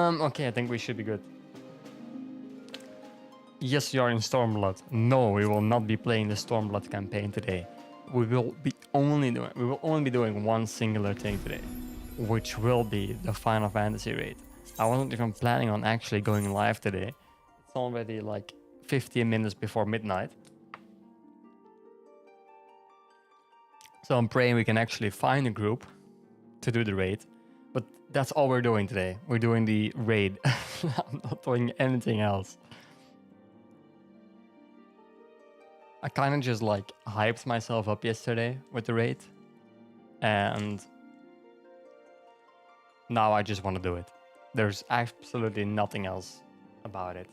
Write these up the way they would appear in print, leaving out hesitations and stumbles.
Okay, I think we should be good. Yes, you are in Stormblood. No, we will not be playing the Stormblood campaign today. We will only be doing one singular thing today, which will be the Final Fantasy raid. I wasn't even planning on actually going live today. It's already like 15 minutes before midnight. So I'm praying we can actually find a group to do the raid. But that's all we're doing today. We're doing the raid. I'm not doing anything else. I kind of just like hyped myself up yesterday with the raid. And now I just want to do it. There's absolutely nothing else about it.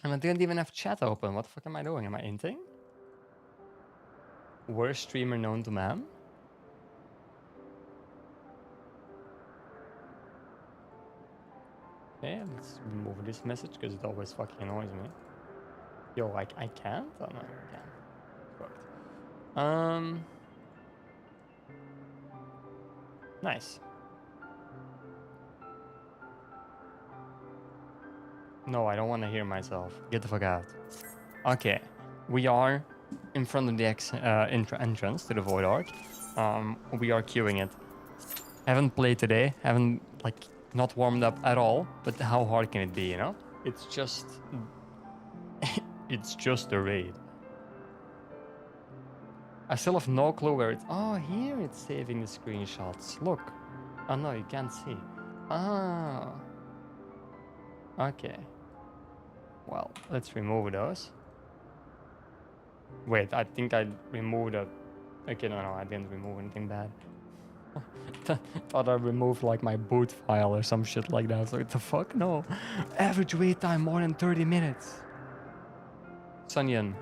And I didn't even have chat open. What the fuck am I doing? Am I inting? Worst streamer known to man? Okay, let's remove this message because it always fucking annoys me. Yo, I can't? Oh no, I can't. Fucked. Nice. No, I don't want to hear myself. Get the fuck out. Okay, we are in front of the entrance to the Void Ark. We are queuing it. Haven't played today. Haven't like not warmed up at all. But how hard can it be? You know, it's just it's just a raid. I still have no clue where it's. Oh, here it's saving the screenshots. Look. Oh no, you can't see. Ah. Okay. Well, let's remove those. Wait, I think I removed a... Okay, no, I didn't remove anything bad. Thought I removed like my boot file or some shit like that. So what the fuck? No. Average wait time more than 30 minutes. Sunyan.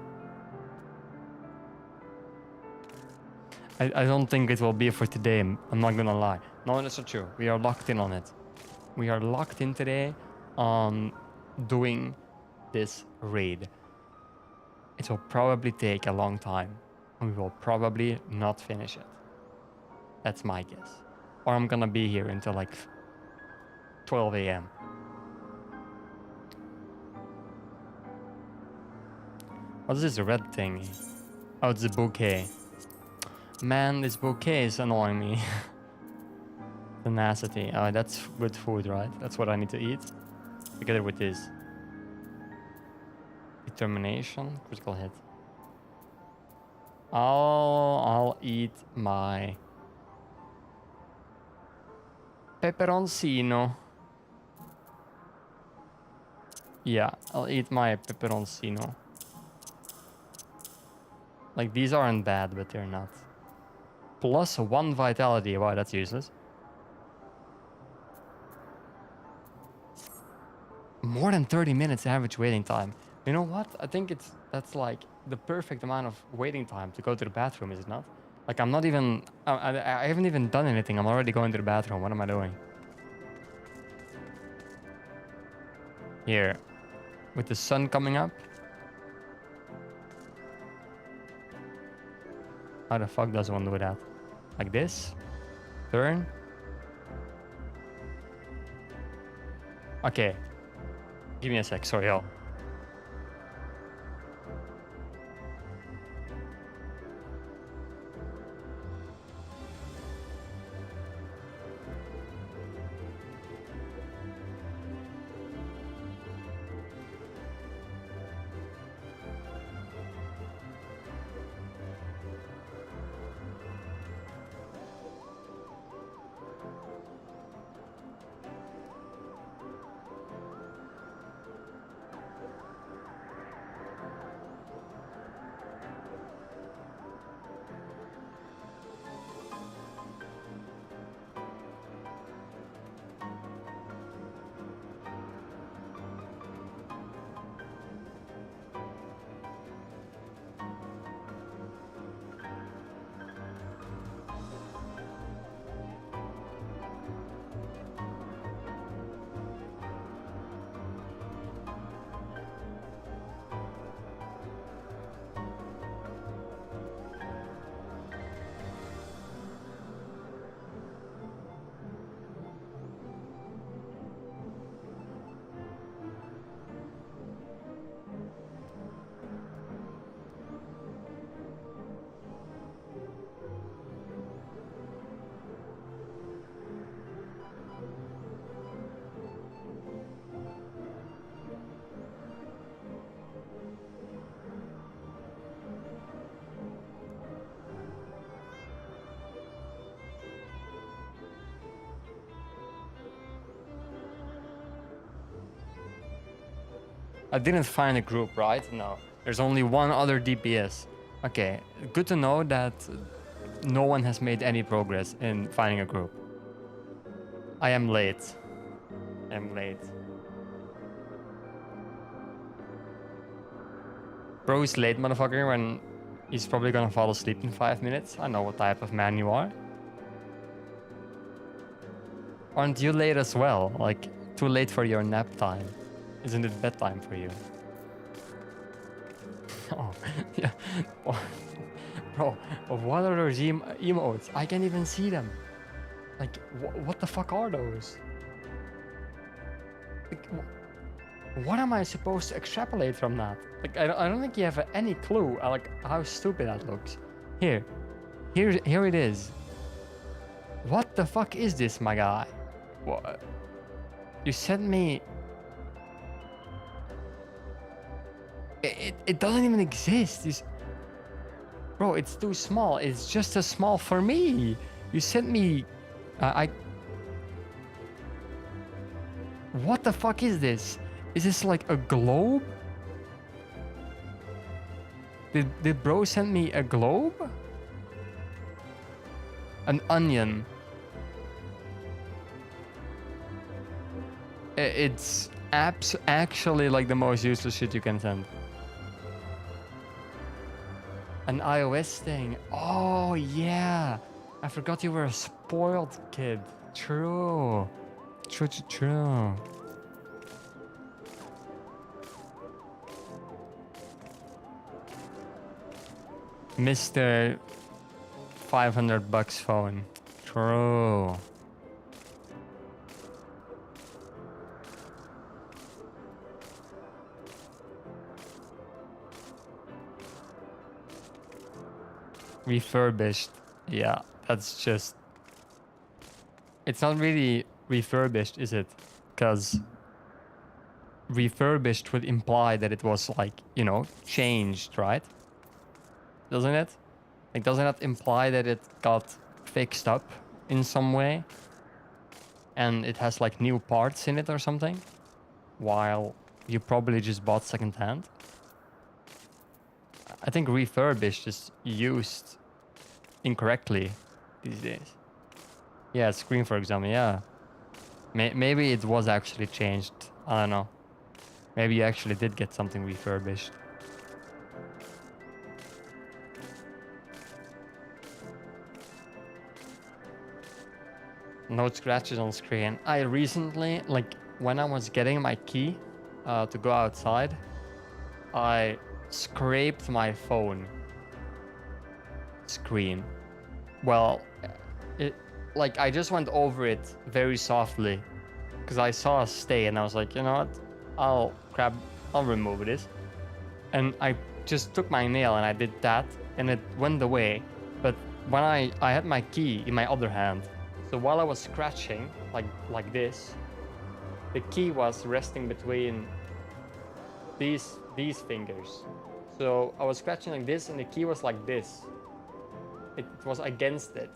I don't think it will be for today. I'm not gonna lie. No, that's not true. We are locked in on it. We are locked in today on doing this raid. It will probably take a long time. And we will probably not finish it. That's my guess. Or I'm gonna be here until like 12 a.m. What is this red thing? Oh, it's a bouquet. Man, this bouquet is annoying me. Tenacity. Oh, that's good food, right? That's what I need to eat. Together with this. Determination. Critical hit. I'll eat my pepperoncino. Yeah, I'll eat my pepperoncino. Like, these aren't bad, but they're not. Plus 1 vitality. Wow, that's useless. More than 30 minutes average waiting time. You know what? I think that's like the perfect amount of waiting time to go to the bathroom, is it not? Like, I'm not even... I haven't even done anything. I'm already going to the bathroom. What am I doing? Here. With the sun coming up. How the fuck does one do that? Like this? Turn? Okay. Give me a sec. Sorry, y'all. I didn't find a group, right? No. There's only one other DPS. Okay, good to know that no one has made any progress in finding a group. I am late. I'm late. Bro is late, motherfucker, when he's probably gonna fall asleep in 5 minutes. I know what type of man you are. Aren't you late as well? Like, too late for your nap time. Isn't it bedtime for you? Oh, yeah. Bro, what are those emotes? I can't even see them. Like, what the fuck are those? Like, what am I supposed to extrapolate from that? Like, I don't think you have any clue like how stupid that looks. Here it is. What the fuck is this, my guy? What? You sent me... It doesn't even exist. Bro, it's too small. It's just as small for me. You sent me... What the fuck is this? Is this like a globe? Did bro send me a globe? An onion. It's actually like the most useless shit you can send. An iOS thing. Oh yeah. I forgot you were a spoiled kid. True. True. Mr. $500 phone. True. Refurbished. Yeah, that's just... It's not really refurbished, is it? Because refurbished would imply that it was like, you know, changed, right? Doesn't it? Like, doesn't that imply that it got fixed up in some way? And it has like new parts in it or something? While you probably just bought secondhand? I think refurbished is used incorrectly these days. Yeah, screen for example, yeah. Maybe it was actually changed. I don't know. Maybe you actually did get something refurbished. No scratches on screen. I recently, like when I was getting my key to go outside, I scraped my phone screen. Well, like I just went over it very softly because I saw a stain and I was like, you know what? I'll remove this. And I just took my nail and I did that and it went away. But when I had my key in my other hand, so while I was scratching like this, the key was resting between these fingers. So I was scratching like this and the key was like this. It was against it.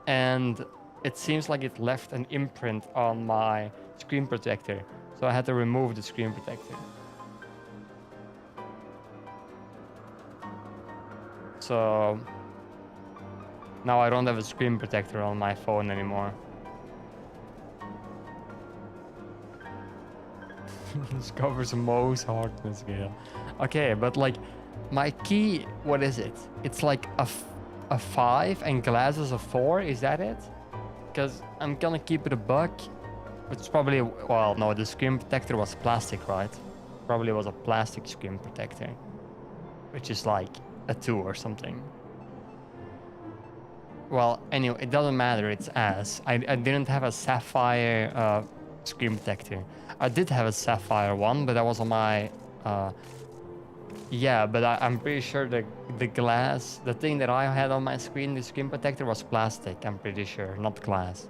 And it seems like it left an imprint on my screen protector. So I had to remove the screen protector. So now I don't have a screen protector on my phone anymore. This covers most hardness scale. Okay, but like my key, what is it? It's like a 5 and glass is a 4, is that it? Because I'm gonna keep it a buck. It's probably, well, no, the screen protector was plastic, right? Probably was a plastic screen protector, which is like a 2 or something. Well, anyway, it doesn't matter, it's ass. I didn't have a sapphire screen protector. I did have a sapphire one, but that was on my... yeah, but I'm pretty sure the glass, the thing that I had on my screen, the screen protector was plastic, I'm pretty sure, not glass.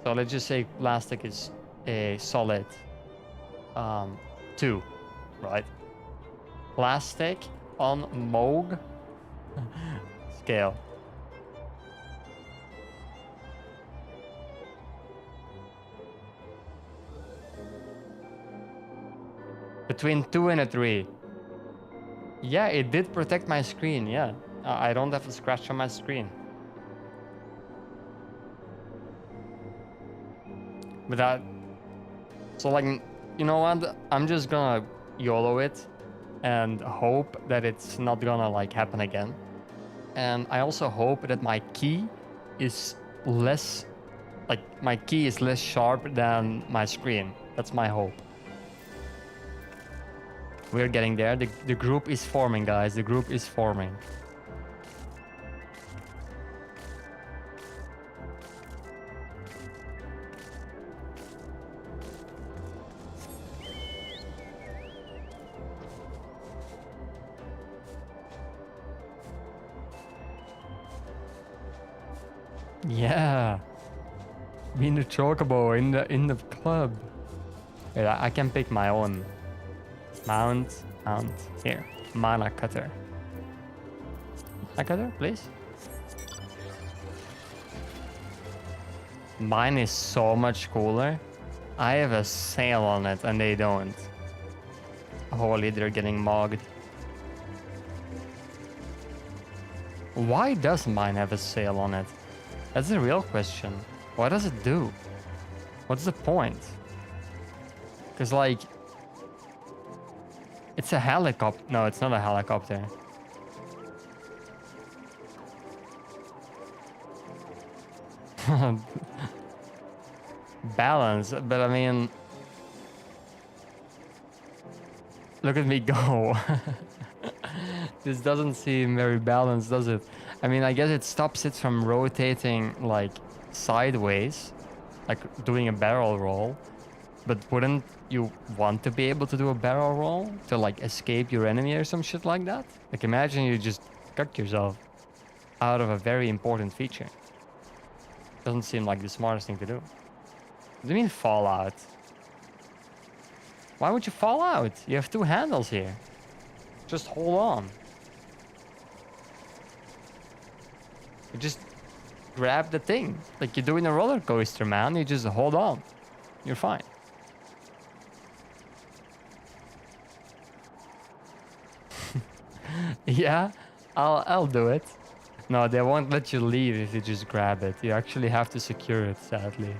So let's just say plastic is a solid 2, right? Plastic on Moog scale. Between 2 and a 3. Yeah, it did protect my screen, yeah. I don't have a scratch on my screen. But that... So like, you know what? I'm just gonna YOLO it and hope that it's not gonna like happen again. And I also hope that my key is less... Like, my key is less sharp than my screen. That's my hope. We're getting there. The group is forming, guys. The group is forming. Yeah. Me in the chocobo in the club. Yeah, I can pick my own mount. Here, mana cutter. Mana cutter, please. Mine is so much cooler. I have a sail on it and they don't. Holy, they're getting mogged. Why does mine have a sail on it? That's a real question. What does it do? What's the point? Because like... It's a helicopter. No, it's not a helicopter. Balance, but I mean... Look at me go. This doesn't seem very balanced, does it? I mean, I guess it stops it from rotating like sideways, like doing a barrel roll. But wouldn't you want to be able to do a barrel roll to like escape your enemy or some shit like that? Like imagine you just cut yourself out of a very important feature. Doesn't seem like the smartest thing to do. What do you mean fall out? Why would you fall out? You have two handles here. Just hold on. You just grab the thing. Like you do in a roller coaster, man. You just hold on. You're fine. Yeah, I'll do it. No, they won't let you leave if you just grab it. You actually have to secure it, sadly.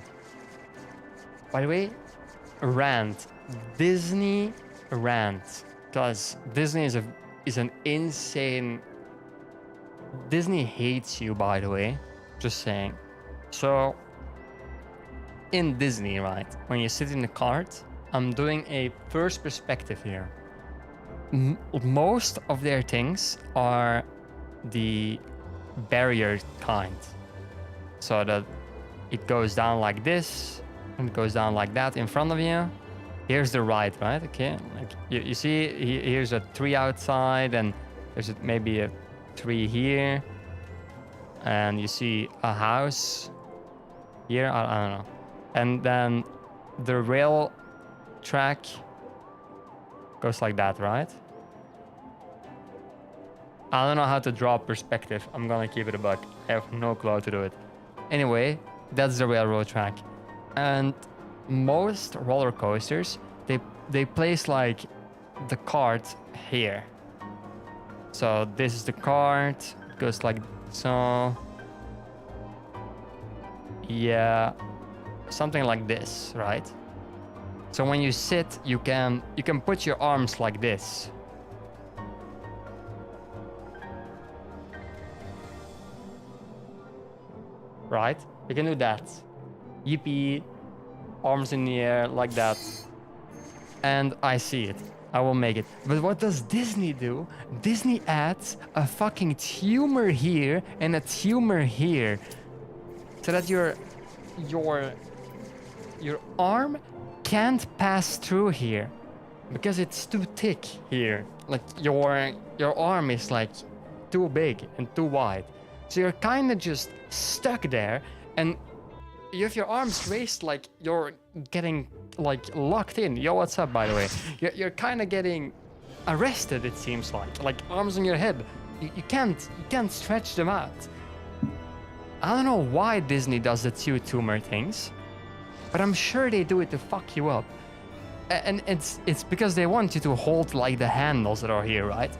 By the way, rant. Disney rant. Because Disney is an insane... Disney hates you, by the way. Just saying. So, in Disney, right? When you sit in the cart, I'm doing a first perspective here. Most of their things are the barrier kind. So that it goes down like this, and it goes down like that in front of you. Here's the ride, right? Okay, like you see, here's a tree outside, and there's maybe a tree here, and you see a house here. I don't know. And then the rail track goes like that, right? I don't know how to draw perspective. I'm gonna keep it a buck. I have no clue how to do it. Anyway, that's the railroad track. And most roller coasters, they place like the cart here. So this is the cart. It goes like so. Yeah, something like this, right? So when you sit, you can put your arms like this. Right? You can do that. Yippee. Arms in the air like that. And I see it. I will make it. But what does Disney do? Disney adds a fucking tumor here and a tumor here. So that your arm can't pass through here. Because it's too thick here. Like your arm is like too big and too wide. So you're kind of just stuck there, and you have your arms raised like you're getting like locked in. Yo, what's up, by the way? You're kind of getting arrested, it seems like arms on your head. You can't stretch them out. I don't know why Disney does the two tumor things, but I'm sure they do it to fuck you up. And it's because they want you to hold like the handles that are here, right?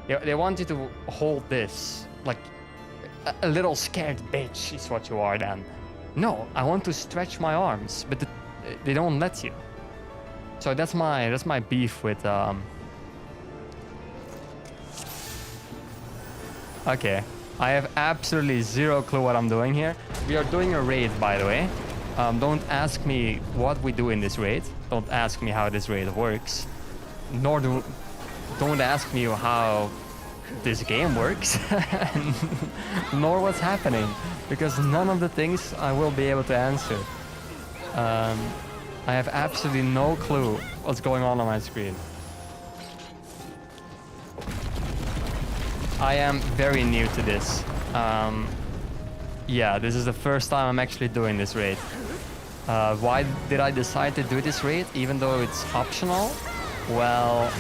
They want you to hold this like a little scared bitch is what you are then. No, I want to stretch my arms, but they don't let you. So that's my beef with Okay, I have absolutely zero clue what I'm doing here. We are doing a raid, by the way. Don't ask me what we do in this raid. Don't ask me how this raid works. Don't ask me how this game works. Nor what's happening. Because none of the things I will be able to answer. I have absolutely no clue what's going on my screen. I am very new to this. Yeah, this is the first time I'm actually doing this raid. Why did I decide to do this raid, even though it's optional? Well,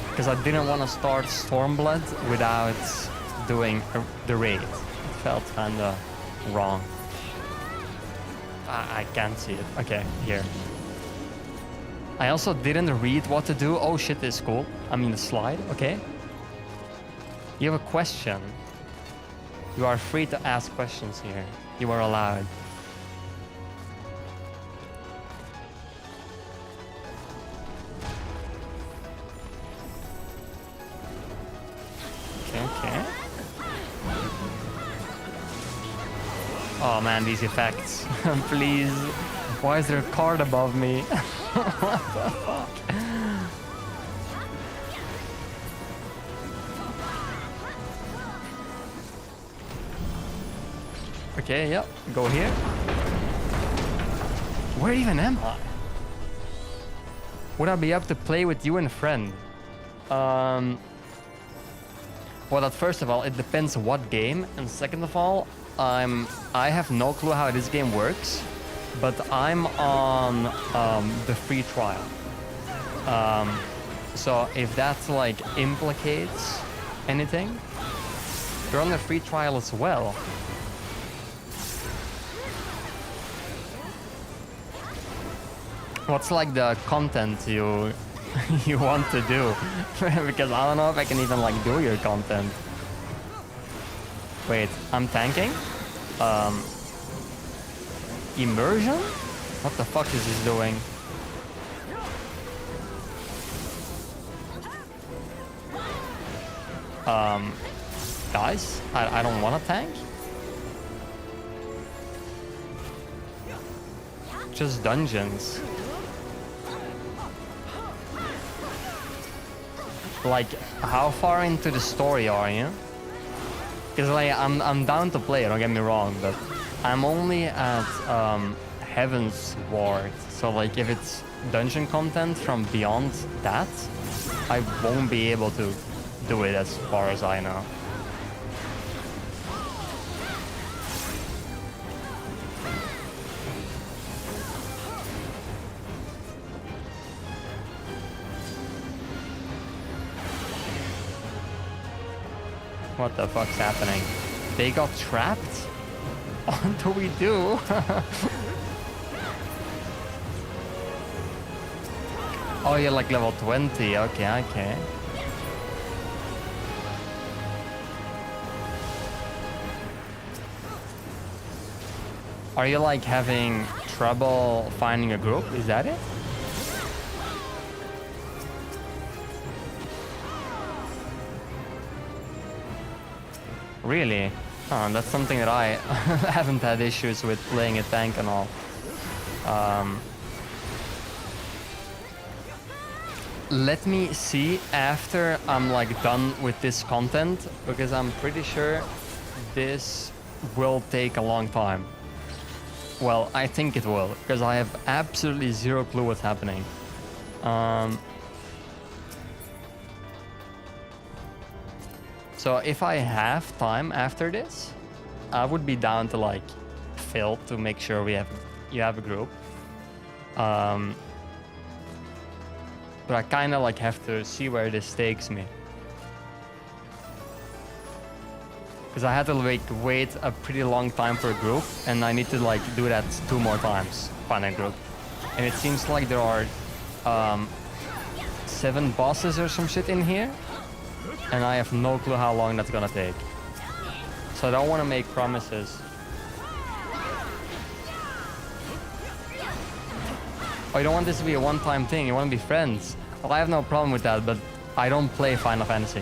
because I didn't want to start Stormblood without doing the raid. It felt kinda wrong. I can't see it. Okay, here. I also didn't read what to do. Oh shit, this is cool. I mean the slide, okay. You have a question. You are free to ask questions here. You are allowed. Okay. Oh man, these effects. Please. Why is there a card above me? What the fuck? Okay, yep. Go here. Where even am I? Would I be up to play with you and a friend? Well, first of all, it depends what game, and second of all, I have no clue how this game works, but I'm on the free trial. So if that like implicates anything, you're on the free trial as well. What's like the content you want to do? Because I don't know if I can even like do your content. Wait, I'm tanking? Immersion? What the fuck is this doing? Guys, I don't want to tank. Just dungeons. Like, how far into the story are you? Because like, I'm down to play, don't get me wrong, but I'm only at Heaven's Ward. So like, if it's dungeon content from beyond that, I won't be able to do it as far as I know. What the fuck's happening? They got trapped? What do we do? Oh, you're like level 20. Okay, okay. Are you like having trouble finding a group? Is that it? Really? Oh, that's something that I haven't had issues with playing a tank and all. Let me see after I'm like done with this content, because I'm pretty sure this will take a long time. Well, I think it will, because I have absolutely zero clue what's happening. So if I have time after this, I would be down to like fill to make sure you have a group. But I kind of like have to see where this takes me. Because I had to like wait a pretty long time for a group, and I need to like do that 2 more times, find a group. And it seems like there are 7 bosses or some shit in here. And I have no clue how long that's gonna take. So I don't want to make promises. Oh, you don't want this to be a one-time thing. You want to be friends. Well, I have no problem with that, but I don't play Final Fantasy.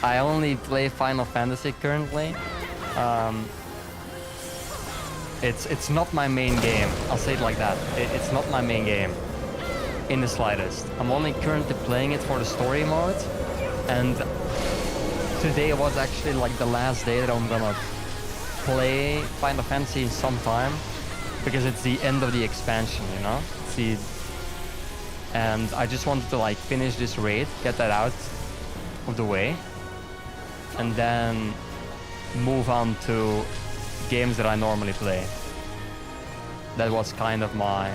I only play Final Fantasy currently. It's not my main game. I'll say it like that. It's not my main game in the slightest. I'm only currently playing it for the story mode. And today was actually like the last day that I'm gonna play Final Fantasy in some time. Because it's the end of the expansion, you know? And I just wanted to like finish this raid, get that out of the way. And then move on to games that I normally play. That was kind of my...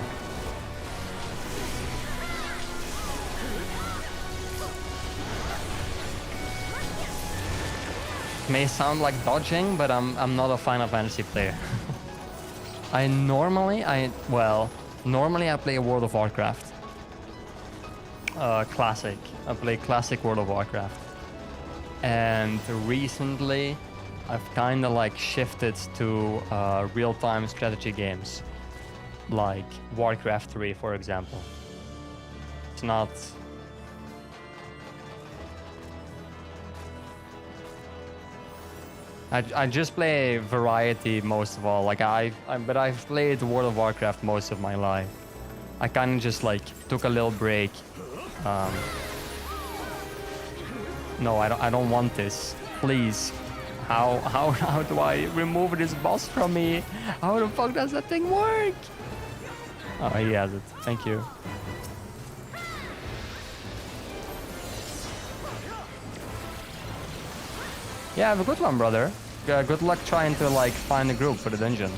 May sound like dodging, but I'm not a Final Fantasy player. Normally I play World of Warcraft. Classic. I play classic World of Warcraft. And recently I've kind of like shifted to real-time strategy games. Like Warcraft 3, for example. It's not... I just play variety most of all. Like but I've played World of Warcraft most of my life. I kind of just like took a little break. No, I don't want this. Please. How do I remove this boss from me? How the fuck does that thing work? Oh, he has it. Thank you. Yeah, have a good one, brother. Good luck trying to like find a group for the dungeon.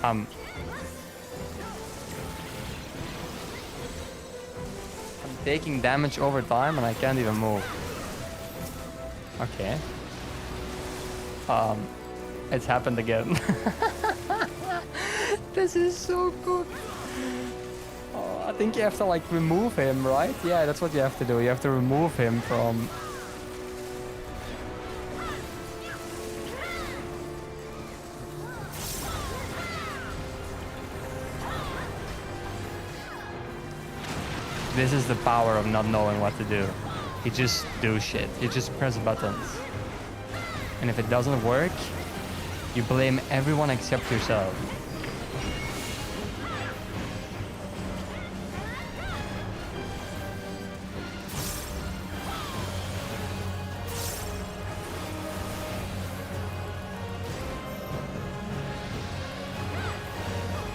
I'm taking damage over time and I can't even move. Okay. It's happened again. This is so good. I think you have to like remove him, right? Yeah, that's what you have to do. You have to remove him from... This is the power of not knowing what to do. You just do shit. You just press buttons. And if it doesn't work, you blame everyone except yourself.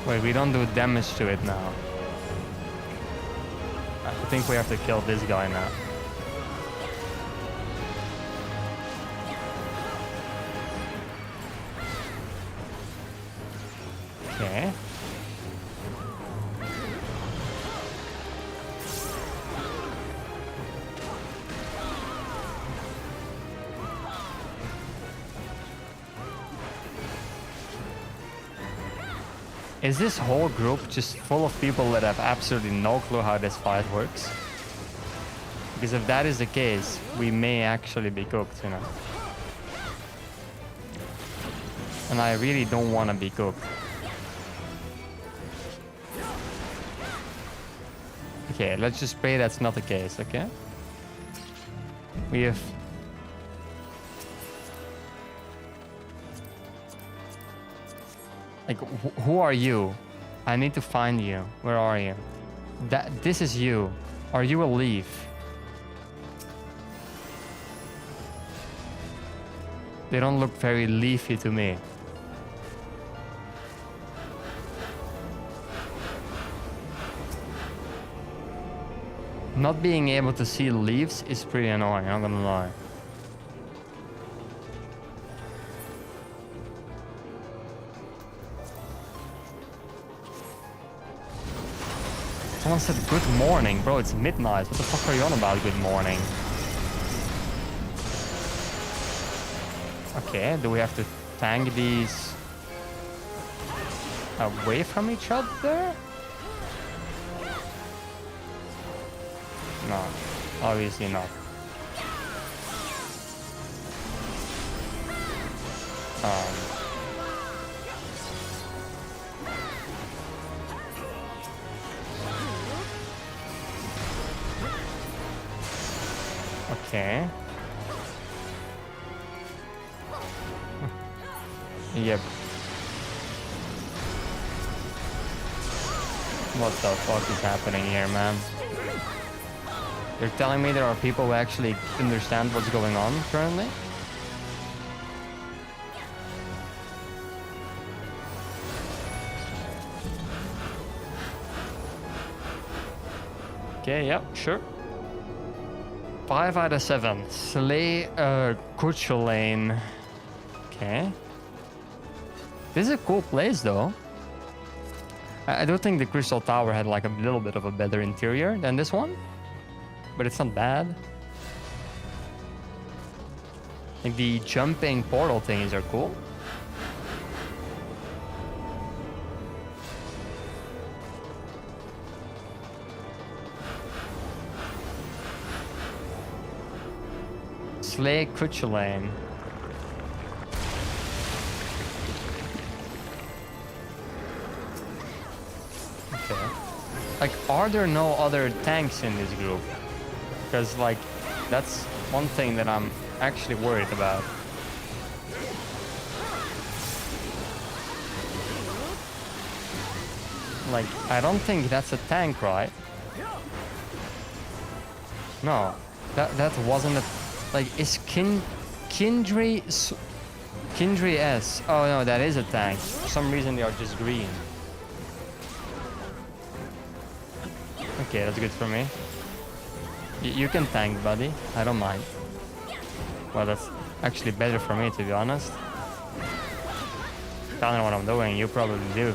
Wait, we don't do damage to it now. I think we have to kill this guy now. Okay. Is this whole group just full of people that have absolutely no clue how this fight works? Because if that is the case, we may actually be cooked, you know. And I really don't want to be cooked. Okay, let's just pray that's not the case, okay? We have... Like, who are you? I need to find you. Where are you? This is you. Are you a leaf? They don't look very leafy to me. Not being able to see leaves is pretty annoying, I'm not gonna lie. Someone said good morning. Bro, it's midnight. What the fuck are you on about good morning? Okay, do we have to tank these away from each other? No, obviously not. Okay. Yep. What the fuck is happening here, man? You're telling me there are people who actually understand what's going on currently? Okay, yep, sure. 5 out of 7. Slay a Kuchulain. Okay. This is a cool place, though. I do think the Crystal Tower had like a little bit of a better interior than this one. But it's not bad. Like the jumping portal things are cool. Slay Kuchulain. Okay. Like, are there no other tanks in this group? Because, like, that's one thing that I'm actually worried about. Like, I don't think that's a tank, right? No, that wasn't a... Like, is Kindry S? Oh no, that is a tank. For some reason they are just green. Okay, that's good for me. You can tank, buddy. I don't mind. Well, that's actually better for me, to be honest. I don't know what I'm doing. You probably do.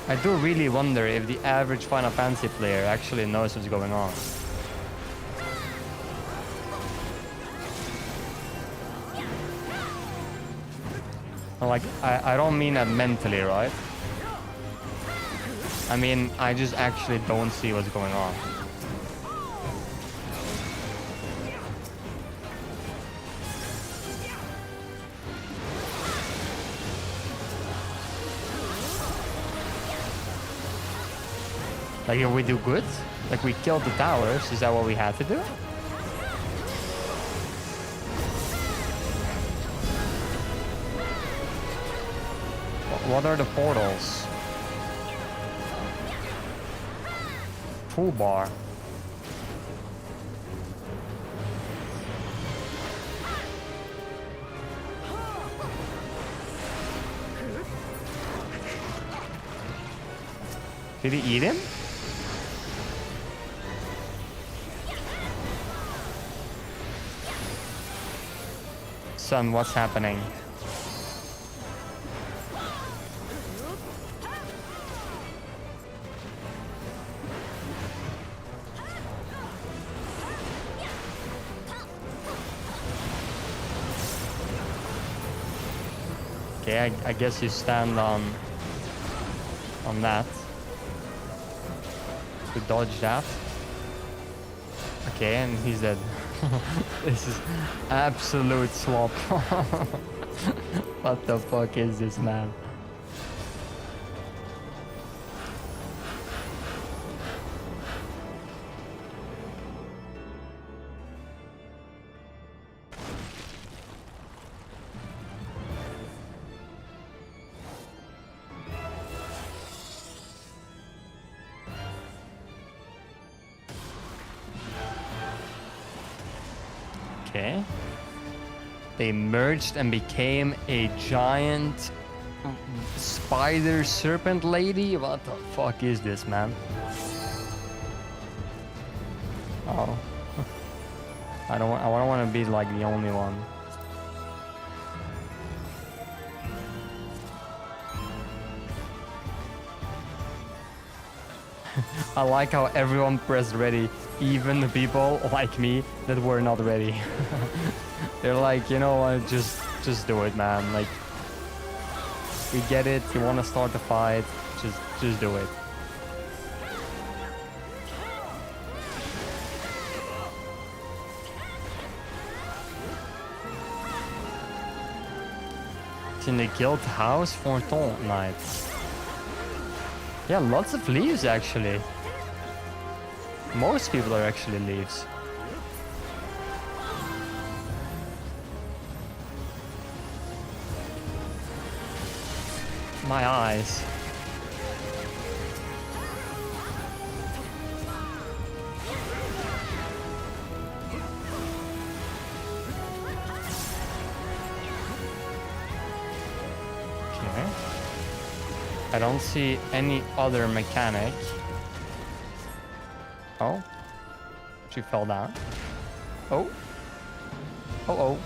I do really wonder if the average Final Fantasy player actually knows what's going on. Like, I don't mean that mentally, right? I mean, I just actually don't see what's going on. Like, if we do good, like we killed the towers, is that what we had to do? What are the portals? Full bar. Did he eat him? Son, what's happening? Okay, I guess you stand on that to dodge that. Okay, and he's dead. This is absolute slop. What the fuck is this, man? Okay. They merged and became a giant spider serpent lady? What the fuck is this, man? Oh. I don't want to be like the only one. I like how everyone pressed ready, even the people like me that were not ready. They're like, you know what, just do it, man. Like, we get it, you want to start the fight, just do it. It's in the guild house for Taunt Night. Yeah, lots of leaves actually. Most people are actually leaves. My eyes. Okay. I don't see any other mechanic. Oh. She fell down. Oh. Oh, oh.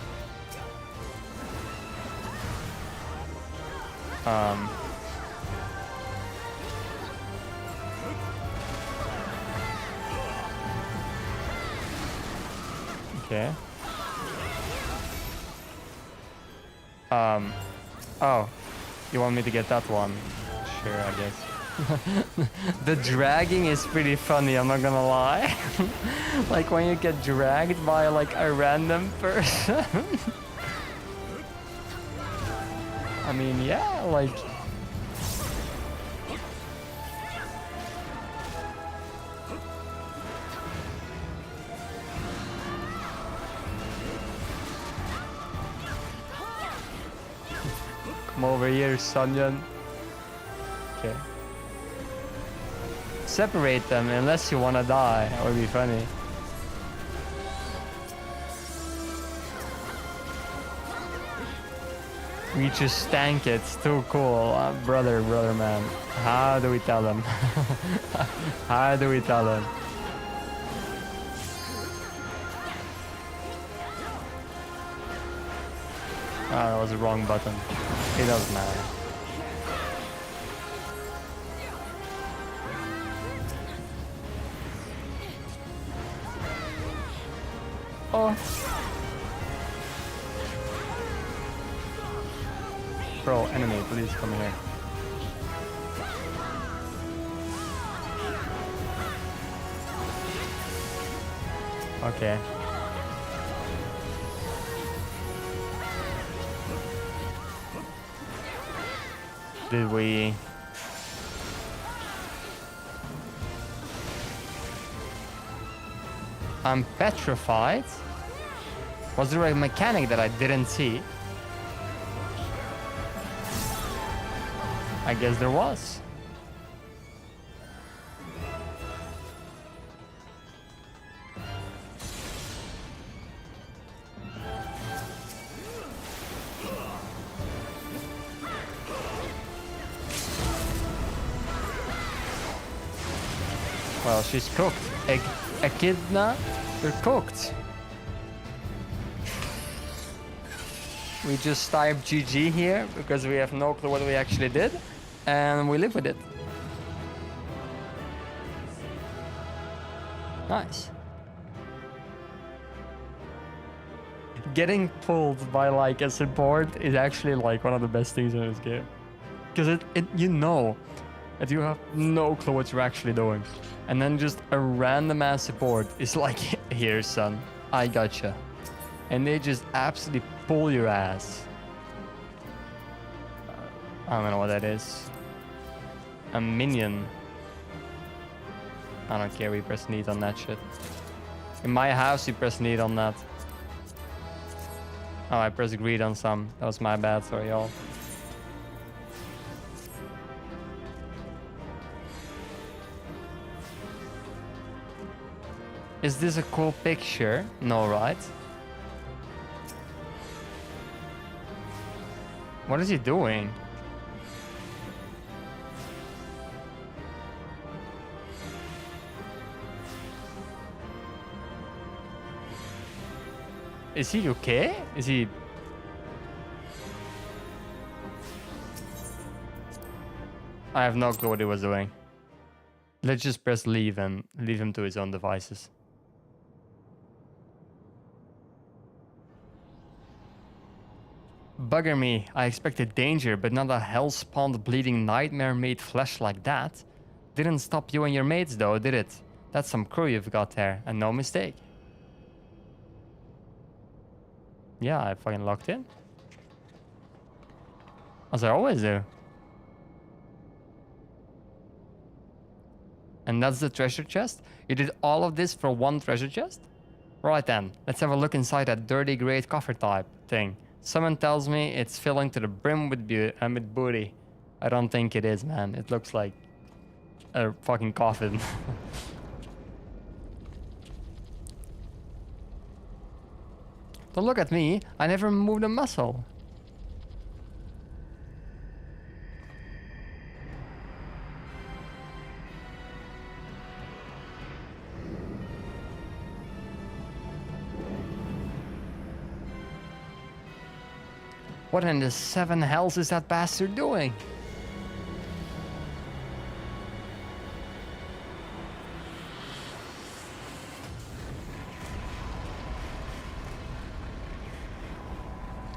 Okay. Oh. You want me to get that one? Sure, I guess. The dragging is pretty funny, I'm not gonna lie. Like when you get dragged by like a random person. I mean, yeah, like... Come over here, Sunyan. Okay. Separate them unless you wanna die. That would be funny. We just stank it. It's too cool. Brother, man. How do we tell them? How do we tell them? Oh, that was the wrong button. It doesn't matter. Oh. Bro, enemy, please come here. Okay. Did we... I'm petrified. Was there a mechanic that I didn't see? I guess there was. Well, she's cooked. Echidna, you're cooked. We just type GG here because we have no clue what we actually did, and we live with it. Nice. Getting pulled by like a support is actually like one of the best things in this game, because you know that you have no clue what you're actually doing, and then just a random ass support is like, here son, I gotcha. And they just absolutely pull your ass. I don't know what that is. A minion. I don't care, we press need on that shit. In my house, you press need on that. Oh, I pressed greed on some. That was my bad, sorry y'all. Is this a cool picture? No, right? What is he doing? Is he okay? Is he... I have no clue what he was doing. Let's just press leave and leave him to his own devices. Bugger me, I expected danger, but not a hell-spawned bleeding nightmare-made flesh like that. Didn't stop you and your mates though, did it? That's some crew you've got there, and no mistake. Yeah, I fucking locked in. As I always do. And that's the treasure chest? You did all of this for one treasure chest? Right then, let's have a look inside that dirty grey coffer type thing. Someone tells me it's filling to the brim with booty. I don't think it is, man. It looks like a fucking coffin. Don't look at me. I never moved a muscle. What in the seven hells is that bastard doing?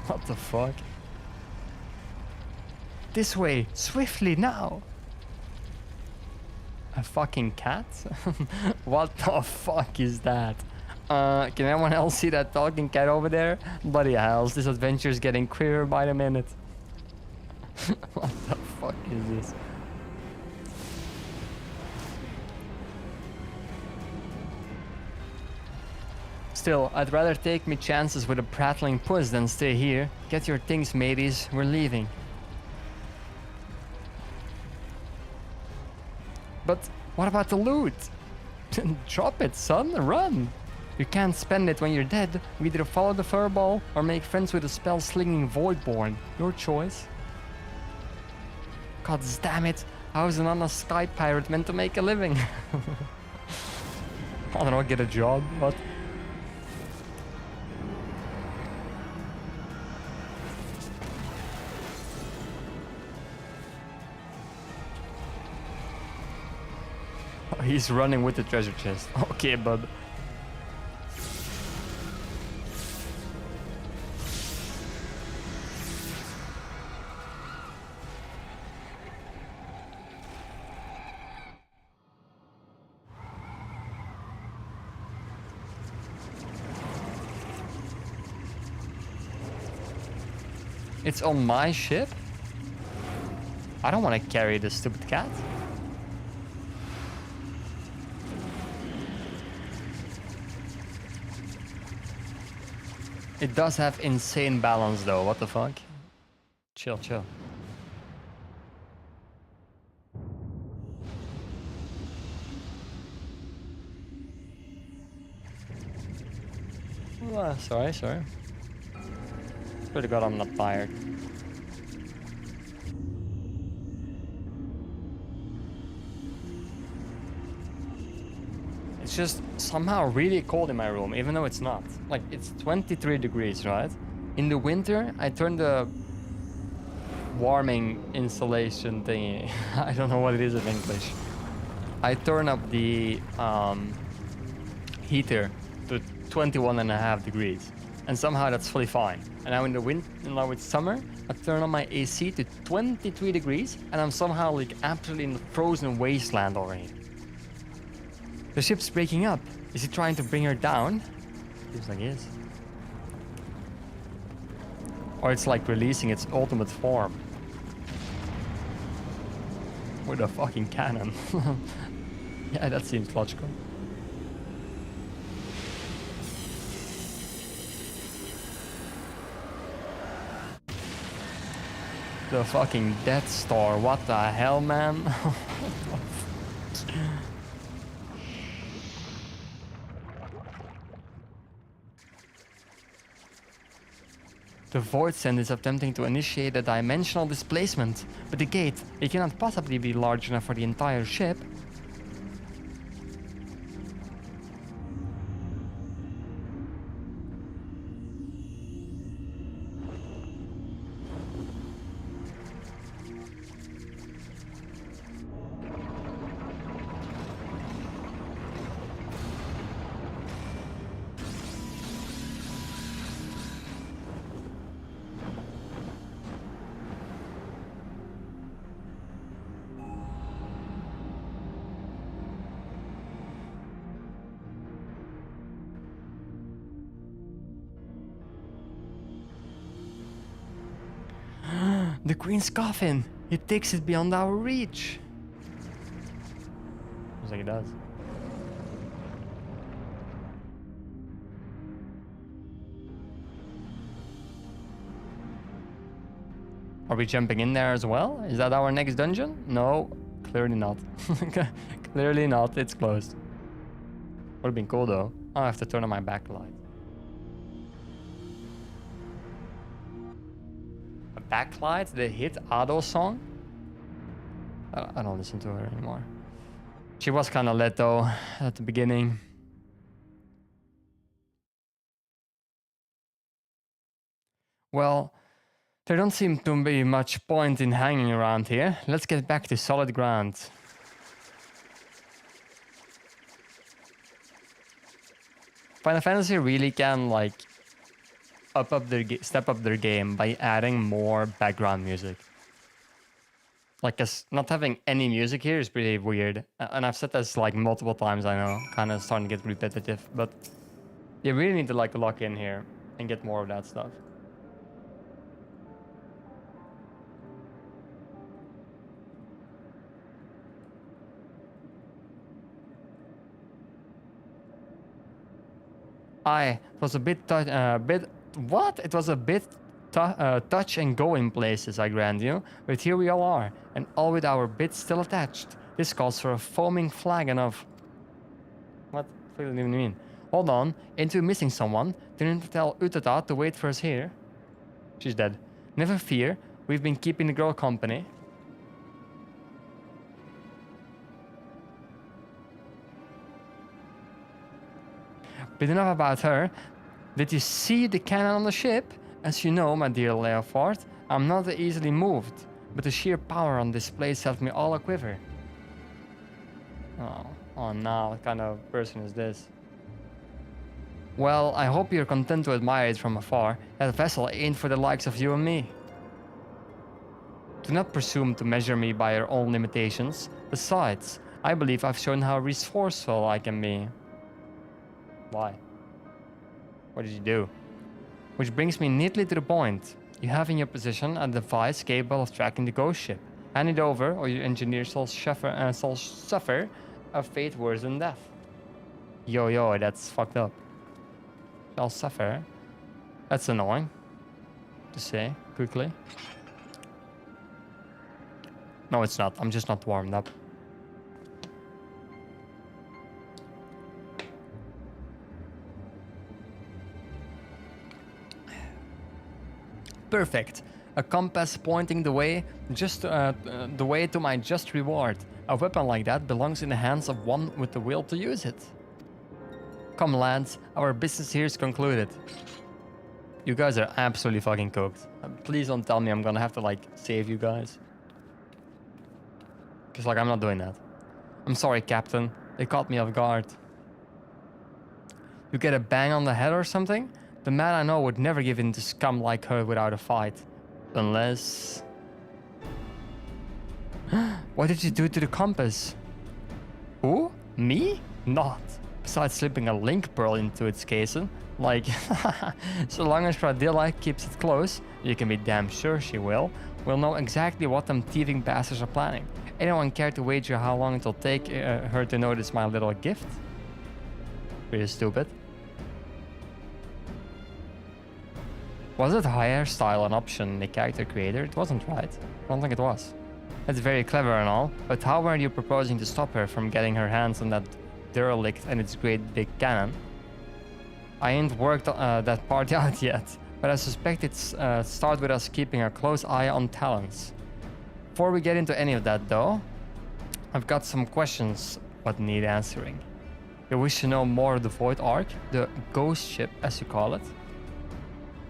What the fuck? This way, swiftly now! A fucking cat? What the fuck is that? Can anyone else see that talking cat over there? Bloody hells, this adventure is getting queerer by the minute. What the fuck is this? Still, I'd rather take me chances with a prattling puss than stay here. Get your things, mateys. We're leaving. But what about the loot? Drop it, son. Run. You can't spend it when you're dead. We either follow the furball or make friends with a spell-slinging Voidborn. Your choice. God damn it. How is an honest sky pirate meant to make a living? I don't know, get a job, what? He's running with the treasure chest. Okay, bud. It's on my ship? I don't want to carry this stupid cat. It does have insane balance though, what the fuck? Chill, chill. Oh, sorry. Swear to God, I'm not tired. It's just somehow really cold in my room, even though it's not. Like, it's 23 degrees, right? In the winter, I turn the warming insulation thingy. I don't know what it is in English. I turn up the heater to 21.5 degrees. And somehow that's fully fine. And now in the now it's summer, I turn on my AC to 23 degrees, and I'm somehow like absolutely in the frozen wasteland over here. The ship's breaking up. Is he trying to bring her down? Seems like he is. Or it's like releasing its ultimate form. With a fucking cannon. Yeah, that seems logical. The fucking Death Star, what the hell, man? The Void Send is attempting to initiate a dimensional displacement, but the gate, it cannot possibly be large enough for the entire ship. The Queen's coffin! It takes it beyond our reach! Looks like it does. Are we jumping in there as well? Is that our next dungeon? No, clearly not. Clearly not, it's closed. Would have been cool though. I have to turn on my backlight. A backlight? The hit Ado song? I don't listen to her anymore. She was kind of lit though at the beginning. Well, there don't seem to be much point in hanging around here. Let's get back to solid ground. Final Fantasy really can like step up their game by adding more background music. Like, not having any music here is pretty weird. And I've said this like multiple times, I know. Kind of starting to get repetitive, but you really need to like lock in here and get more of that stuff. It was a bit, what? It was a bit touch and go in places, I grant you. But here we all are, and all with our bits still attached. This calls for a foaming flagon of... What do you even mean? Hold on, ain't we missing someone? Didn't tell Utata to wait for us here? She's dead. Never fear, we've been keeping the girl company. But enough about her. Did you see the cannon on the ship? As you know, my dear Leofort, I'm not easily moved, but the sheer power on display set me all a quiver. Oh no, what kind of person is this? Well, I hope you're content to admire it from afar. That vessel ain't for the likes of you and me. Do not presume to measure me by your own limitations. Besides, I believe I've shown how resourceful I can be. Why? What did you do? Which brings me neatly to the point. You have in your possession a device capable of tracking the ghost ship. Hand it over, or your engineer shall suffer a fate worse than death. Yo, that's fucked up. Shall suffer? That's annoying to say quickly. No, it's not. I'm just not warmed up. Perfect. A compass pointing the way, the way to my just reward. A weapon like that belongs in the hands of one with the will to use it. Come lads, our business here is concluded. You guys are absolutely fucking cooked. Please don't tell me I'm gonna have to like save you guys. Cause like I'm not doing that. I'm sorry, Captain. They caught me off guard. You get a bang on the head or something? The man I know would never give in to scum like her without a fight. Unless... What did you do to the compass? Who? Me? Not. Besides slipping a link pearl into its casing. Like, so long as Radilla keeps it close, you can be damn sure she will. We'll know exactly what them thieving bastards are planning. Anyone care to wager how long it'll take her to notice my little gift? Pretty stupid. Was it hairstyle an option in the character creator? It wasn't, right? I don't think it was. It's very clever and all, but how were you proposing to stop her from getting her hands on that derelict and its great big cannon? I ain't worked that part out yet, but I suspect it's start with us keeping a close eye on Talons. Before we get into any of that though, I've got some questions but need answering. You wish to know more of the Void Ark, the ghost ship as you call it?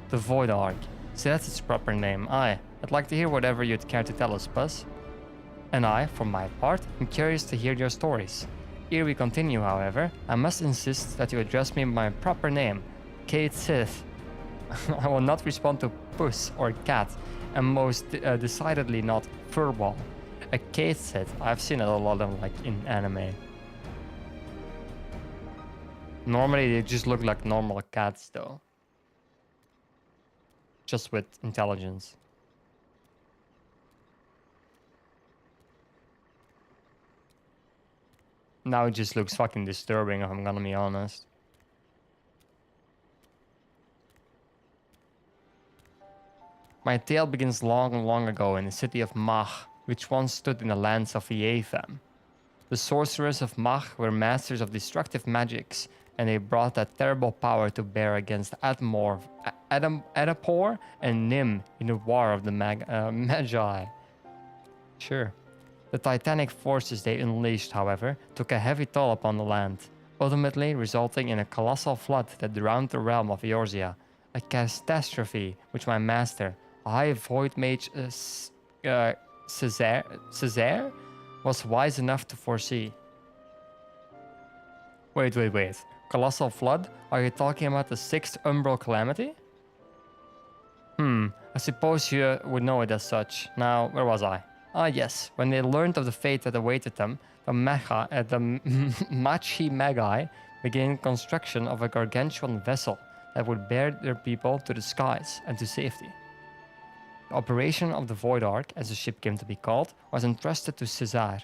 The Void Ark. So that's its proper name. I'd like to hear whatever you'd care to tell us, Buzz. And I, for my part, am curious to hear your stories. Ere we continue, however, I must insist that you address me by my proper name, Kate Sith. I will not respond to puss or cat, and most decidedly not furball. A Kate Sith, I've seen it a lot of like in anime. Normally they just look like normal cats though. Just with intelligence. Now it just looks fucking disturbing, if I'm gonna be honest. My tale begins long, long ago in the city of Mach, which once stood in the lands of Yeatham. The sorcerers of Mach were masters of destructive magics, and they brought that terrible power to bear against Adapor and Nim in the War of the Magi. Sure. The titanic forces they unleashed, however, took a heavy toll upon the land, ultimately resulting in a colossal flood that drowned the realm of Eorzea, a catastrophe which my master, a high void mage Césaire, was wise enough to foresee. Wait. Colossal flood? Are you talking about the 6th umbral calamity? I suppose you would know it as such. Now, where was I? Ah, yes. When they learned of the fate that awaited them, the Machi Magi began construction of a gargantuan vessel that would bear their people to the skies and to safety. The operation of the Void Ark, as the ship came to be called, was entrusted to César.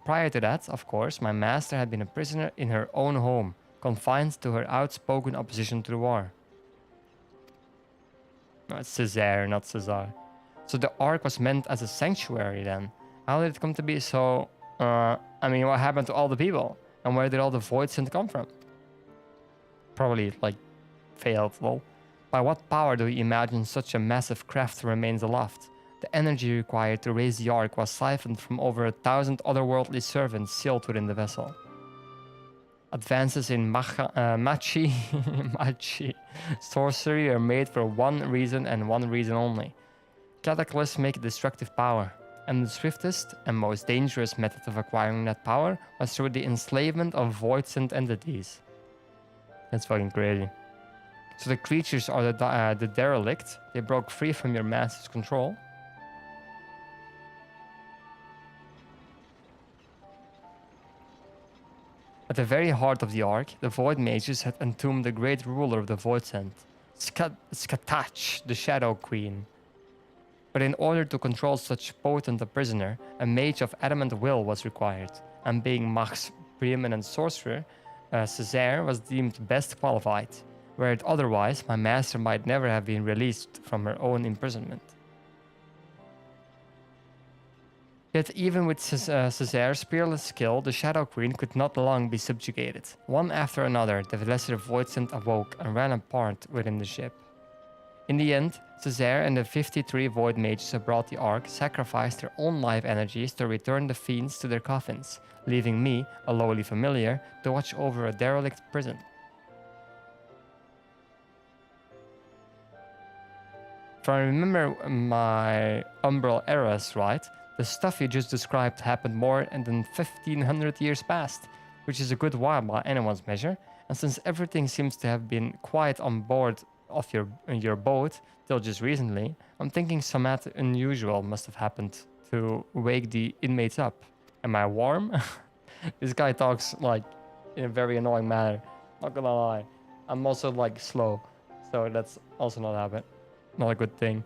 Prior to that, of course, my master had been a prisoner in her own home, confined to her outspoken opposition to the war. No, it's Césaire, not César. So the Ark was meant as a sanctuary then. How did it come to be so... what happened to all the people? And where did all the Void Sent come from? Probably, failed, lol. By what power do you imagine such a massive craft remains aloft? The energy required to raise the Ark was siphoned from over 1,000 otherworldly servants sealed within the vessel. Advances in Machi sorcery are made for one reason and one reason only. Cataclysmic destructive power, and the swiftest and most dangerous method of acquiring that power was through the enslavement of void-sent entities. That's fucking crazy. So the creatures are the derelict. They broke free from your master's control. At the very heart of the Ark, the Void Mages had entombed the great ruler of the Void-Sent, Skatach, the Shadow Queen. But in order to control such potent a prisoner, a mage of adamant will was required, and being Mach's preeminent sorcerer, Césaire was deemed best qualified, where otherwise my master might never have been released from her own imprisonment. Yet even with Césaire's peerless skill, the Shadow Queen could not long be subjugated. One after another, the lesser Voidsent awoke and ran apart within the ship. In the end, Césaire and the 53 Void Mages aboard the Ark sacrificed their own life energies to return the fiends to their coffins, leaving me, a lowly familiar, to watch over a derelict prison. If I remember my umbral eras right, the stuff you just described happened more than 1500 years past, which is a good while by anyone's measure, and since everything seems to have been quiet on board of your boat till just recently, I'm thinking somewhat unusual must have happened to wake the inmates up. Am I warm? This guy talks in a very annoying manner. Not gonna lie. I'm also slow, so that's also not a good thing.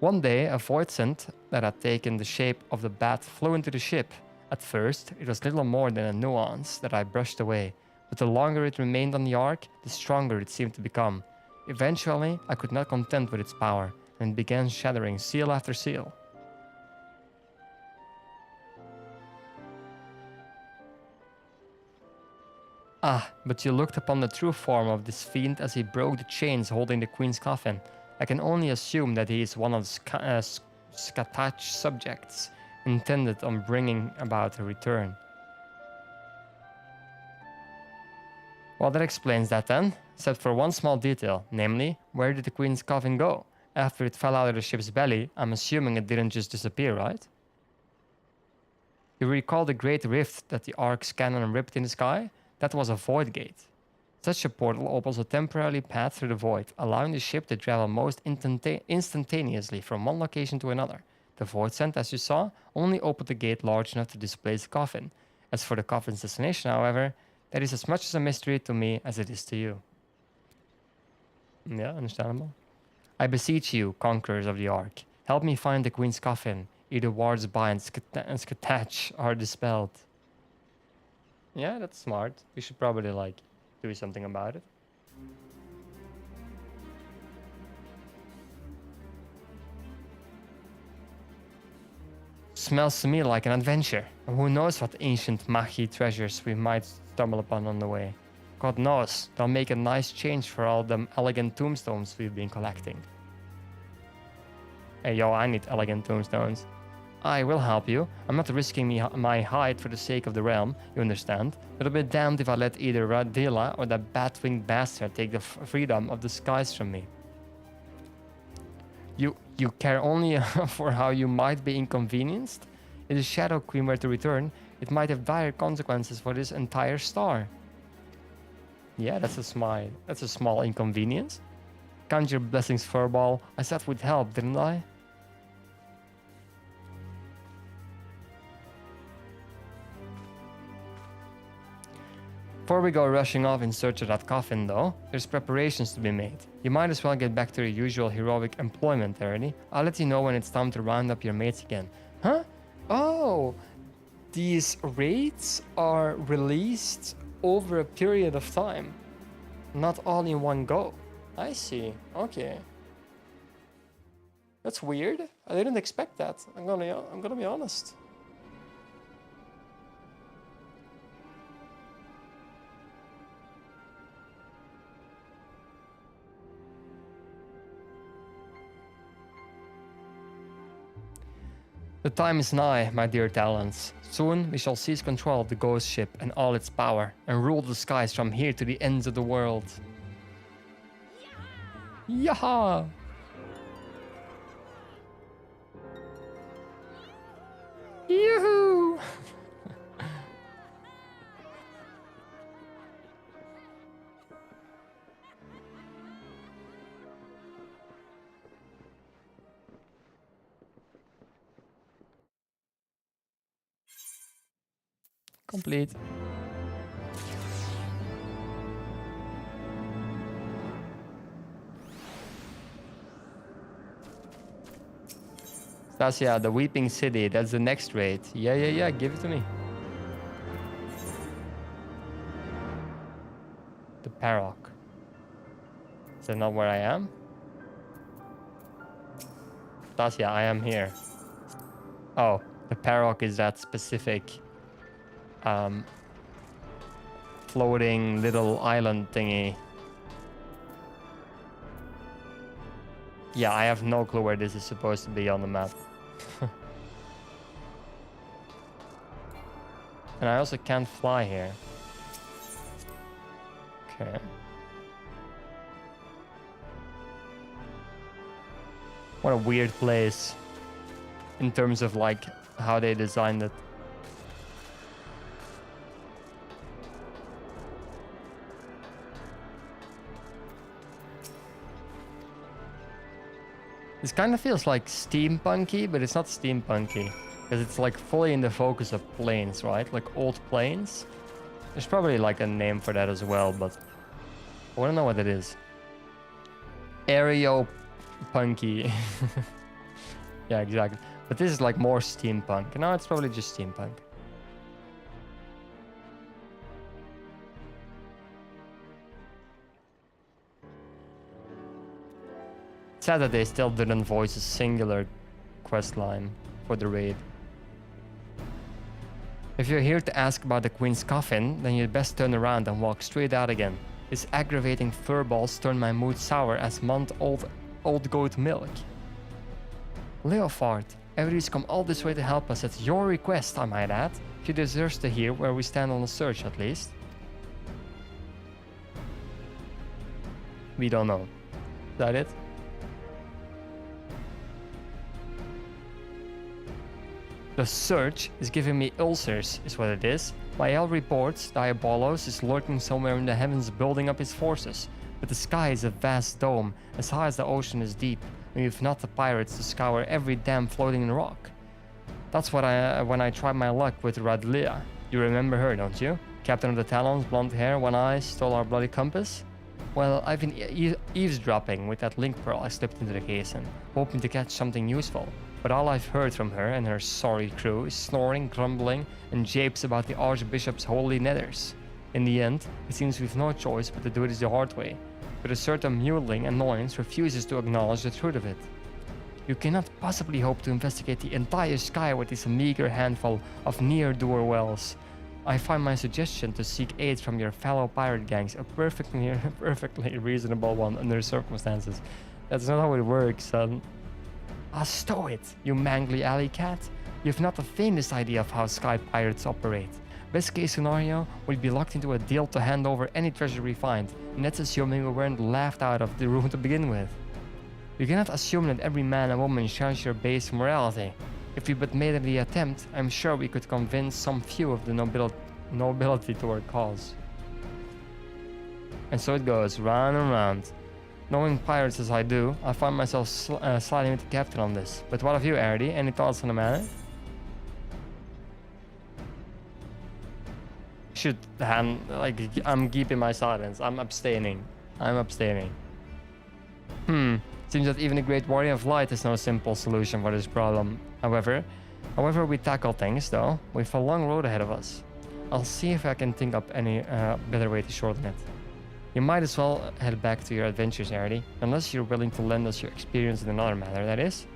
One day, a voidsent that had taken the shape of the bat flew into the ship. At first, it was little more than a nuance that I brushed away, but the longer it remained on the Ark, the stronger it seemed to become. Eventually, I could not contend with its power, and began shattering seal after seal. Ah, but you looked upon the true form of this fiend as he broke the chains holding the Queen's coffin. I can only assume that he is one of Skatach's subjects, intended on bringing about her return. Well, that explains that then, except for one small detail, namely, where did the Queen's coffin go? After it fell out of the ship's belly, I'm assuming it didn't just disappear, right? You recall the great rift that the Ark's cannon ripped in the sky? That was a void gate. Such a portal opens a temporary path through the void, allowing the ship to travel most instantaneously from one location to another. The voidsent, as you saw, only opened the gate large enough to displace the coffin. As for the coffin's destination, however, that is as much as a mystery to me as it is to you. Yeah, understandable. I beseech you, conquerors of the Ark, help me find the Queen's coffin, ere the wards by and Skatach are dispelled. Yeah, that's smart. We should probably like do something about it. Smells to me like an adventure. And who knows what ancient Mahi treasures we might stumble upon on the way. God knows, they'll make a nice change for all them elegant tombstones we've been collecting. Hey yo, I need elegant tombstones. I will help you. I'm not risking my hide for the sake of the realm, you understand? It'll be damned if I let either Radila or that bat-winged bastard take the freedom of the skies from me. You care only for how you might be inconvenienced? If the Shadow Queen were to return, it might have dire consequences for this entire star. Yeah, that's a small inconvenience. Count your blessings, Furball. I said we'd help, didn't I? Before we go rushing off in search of that coffin, though, there's preparations to be made. You might as well get back to your usual heroic employment, Ernie. I'll let you know when it's time to round up your mates again. Huh? Oh, these raids are released over a period of time, not all in one go. I see. Okay. That's weird. I didn't expect that. I'm gonna be honest. The time is nigh, my dear talents. Soon we shall seize control of the ghost ship and all its power, and rule the skies from here to the ends of the world. Yaha! Yoo-hoo! Complete. Stasia, the Weeping City, that's the next raid. Yeah, give it to me. The Parrock. Is that not where I am? Stasia, I am here. Oh, the Parrock is that specific floating little island thingy. Yeah, I have no clue where this is supposed to be on the map. And I also can't fly here. Okay. What a weird place in terms of like how they designed it. This kind of feels like steampunky, but it's not steampunky. Because it's like fully in the focus of planes, right? Like old planes. There's probably like a name for that as well, but I want to know what it is. Aereo-punky. Yeah, exactly. But this is like more steampunk. No, it's probably just steampunk. Sad that they still didn't voice a singular quest line for the raid. If you're here to ask about the Queen's coffin, then you'd best turn around and walk straight out again. His aggravating furballs turn my mood sour as month-old goat milk. Leofard, everybody's come all this way to help us at your request, I might add. She deserves to hear where we stand on the search, at least. We don't know. Is that it? The search is giving me ulcers, is what it is. By all reports, Diabolos is lurking somewhere in the heavens building up his forces. But the sky is a vast dome, as high as the ocean is deep, and we've not the pirates to scour every damn floating rock. That's what when I tried my luck with Radlia. You remember her, don't you? Captain of the Talons, blonde hair, one eye, stole our bloody compass? Well, I've been eavesdropping with that link pearl I slipped into the casing, hoping to catch something useful. But all I've heard from her and her sorry crew is snoring, grumbling, and japes about the Archbishop's holy nethers. In the end, it seems we've no choice but to do this the hard way, but a certain mewling annoyance refuses to acknowledge the truth of it. You cannot possibly hope to investigate the entire sky with this meager handful of near-doer wells. I find my suggestion to seek aid from your fellow pirate gangs a perfectly reasonable one under the circumstances. That's not how it works, son. Stow it, you mangly alley cat. You've not the faintest idea of how sky pirates operate. Best case scenario, we'd be locked into a deal to hand over any treasure we find, and that's assuming we weren't laughed out of the room to begin with. You cannot assume that every man and woman shares your base morality. If we but made the attempt, I'm sure we could convince some few of the nobility to our cause. And so it goes, round and round. Knowing pirates as I do, I find myself sliding with the captain on this. But what of you, Arity? Any thoughts on the matter? I'm keeping my silence. I'm abstaining. Seems that even the great warrior of light is no simple solution for this problem. However we tackle things, though, we've a long road ahead of us. I'll see if I can think up any better way to shorten it. You might as well head back to your adventures, Arity, unless you're willing to lend us your experience in another matter, that is.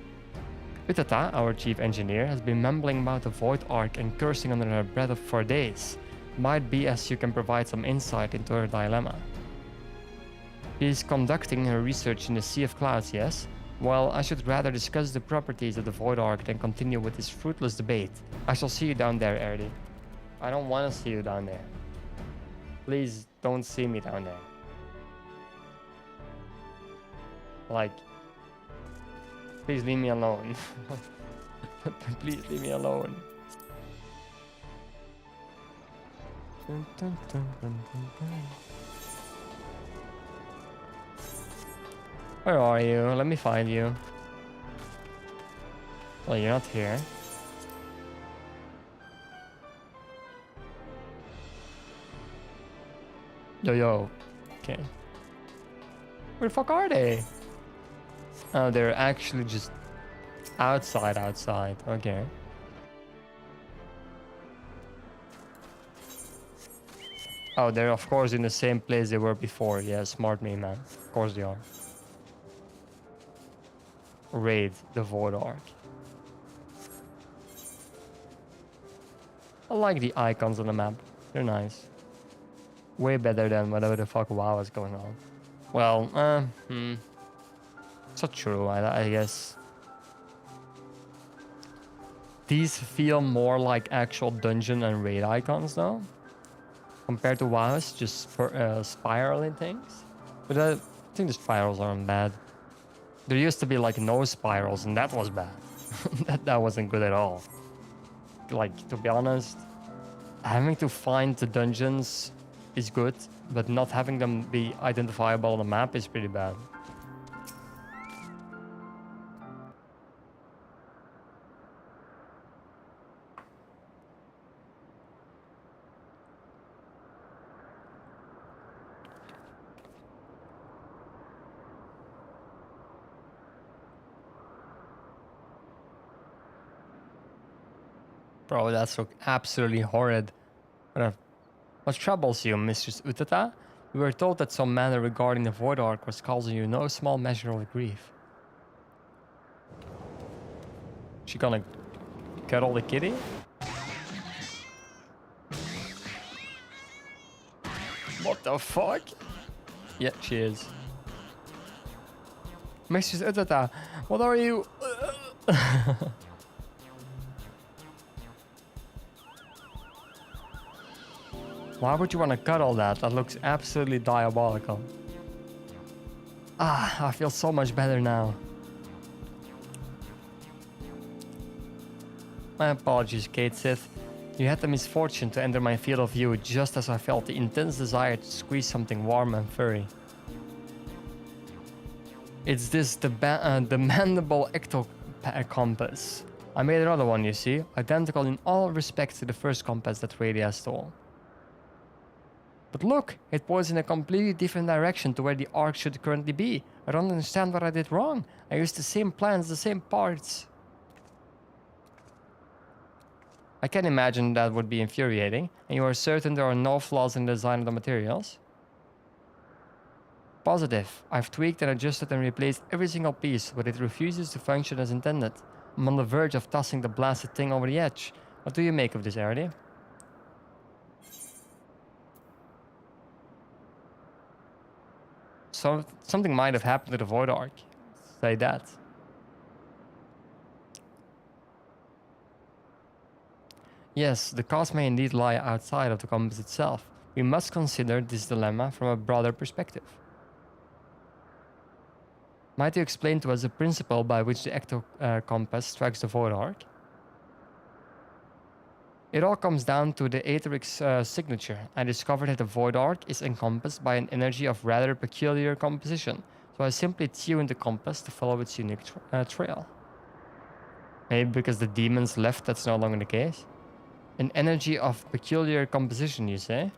Utata, our chief engineer, has been mumbling about the Void Ark and cursing under her breath for days. Might be as you can provide some insight into her dilemma. He is conducting her research in the Sea of Clouds, yes? Well, I should rather discuss the properties of the Void Ark than continue with this fruitless debate. I shall see you down there, Arity. I don't want to see you down there. Please don't see me down there. Like, please leave me alone. Please leave me alone. Where are you? Let me find you. Well, you're not here. Yo. Okay. Where the fuck are they? Oh, they're actually just outside. Okay. Oh, they're of course in the same place they were before. Yeah, smart me, man. Of course they are. Raid the Void Ark. I like the icons on the map. They're nice. Way better than whatever the fuck WoW is going on. Well, it's not true, I guess. These feel more like actual dungeon and raid icons though. Compared to WoW's just spiraling things. But I think the spirals aren't bad. There used to be like no spirals and that was bad. that wasn't good at all. Like, to be honest, having to find the dungeons is good, but not having them be identifiable on the map is pretty bad. Bro, that's absolutely horrid. What troubles you, Mistress Utata? We were told that some matter regarding the Void Ark was causing you no small measure of grief. She gonna cuddle the kitty? What the fuck? Yeah, she is. Mistress Utata, what are you? Why would you want to cuddle that? That looks absolutely diabolical. Ah, I feel so much better now. My apologies, Kate Sith. You had the misfortune to enter my field of view just as I felt the intense desire to squeeze something warm and furry. It's this demandable ecto-compass. I made another one, you see, identical in all respects to the first compass that Radia stole. But look, it points in a completely different direction to where the Ark should currently be. I don't understand what I did wrong. I used the same plans, the same parts. I can imagine that would be infuriating, and you are certain there are no flaws in the design of the materials? Positive. I've tweaked and adjusted and replaced every single piece, but it refuses to function as intended. I'm on the verge of tossing the blasted thing over the edge. What do you make of this, Erdi? Something might have happened to the Void Ark. Say that. Yes, the cause may indeed lie outside of the compass itself. We must consider this dilemma from a broader perspective. Might you explain to us the principle by which the ecto compass tracks the Void Ark? It all comes down to the Aetheric's signature. I discovered that the Void Ark is encompassed by an energy of rather peculiar composition, so I simply tuned the compass to follow its unique trail. Maybe because the demons left, that's no longer the case? An energy of peculiar composition, you say?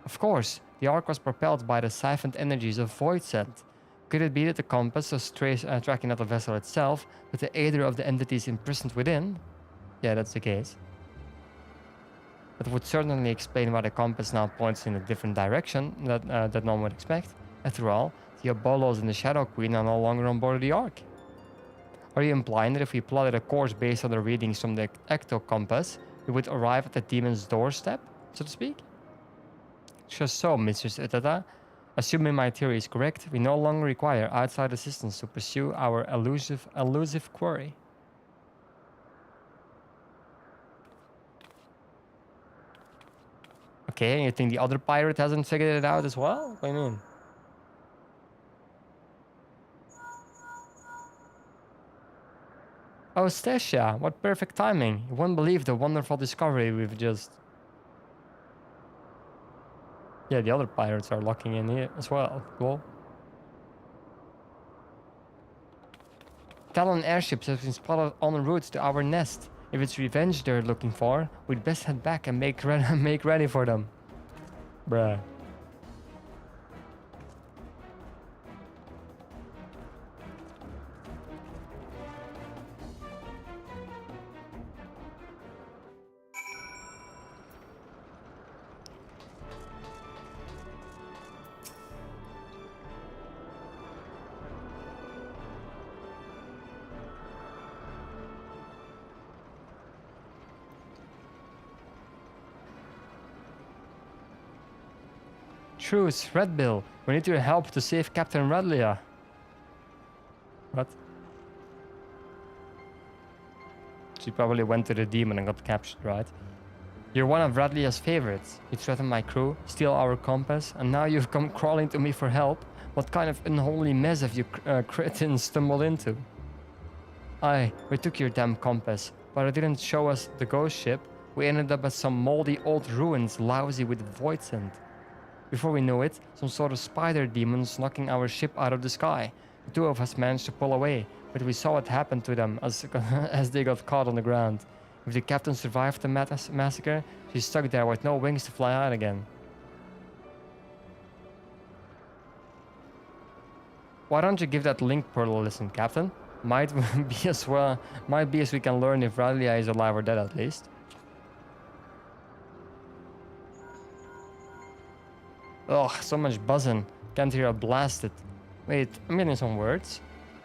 Of course, the ark was propelled by the siphoned energies of void scent. Could it be that the compass was tracking not the vessel itself, but the aether of the entities imprisoned within? Yeah, that's the case. That would certainly explain why the compass now points in a different direction that no one would expect. After all, the Abolos and the Shadow Queen are no longer on board the ark. Are you implying that if we plotted a course based on the readings from the ecto compass, we would arrive at the demon's doorstep, so to speak? Just so, Mistress Itata. Assuming my theory is correct, we no longer require outside assistance to pursue our elusive quarry. Okay, you think the other pirate hasn't figured it out as well? What do you mean? Oh, Stasia, what perfect timing. You won't believe the wonderful discovery we've just... Yeah, the other pirates are locking in here as well. Cool. Talon airships have been spotted en route to our nest. If it's revenge they're looking for, we'd best head back and make ready for them. Bruh. Truce, Red Bill. We need your help to save Captain Radlia. What? She probably went to the demon and got captured, right? You're one of Radlia's favorites. You threatened my crew, steal our compass, and now you've come crawling to me for help. What kind of unholy mess have you cretins stumbled into? Aye, we took your damn compass, but it didn't show us the ghost ship. We ended up at some moldy old ruins lousy with void scent. Before we knew it, some sort of spider demons knocking our ship out of the sky. The two of us managed to pull away, but we saw what happened to them as they got caught on the ground. If the captain survived the massacre, she's stuck there with no wings to fly out again. Why don't you give that link portal a listen, Captain? Might be as we can learn if Radlia is alive or dead at least. Ugh, so much buzzing. Can't hear a blasted. Wait, I'm getting some words.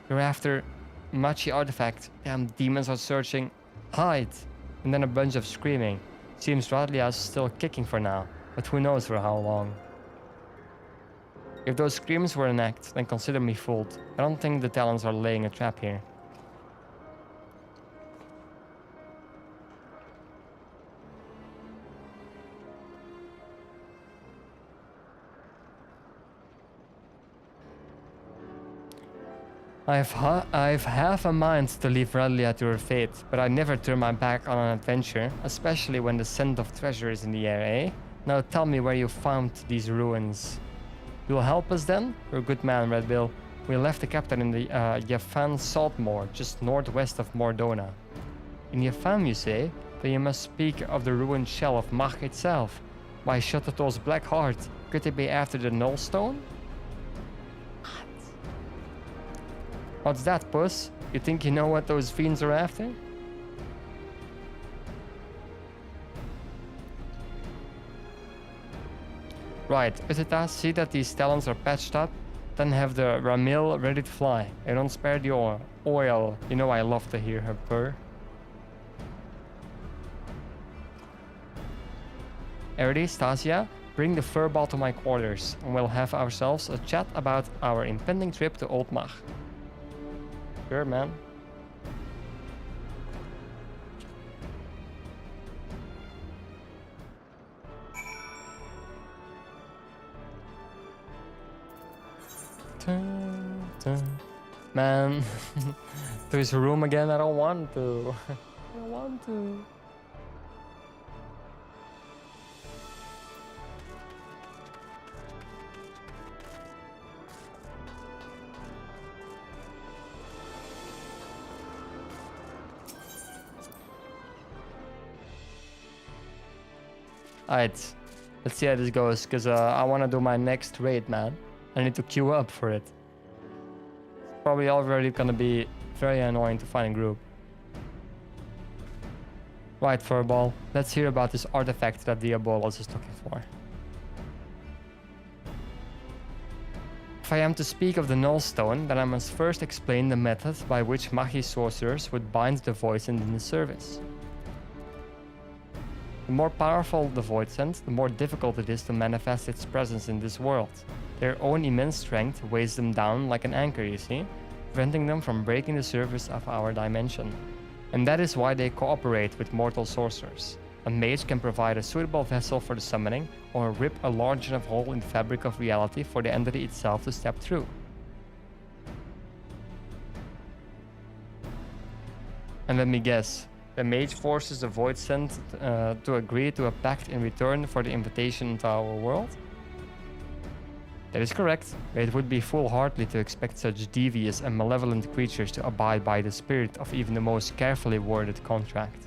You're after Machi artifact. Damn demons are searching. Hide. And then a bunch of screaming. Seems Radlia's still kicking for now, but who knows for how long. If those screams were an act, then consider me fooled. I don't think the Talons are laying a trap here. I've half a mind to leave Radlia to her fate, but I never turn my back on an adventure, especially when the scent of treasure is in the air, eh? Now tell me where you found these ruins. You'll help us then? You're a good man, Red Bill. We left the captain in the Yafan Saltmoor, just northwest of Mordona. In Yafan, you say? Then you must speak of the ruined shell of Mach itself. Why, Shotato's black heart, could it be after the Null Stone? What's that, puss? You think you know what those fiends are after? Right, Utita, see that these talons are patched up? Then have the Ramil ready to fly. I don't spare the oil. You know I love to hear her purr. Erdi, Stasia, bring the furball to my quarters, and we'll have ourselves a chat about our impending trip to Old Mach. Sure, man. Man, to his room again. I don't want to. I don't want to. Alright, let's see how this goes, because I want to do my next raid, man. I need to queue up for it. It's probably already gonna be very annoying to find a group. Right, Furball, let's hear about this artifact that Diabolos is looking for. If I am to speak of the Null Stone, then I must first explain the method by which Magi sorcerers would bind the Voidsent in the service. The more powerful the Voidsent, the more difficult it is to manifest its presence in this world. Their own immense strength weighs them down like an anchor, you see, preventing them from breaking the surface of our dimension. And that is why they cooperate with mortal sorcerers. A mage can provide a suitable vessel for the summoning, or rip a large enough hole in the fabric of reality for the entity itself to step through. And let me guess, the mage forces the Voidsent to agree to a pact in return for the invitation into our world? That is correct, but it would be foolhardy to expect such devious and malevolent creatures to abide by the spirit of even the most carefully worded contract.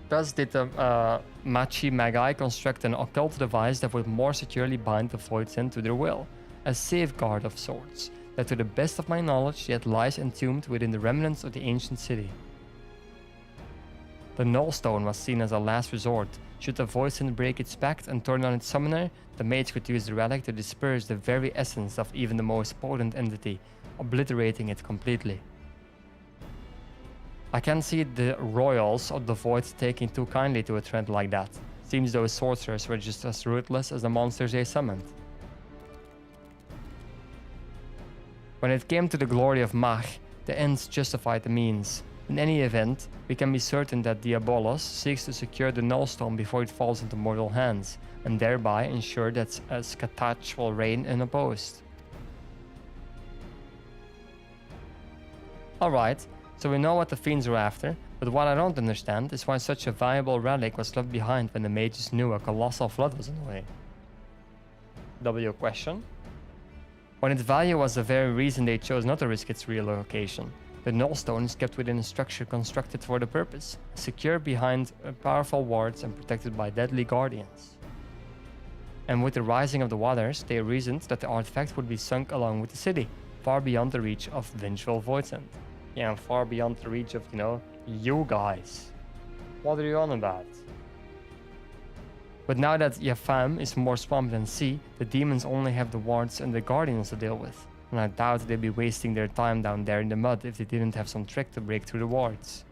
Thus did the Machi Magi construct an occult device that would more securely bind the Voidsent to their will, a safeguard of sorts, that to the best of my knowledge yet lies entombed within the remnants of the ancient city. The Null Stone was seen as a last resort. Should the Voidsent break its pact and turn on its summoner, the mage could use the relic to disperse the very essence of even the most potent entity, obliterating it completely. I can see the royals of the Void taking too kindly to a trend like that. Seems those sorcerers were just as ruthless as the monsters they summoned. When it came to the glory of Mach, the ends justified the means. In any event, we can be certain that Diabolos seeks to secure the Null Stone before it falls into mortal hands, and thereby ensure that Skatach will reign unopposed. Alright, so we know what the fiends are after, but what I don't understand is why such a valuable relic was left behind when the mages knew a colossal flood was on the way. W question? When its value was the very reason they chose not to risk its relocation. The Null Stone is kept within a structure constructed for the purpose, secure behind powerful wards and protected by deadly guardians. And with the rising of the waters, they reasoned that the artifact would be sunk along with the city, far beyond the reach of vengeful Voidsent. Yeah, far beyond the reach of, you guys. What are you on about? But now that Yafam is more swamp than sea, the demons only have the wards and the guardians to deal with. And I doubt they'd be wasting their time down there in the mud if they didn't have some trick to break through the wards.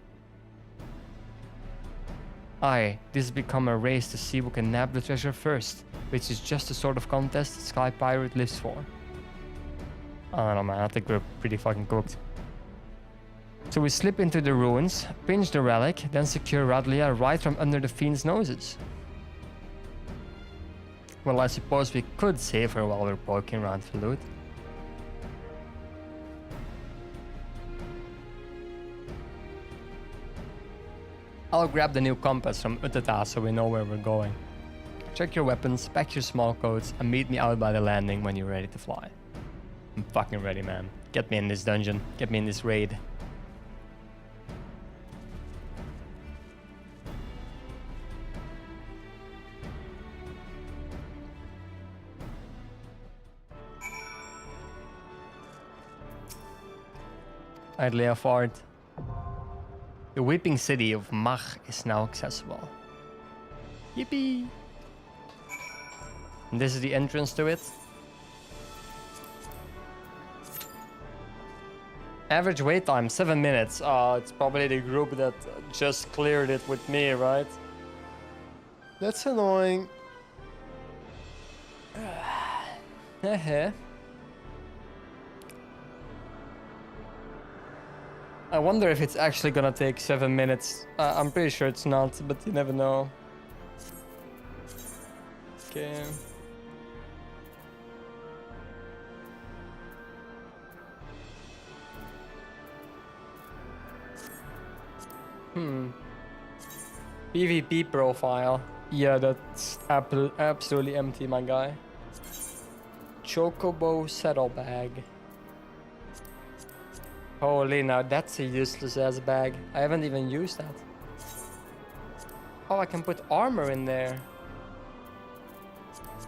Aye, this has become a race to see who can nab the treasure first, which is just the sort of contest Sky Pirate lives for. I don't know, man, I think we're pretty fucking cooked. So we slip into the ruins, pinch the relic, then secure Radlia right from under the fiend's noses. Well, I suppose we could save her while we're poking around for loot. I'll grab the new compass from Utata so we know where we're going. Check your weapons, pack your small coats, and meet me out by the landing when you're ready to fly. I'm fucking ready, man. Get me in this dungeon. Get me in this raid. Alright, Leofard. The weeping city of Mach is now accessible. Yippee! And this is the entrance to it. Average wait time, 7 minutes. It's probably the group that just cleared it with me, right? That's annoying. Heh. I wonder if it's actually gonna take 7 minutes. I'm pretty sure it's not, but you never know. Okay. PvP profile. Yeah, that's absolutely empty, my guy. Chocobo saddlebag. Holy, now that's a useless ass bag. I haven't even used that. Oh, I can put armor in there.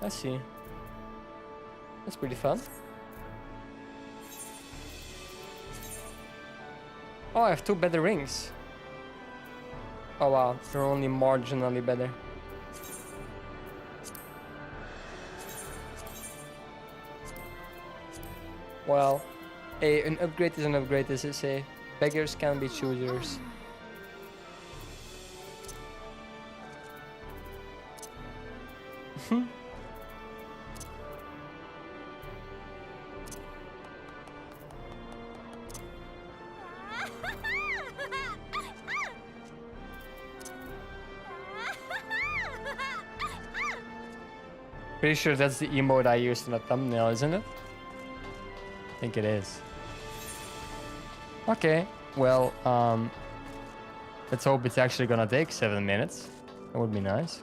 I see. That's pretty fun. Oh, I have 2 better rings. Oh wow, they're only marginally better. Well, an upgrade is an upgrade, as they say. Beggars can be choosers. Pretty sure that's the emote I used in the thumbnail, isn't it? I think it is. Okay, well, let's hope it's actually gonna take 7 minutes. That would be nice.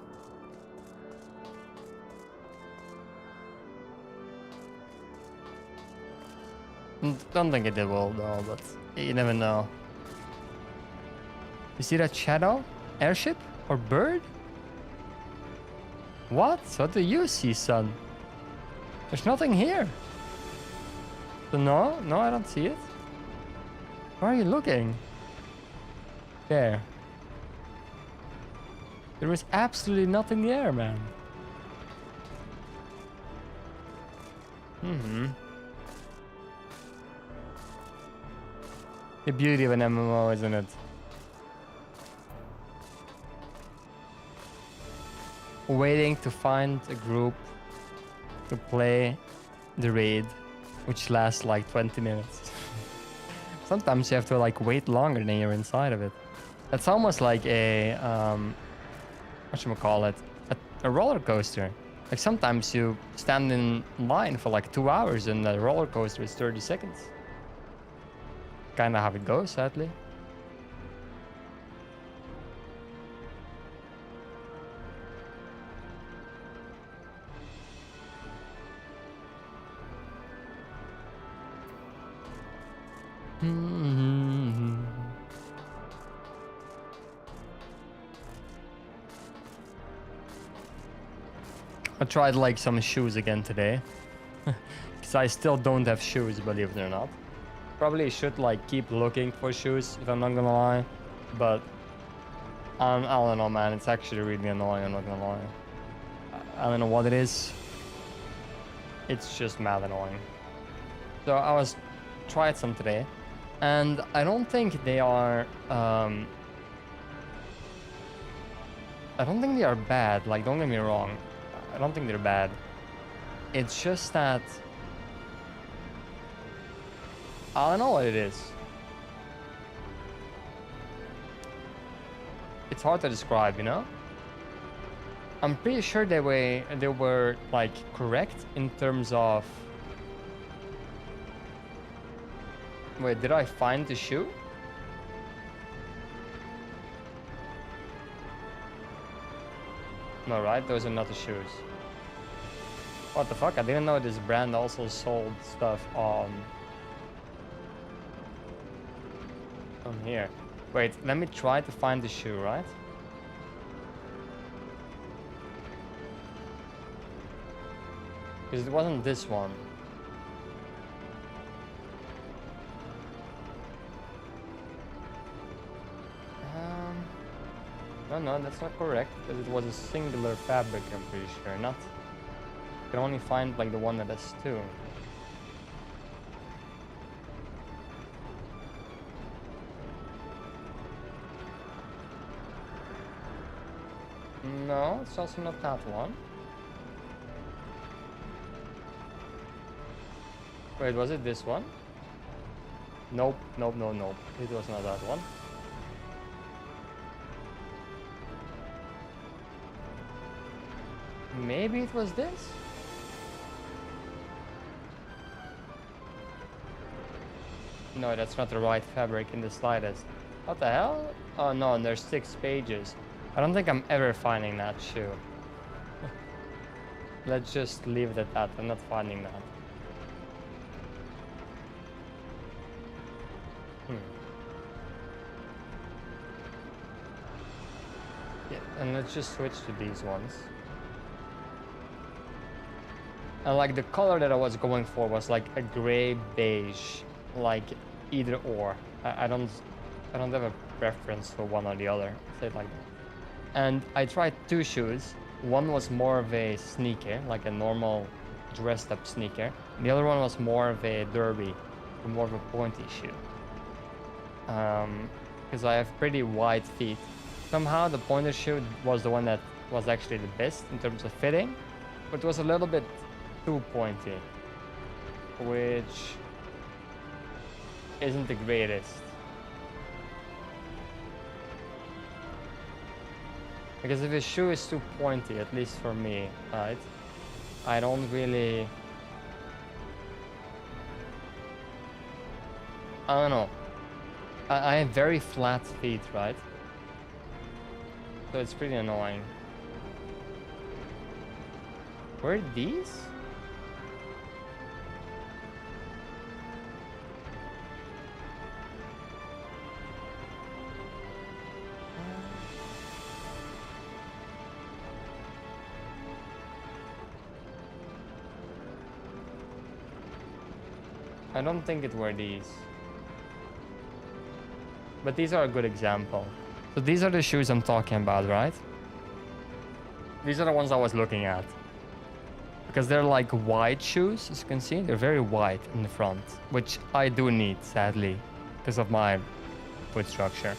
Don't think it will though, but you never know. You see that shadow? Airship? Or bird? What? What do you see, son? There's nothing here. So no, I don't see it. Where are you looking? There. There is absolutely nothing there, man. The beauty of an MMO, isn't it? Waiting to find a group to play the raid, which lasts like 20 minutes. Sometimes you have to like wait longer than you're inside of it. It's almost like a whatchamacallit, a roller coaster. Like sometimes you stand in line for like 2 hours and the roller coaster is 30 seconds. Kinda how it goes, sadly. I tried like some shoes again today. Because I still don't have shoes, believe it or not. Probably should like keep looking for shoes, if I'm not gonna lie. But I don't know, man. It's actually really annoying, I'm not gonna lie. I don't know what it is. It's just mad annoying. So I tried some today. And I don't think they are I don't think they are bad, like don't get me wrong. I don't think they're bad. It's just that I don't know what it is. It's hard to describe, you know? I'm pretty sure they were like correct in terms of. Wait, did I find the shoe? No, right? Those are not the shoes. What the fuck? I didn't know this brand also sold stuff on here. Wait, let me try to find the shoe, right? Because it wasn't this one. No, that's not correct, because it was a singular fabric, I'm pretty sure, not You can only find like the one that has 2. No, it's also not that one. Wait, was it this one? Nope, nope, no, nope. It was not that one. Maybe it was this? No, that's not the right fabric in the slightest. What the hell? Oh no, and there's 6 pages. I don't think I'm ever finding that shoe. Let's just leave it at that. I'm not finding that. Yeah, and let's just switch to these ones. And like the color that I was going for was like a gray beige, like either or. I don't have a preference for one or the other. Say it like that. And I tried 2 shoes. One was more of a sneaker, like a normal dressed up sneaker. The other one was more of a derby, more of a pointy shoe. Because I have pretty wide feet. Somehow the pointer shoe was the one that was actually the best in terms of fitting, but it was a little bit too pointy, which isn't the greatest. Because if a shoe is too pointy, at least for me, right, I don't really... I don't know. I have very flat feet, right? So it's pretty annoying. Were these? I don't think it were these. But these are a good example. So these are the shoes I'm talking about, right? These are the ones I was looking at. Because they're like wide shoes, as you can see. They're very wide in the front, which I do need, sadly, because of my foot structure.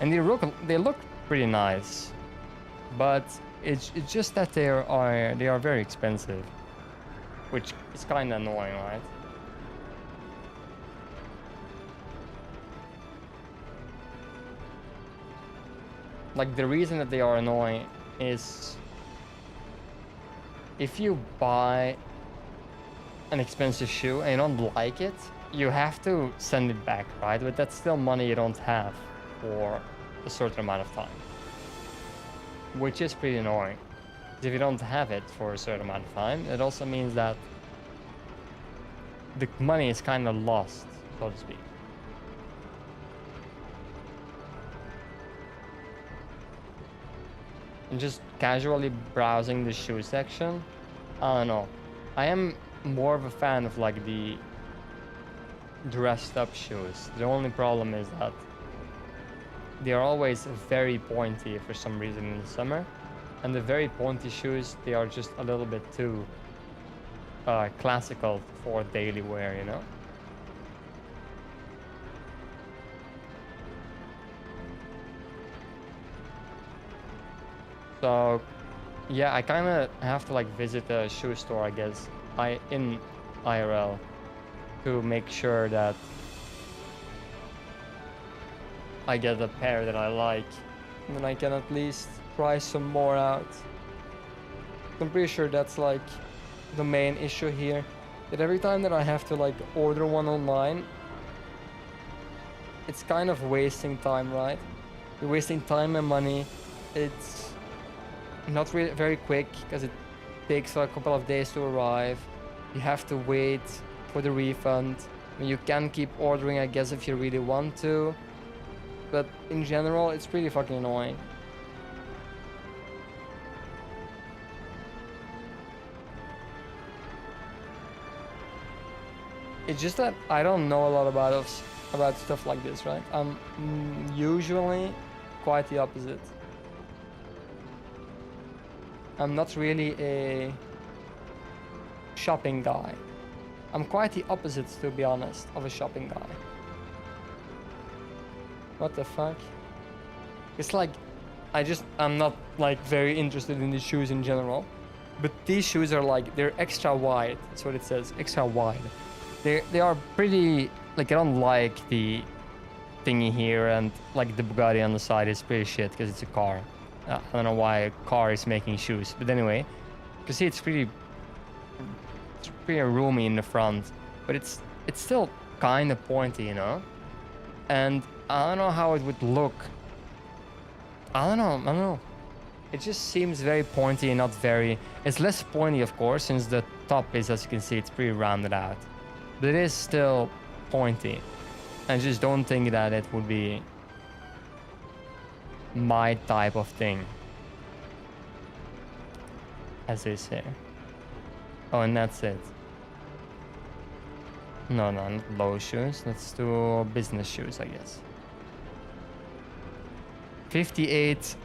And they look pretty nice. But it's just that they are very expensive, which is kind of annoying, right? Like, the reason that they are annoying is if you buy an expensive shoe and you don't like it, you have to send it back, right? But that's still money you don't have for a certain amount of time, which is pretty annoying. If you don't have it for a certain amount of time, it also means that the money is kind of lost, so to speak. And just casually browsing the shoe section, I don't know. I am more of a fan of like the dressed up shoes. The only problem is that they are always very pointy for some reason in the summer. And the very pointy shoes, they are just a little bit too classical for daily wear, you know? So, yeah, I kind of have to like visit a shoe store, I guess, in IRL to make sure that I get a pair that I like, and then I can at least try some more out. I'm pretty sure that's like the main issue here, that every time that I have to like order one online, it's kind of wasting time, right? You're wasting time and money. It's not really very quick because it takes a couple of days to arrive. You have to wait for the refund. I mean, you can keep ordering, I guess, if you really want to, but in general, it's pretty fucking annoying. It's just that I don't know a lot about stuff like this, right? I'm usually quite the opposite. I'm not really a shopping guy. I'm quite the opposite, to be honest, of a shopping guy. What the fuck? It's like, I'm not like very interested in the shoes in general. But these shoes are like, they're extra wide. That's what it says, extra wide. They are pretty, like I don't like the thingy here, and like the Bugatti on the side is pretty shit because it's a car. I don't know why a car is making shoes, but anyway, you can see it's pretty roomy in the front, but it's still kind of pointy, you know. And I don't know how it would look. I don't know. It just seems very pointy and not very. It's less pointy, of course, since the top is, as you can see, it's pretty rounded out, but it is still pointy. I just don't think that it would be my type of thing, as they say. Oh, and that's it. No, not low shoes. Let's do business shoes, I guess. 58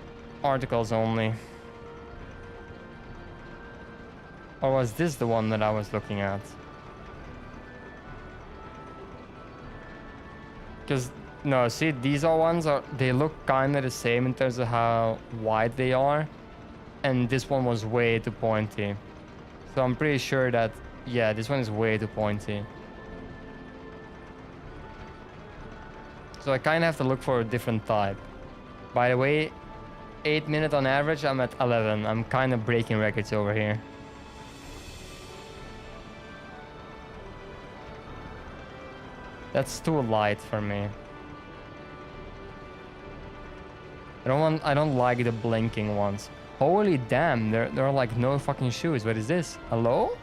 articles only. Or was this the one that I was looking at? Because, no, see, these are ones, they look kind of the same in terms of how wide they are. And this one was way too pointy. So I'm pretty sure that, yeah, this one is way too pointy. So I kind of have to look for a different type. By the way, 8 minutes on average, I'm at 11. I'm kind of breaking records over here. That's too light for me. I don't like the blinking ones. Holy damn, there are like no fucking shoes. What is this? Hello?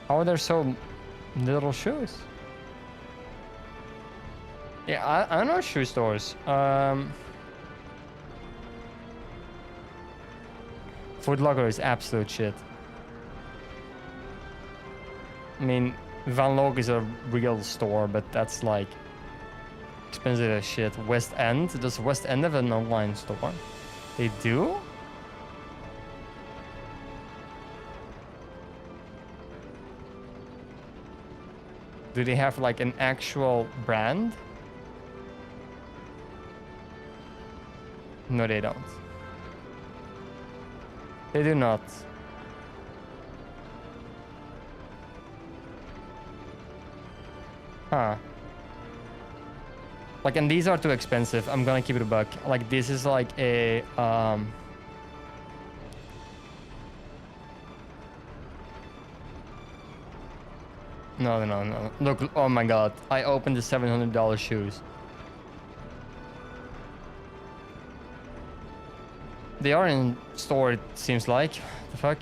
How are there so little shoes? Yeah, I don't know shoe stores. Foot Locker is absolute shit. I mean, Van Log is a real store, but that's like expensive as shit. West End? Does West End have an online store? They do? Do they have like an actual brand? No, they don't. They do not. Huh. Like, and these are too expensive. I'm gonna keep it a buck. Like, this is like a No. Look, oh my god. I opened the $700 shoes. They are in store, it seems like. The fuck?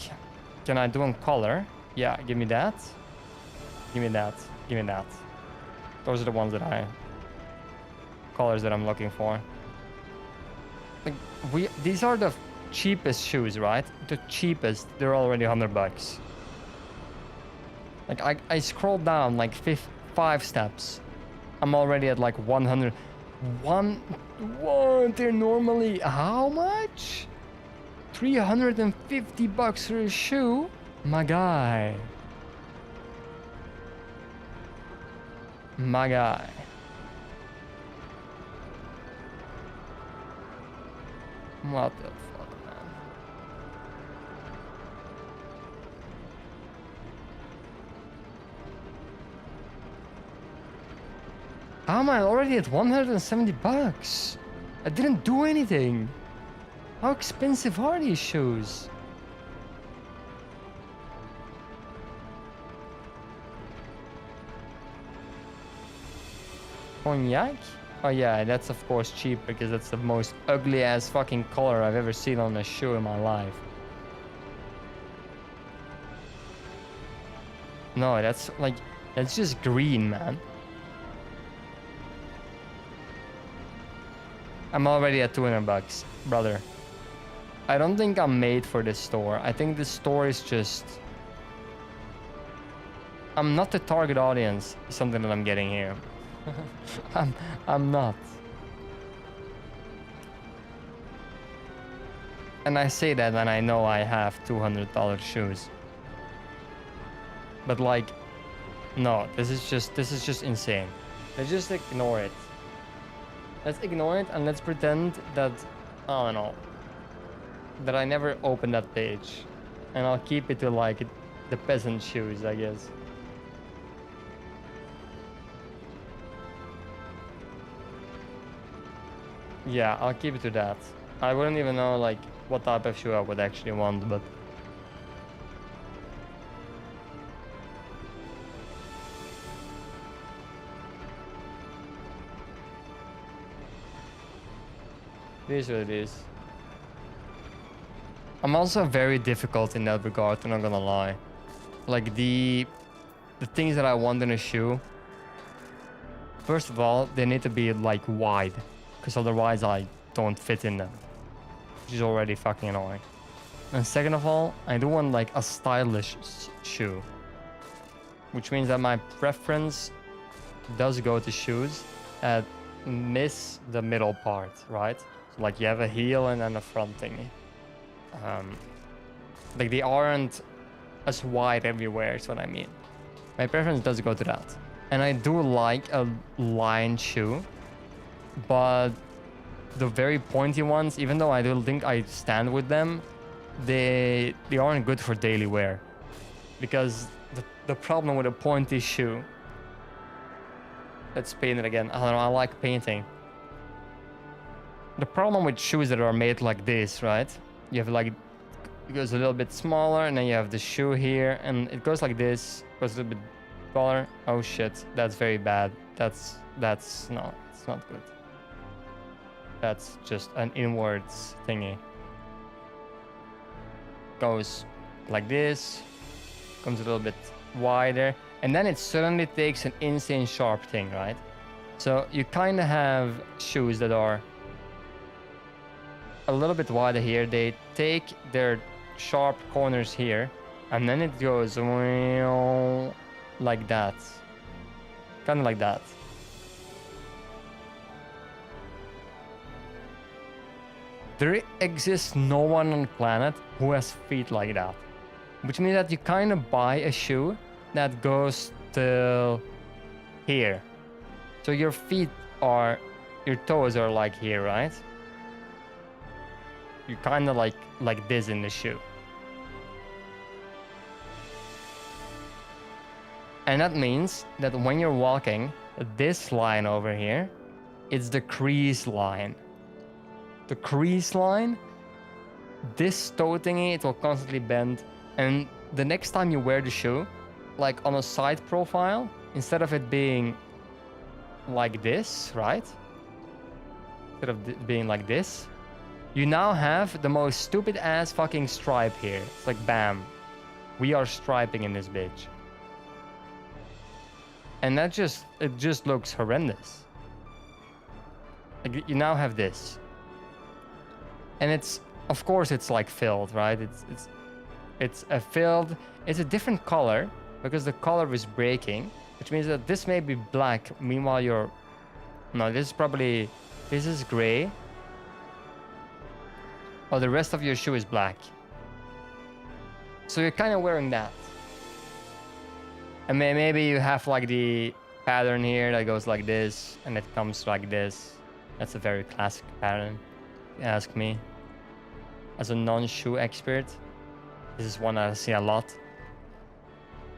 Can I do them color? Yeah, give me that. Give me that. Give me that. Those are the ones that colors that I'm looking for. Like, these are the cheapest shoes, right? The cheapest. They're already $100. Like, I scrolled down like 5 steps. I'm already at like 100. They're normally how much? $350 for a shoe? My guy. My guy. What the fuck, man? How am I already at $170? I didn't do anything. How expensive are these shoes? Cognac? Oh yeah, that's of course cheap because that's the most ugly ass fucking color I've ever seen on a shoe in my life. No, that's just green, man. I'm already at $200, brother. I don't think I'm made for this store. I think this store is just... I'm not the target audience, something that I'm getting here. I'm not. And I say that and I know I have $200 shoes. But like, no, this is just insane. Let's just ignore it. Let's ignore it and let's pretend that, I don't know, that I never opened that page. And I'll keep it to like the peasant shoes, I guess. Yeah, I'll keep it to that. I wouldn't even know like what type of shoe I would actually want, but it is what it is. I'm also very difficult in that regard, I'm not gonna lie. Like the things that I want in a shoe, first of all, they need to be like wide, because otherwise I don't fit in them, which is already fucking annoying. And second of all, I do want like a stylish shoe, which means that my preference does go to shoes that miss the middle part, right? So like you have a heel and then a front thingy. Like they aren't as wide everywhere is what I mean. My preference does go to that. And I do like a lined shoe, but the very pointy ones, even though I don't think I stand with them, they aren't good for daily wear. Because the problem with a pointy shoe, let's paint it again. I don't know, I like painting. The problem with shoes that are made like this, right? You have like, it goes a little bit smaller and then you have the shoe here and it goes like this, goes a little bit taller. Oh shit, that's very bad. That's no, it's not good. That's just an inwards thingy. Goes like this, comes a little bit wider, and then it suddenly takes an insane sharp thing, right? So you kind of have shoes that are a little bit wider here. They take their sharp corners here, and then it goes like that. Kind of like that. There exists no one on the planet who has feet like that. Which means that you kind of buy a shoe that goes till here. So your feet are, your toes are like here, right? You kind of like this in the shoe. And that means that when you're walking, this line over here, it's the crease line. The crease line, this toe thingy, it will constantly bend. And the next time you wear the shoe, like on a side profile, instead of it being like this, right? Instead of being like this, you now have the most stupid ass fucking stripe here. It's like, bam, we are striping in this bitch. And that it just looks horrendous. Like you now have this. And it's, of course it's like filled, right? It's a filled, it's a different color because the color is breaking, which means that this may be black. Meanwhile, no, this is gray. While the rest of your shoe is black. So you're kind of wearing that. And maybe you have like the pattern here that goes like this and it comes like this. That's a very classic pattern, if you ask me. As a non-shoe expert, this is one I see a lot.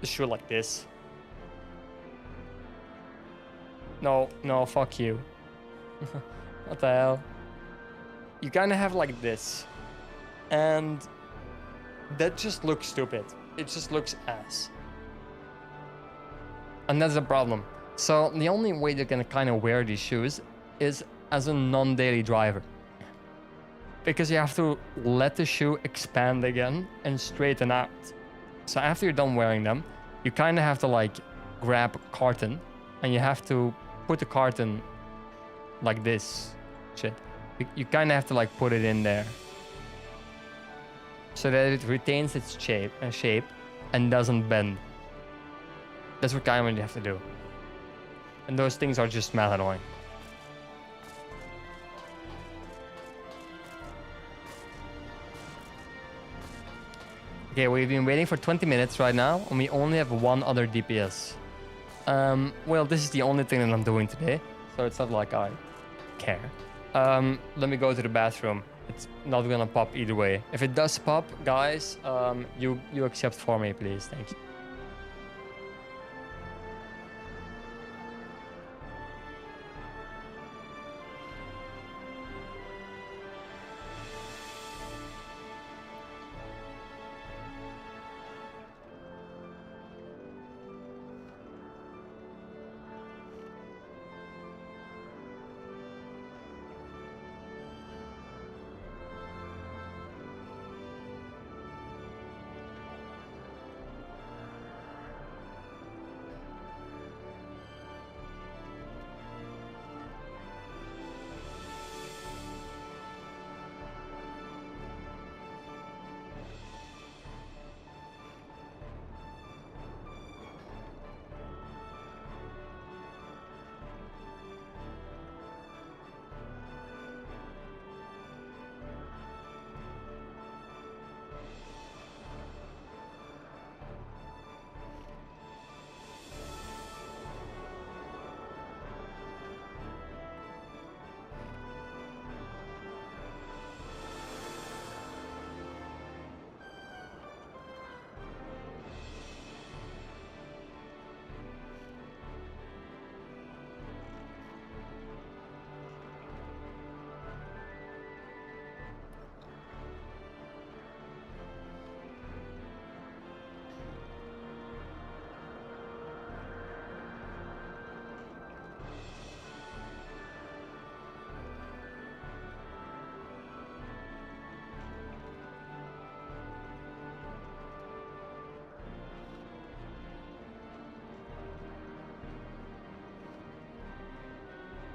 A shoe like this. No, fuck you. What the hell? You kind of have like this. And that just looks stupid. It just looks ass. And that's the problem. So the only way you're gonna kind of wear these shoes is as a non-daily driver. Because you have to let the shoe expand again and straighten out. So after you're done wearing them, you kind of have to like grab a carton and you have to put the carton like this. Shit. You kind of have to like put it in there so that it retains its shape and doesn't bend. That's what kind of you have to do. And those things are just mad annoying. Okay, we've been waiting for 20 minutes right now, and we only have one other DPS. Well, this is the only thing that I'm doing today, so it's not like I care. Let me go to the bathroom. It's not gonna pop either way. If it does pop, guys, you accept for me, please. Thank you.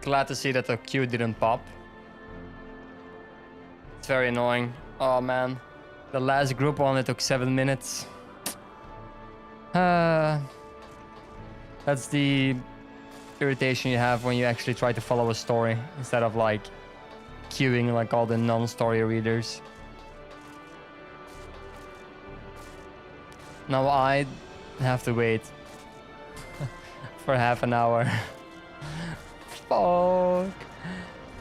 Glad to see that the queue didn't pop. It's very annoying. Oh man, the last group only took 7 minutes. That's the irritation you have when you actually try to follow a story instead of like queuing like all the non-story readers. Now I have to wait for half an hour. Fuck.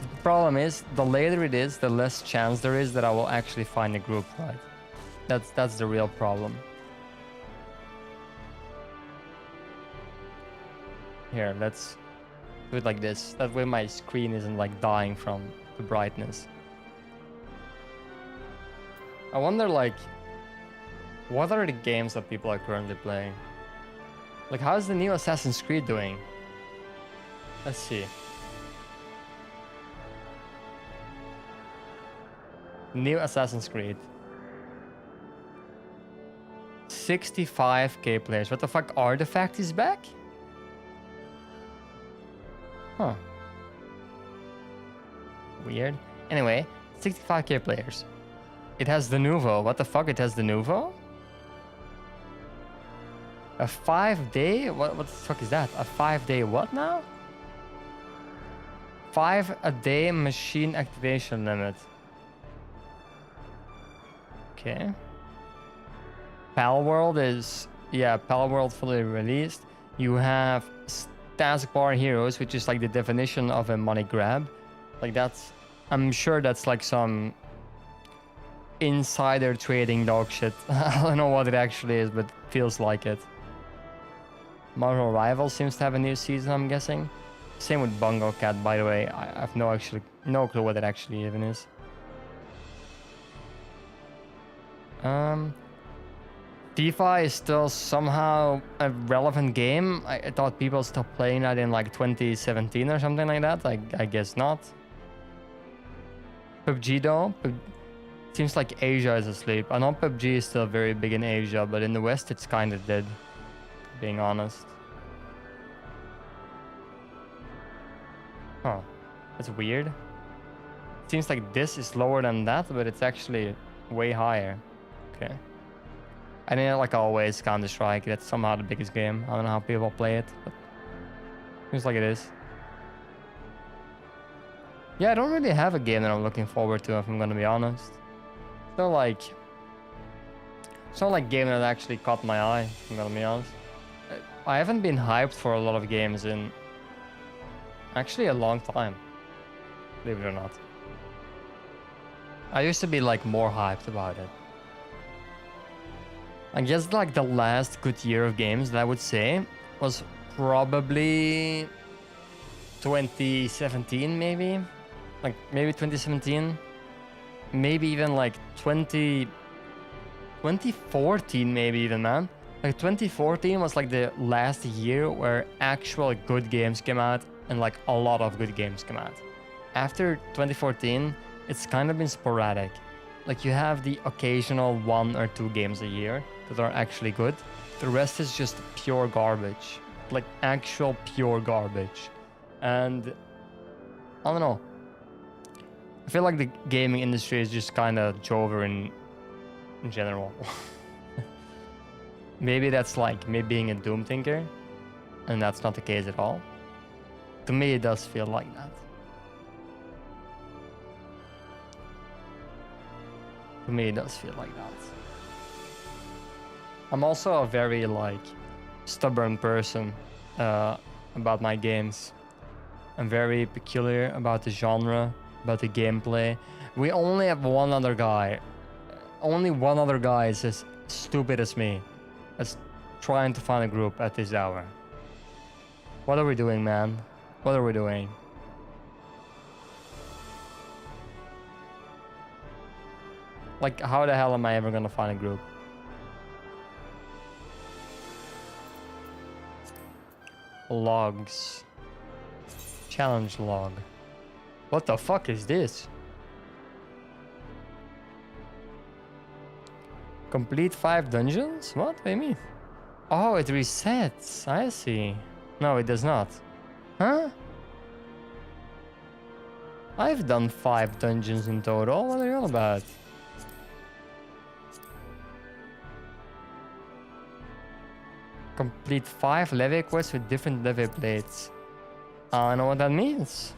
The problem is, the later it is, the less chance there is that I will actually find a group, right? That's the real problem. Here, let's do it like this. That way my screen isn't like dying from the brightness. I wonder like, what are the games that people are currently playing? Like, how's the new Assassin's Creed doing? Let's see. New Assassin's Creed. 65k players. What the fuck? Artifact is back? Huh. Weird. Anyway, 65k players. It has the Nouveau. What the fuck? It has the Nouveau? A 5-day? What the fuck is that? A 5-day what now? 5-a-day machine activation limit. Okay. Palworld is... Yeah, Palworld fully released. You have taskbar heroes, which is like the definition of a money grab. Like that's... I'm sure that's like some insider trading dog shit. I don't know what it actually is, but it feels like it. Marvel Rival seems to have a new season, I'm guessing. Same with Bungo Cat, by the way. I have no clue what it actually even is. FIFA is still somehow a relevant game. I thought people stopped playing that in like 2017 or something like that. I guess not. PUBG though, seems like Asia is asleep. I know PUBG is still very big in Asia, but in the West it's kind of dead, being honest. Huh, that's weird. Seems like this is lower than that, but it's actually way higher. Okay. I mean, like always, Counter-Strike, that's somehow the biggest game. I don't know how people play it, but seems like it is. Yeah, I don't really have a game that I'm looking forward to, if I'm gonna be honest. So like, It's not like game that actually caught my eye, I'm gonna be honest. I haven't been hyped for a lot of games in actually a long time, believe it or not. I used to be like more hyped about it. I guess like the last good year of games that I would say was probably 2017 maybe? Like maybe 2017? Maybe even like 2014 maybe even, man. Like 2014 was like the last year where actual good games came out and like a lot of good games came out. After 2014, it's kind of been sporadic. Like you have the occasional 1 or 2 games a year that are actually good. The rest is just pure garbage. Like actual pure garbage. And I don't know. I feel like the gaming industry is just kind of jover in general. Maybe that's like me being a doom thinker, and that's not the case at all. To me, it does feel like that. To me, it does feel like that. I'm also a very like stubborn person about my games. I'm very peculiar about the genre, about the gameplay. We only have one other guy. Only one other guy is as stupid as me, as trying to find a group at this hour. What are we doing, man? What are we doing? Like, how the hell am I ever gonna find a group? Logs. Challenge log. What the fuck is this? Complete 5 dungeons? What do you mean? Oh, it resets. I see. No, it does not. Huh? I've done 5 dungeons in total. What are you all about? Complete 5 levy quests with different levy plates. I don't know what that means.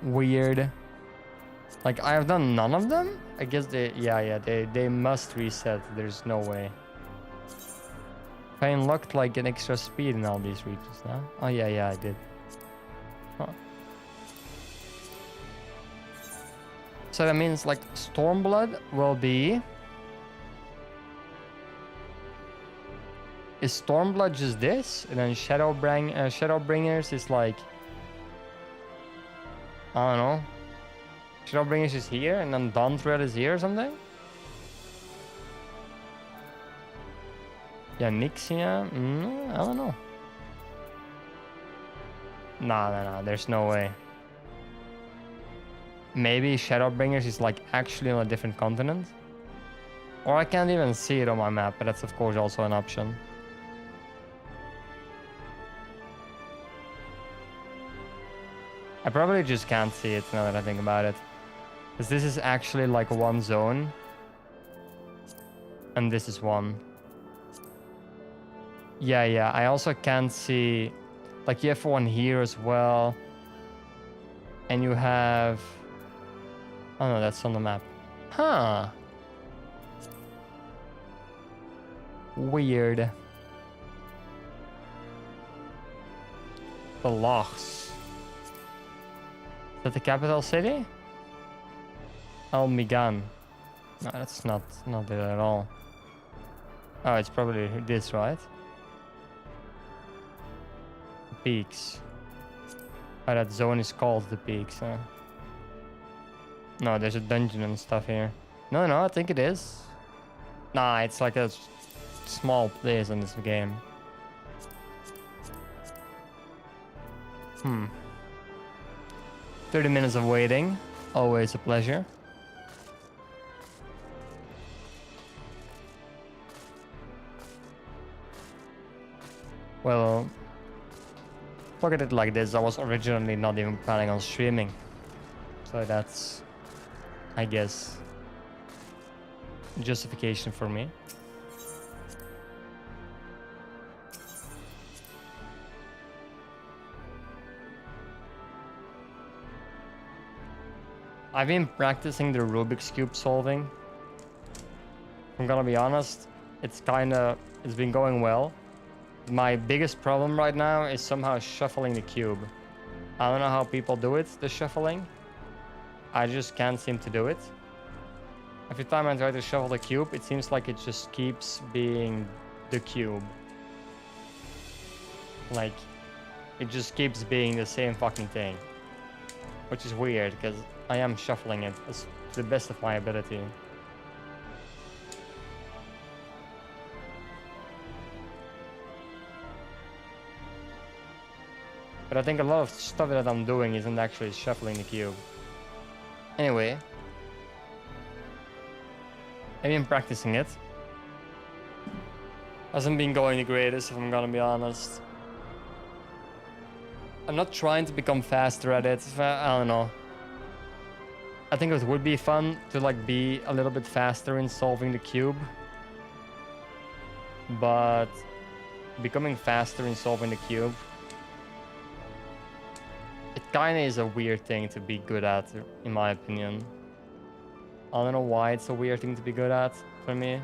Weird. Like, I have done none of them? I guess they must reset. There's no way. I unlocked like an extra speed in all these regions now. Oh yeah, I did. Huh. So that means like Stormblood will be... Is Stormblood just this? And then Shadowbringers is like... I don't know. Shadowbringers is here, and then Dawn Trail is here or something? Yeah, Nixia? I don't know. Nah, there's no way. Maybe Shadowbringers is like actually on a different continent? Or I can't even see it on my map, but that's of course also an option. I probably just can't see it now that I think about it. Because this is actually like one zone. And this is one. Yeah, I also can't see... Like you have one here as well. And you have... Oh no, that's on the map. Huh. Weird. The Lochs. Is that the capital city? Al Migan. No, that's not it at all. Oh, it's probably this, right? The Peaks. Oh, that zone is called the Peaks, huh? No, there's a dungeon and stuff here. No, I think it is. Nah, it's like a small place in this game. 30 minutes of waiting. Always a pleasure. Well, look at it like this. I was originally not even planning on streaming. So that's, I guess, justification for me. I've been practicing the Rubik's Cube solving. I'm gonna be honest, it's been going well. My biggest problem right now is somehow shuffling the cube. I don't know how people do it, the shuffling. I just can't seem to do it. Every time I try to shuffle the cube, it seems like it just keeps being the cube. Like, it just keeps being the same fucking thing. Which is weird, because I am shuffling it to the best of my ability. But I think a lot of stuff that I'm doing isn't actually shuffling the cube. Anyway. I've been practicing it. Hasn't been going the greatest, if I'm gonna be honest. I'm not trying to become faster at it. I don't know. I think it would be fun to like be a little bit faster in solving the cube. But becoming faster in solving the cube, it kinda is a weird thing to be good at, in my opinion. I don't know why it's a weird thing to be good at for me.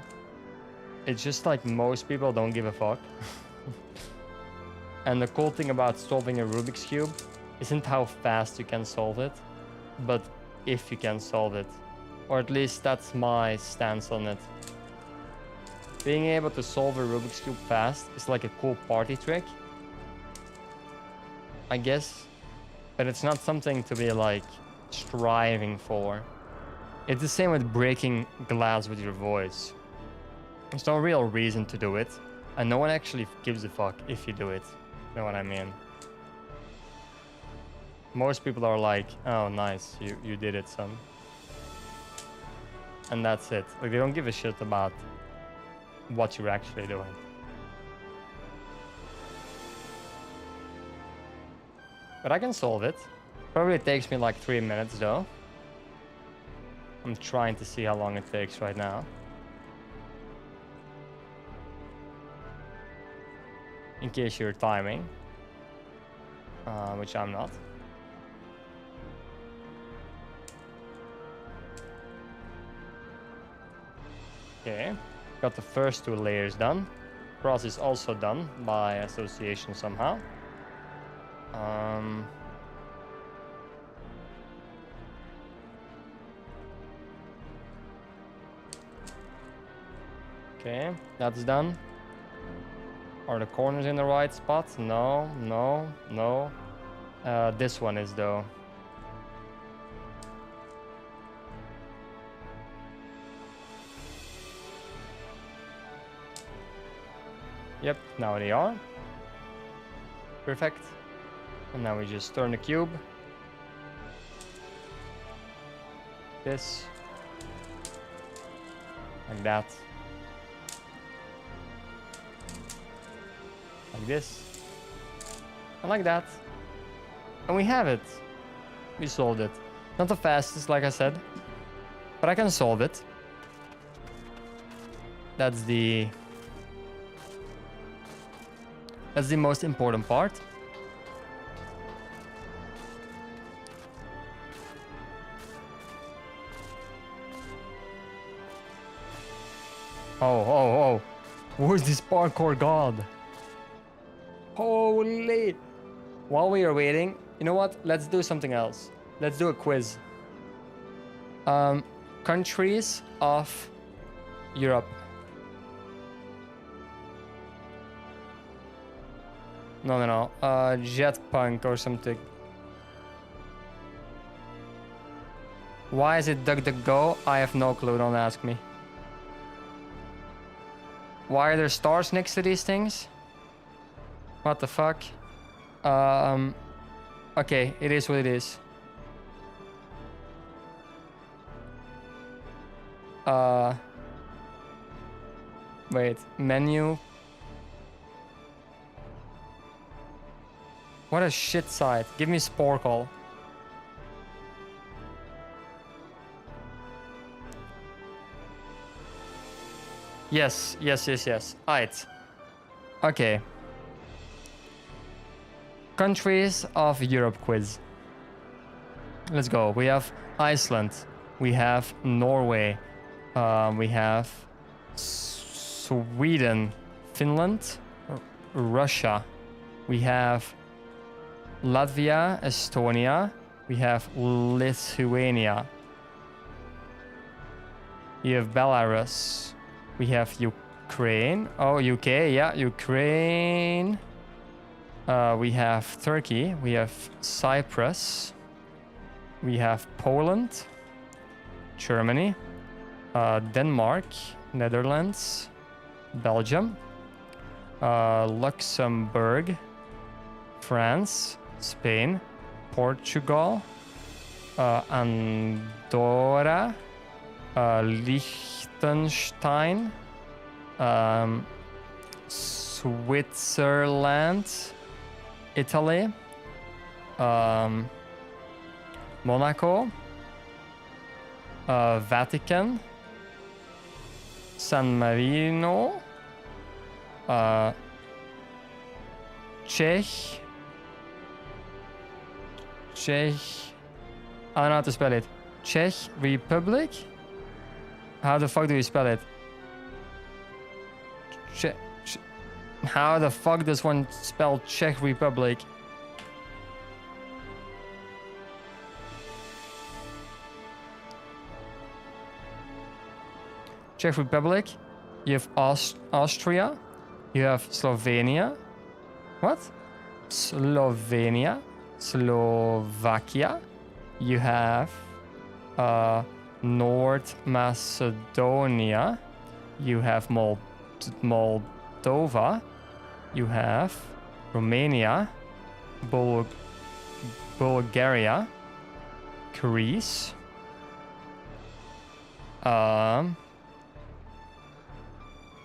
It's just like most people don't give a fuck. And the cool thing about solving a Rubik's Cube isn't how fast you can solve it, but if you can solve it. Or at least that's my stance on it. Being able to solve a Rubik's Cube fast is like a cool party trick, I guess. But it's not something to be like striving for. It's the same with breaking glass with your voice. There's no real reason to do it, and no one actually gives a fuck if you do it. You know what I mean? Most people are like, oh nice, you did it, son. And that's it. Like, they don't give a shit about what you're actually doing. But I can solve it. Probably takes me like 3 minutes though. I'm trying to see how long it takes right now. In case you're timing. Which I'm not. Okay, got the first 2 layers done. Cross is also done by association somehow. Okay, that's done. Are the corners in the right spot? No, no, no. This one is though. Yep, now they are. Perfect. And now we just turn the cube. This. Like that. Like this. And like that. And we have it. We solved it. Not the fastest, like I said. But I can solve it. That's the most important part. Oh. Who is this parkour god? Holy. While we are waiting, you know what? Let's do something else. Let's do a quiz. Countries of Europe. No. Jet punk or something. Why is it DuckDuckGo? I have no clue, don't ask me. Why are there stars next to these things? What the fuck? Okay, it is what it is. Wait, menu. What a shit site. Give me Sporkle. Yes. Aight. Okay. Countries of Europe quiz. Let's go. We have Iceland. We have Norway. We have Sweden, Finland, Russia. We have Latvia, Estonia. We have Lithuania. You have Belarus. We have Ukraine. Oh, UK. Yeah, Ukraine. We have Turkey. We have Cyprus. We have Poland, Germany, Denmark, Netherlands, Belgium, Luxembourg, France, Spain, Portugal, Andorra, Liechtenstein, Switzerland, Italy, Monaco, Vatican, San Marino, Czech, I don't know how to spell it. Czech Republic? How the fuck do you spell it? How the fuck does one spell Czech Republic? Czech Republic. You have Austria. You have Slovenia. What? Slovenia. Slovakia. You have North Macedonia. You have Moldova. You have Romania. Bulgaria. Greece.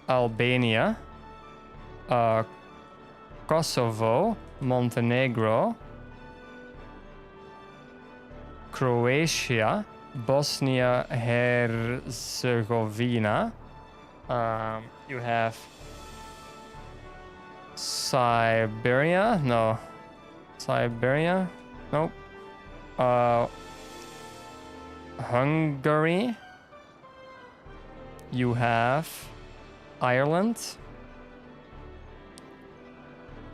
Albania, Kosovo, Montenegro, Croatia, Bosnia Herzegovina. You have Siberia? No. Siberia? Nope. Hungary. You have Ireland,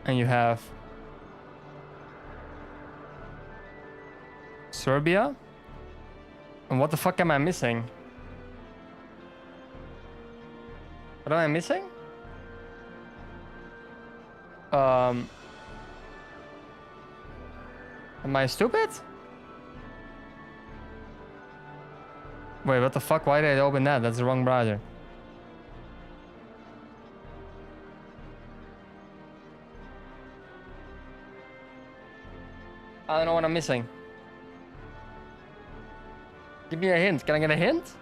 and you have Serbia. And what the fuck am I missing? What am I missing? Am I stupid? Wait, what the fuck? Why did I open that? That's the wrong browser. I don't know what I'm missing. Give me a hint. Can I get a hint?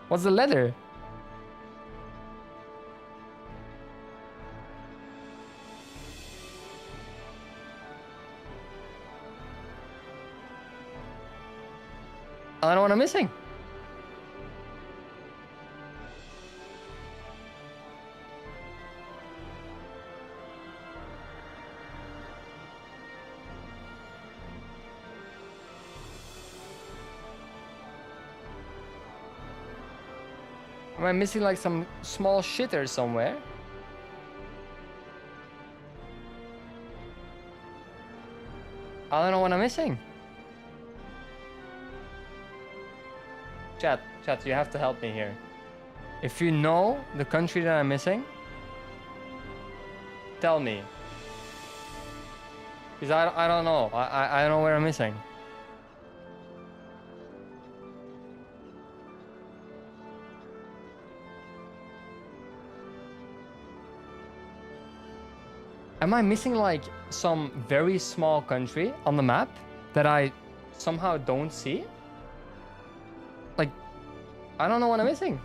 What's the letter? I don't know what I'm missing. Am I missing like some small shitter somewhere? I don't know what I'm missing. Chat, you have to help me here. If you know the country that I'm missing, tell me. Because I don't know. I don't know where I'm missing. Am I missing like some very small country on the map that I somehow don't see? Like, I don't know what I'm missing.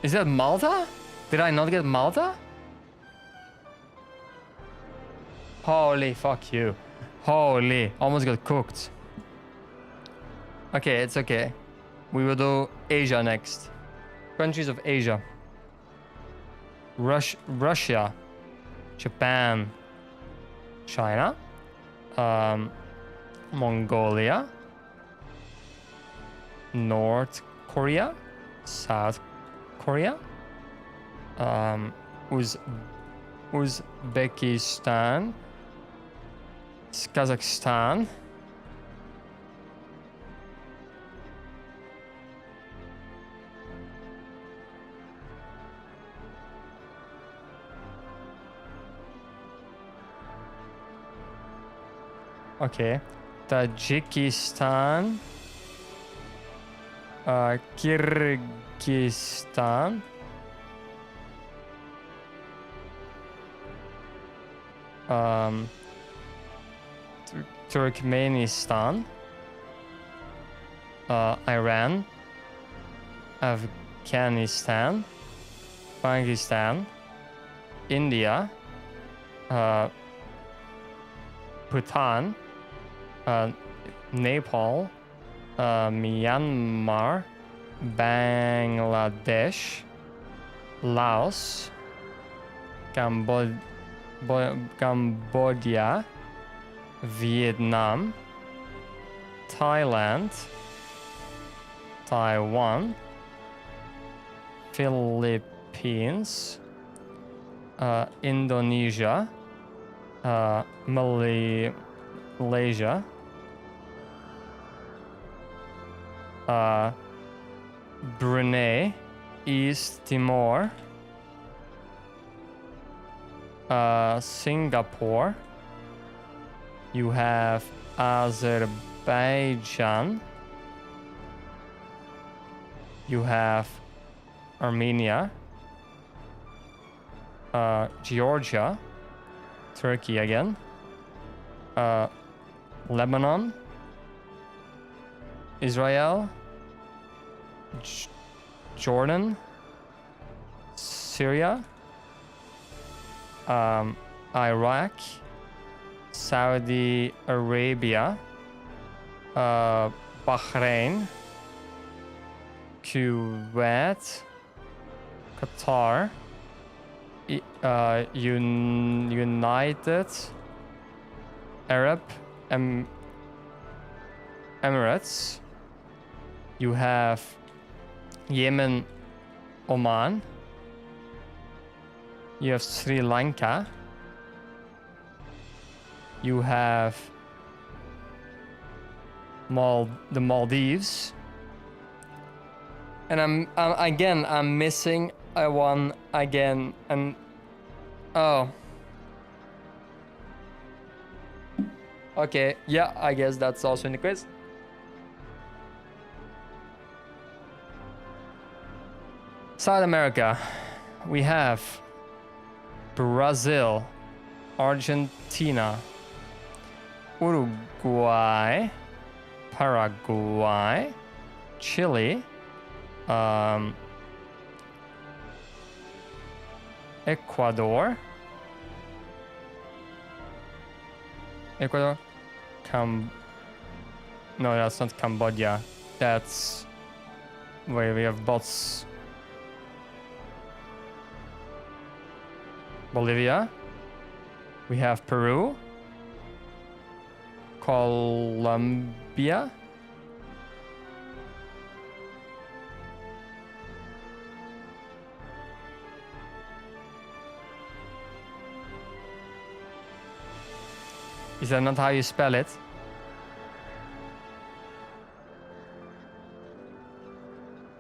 Is that Malta? Did I not get Malta? Holy fuck you. Holy, almost got cooked. Okay, it's okay. We will do Asia next. Countries of Asia. Russia, Japan, China, Mongolia, North Korea, South Korea, Uzbekistan, Kazakhstan, okay, Tajikistan, Kyrgyzstan, Turkmenistan, Iran, Afghanistan, Pakistan, India, Bhutan, Nepal, Myanmar, Bangladesh, Laos, Cambodia, Vietnam, Thailand, Taiwan, Philippines, Indonesia, Malaysia, Brunei, East Timor, Singapore. You have Azerbaijan. You have Armenia, Georgia, Turkey again, Lebanon, Israel, Jordan, Syria, Iraq, Saudi Arabia, Bahrain, Kuwait, Qatar, United Arab Emirates. You have Yemen, Oman. You have Sri Lanka. You have the Maldives. And I'm missing one again, and oh, okay, yeah, I guess that's also in the quiz. South America, we have Brazil, Argentina, Uruguay, Paraguay, Chile, Ecuador, no, that's not Cambodia. That's where we have bots. Bolivia. We have Peru, Colombia, is that not how you spell it?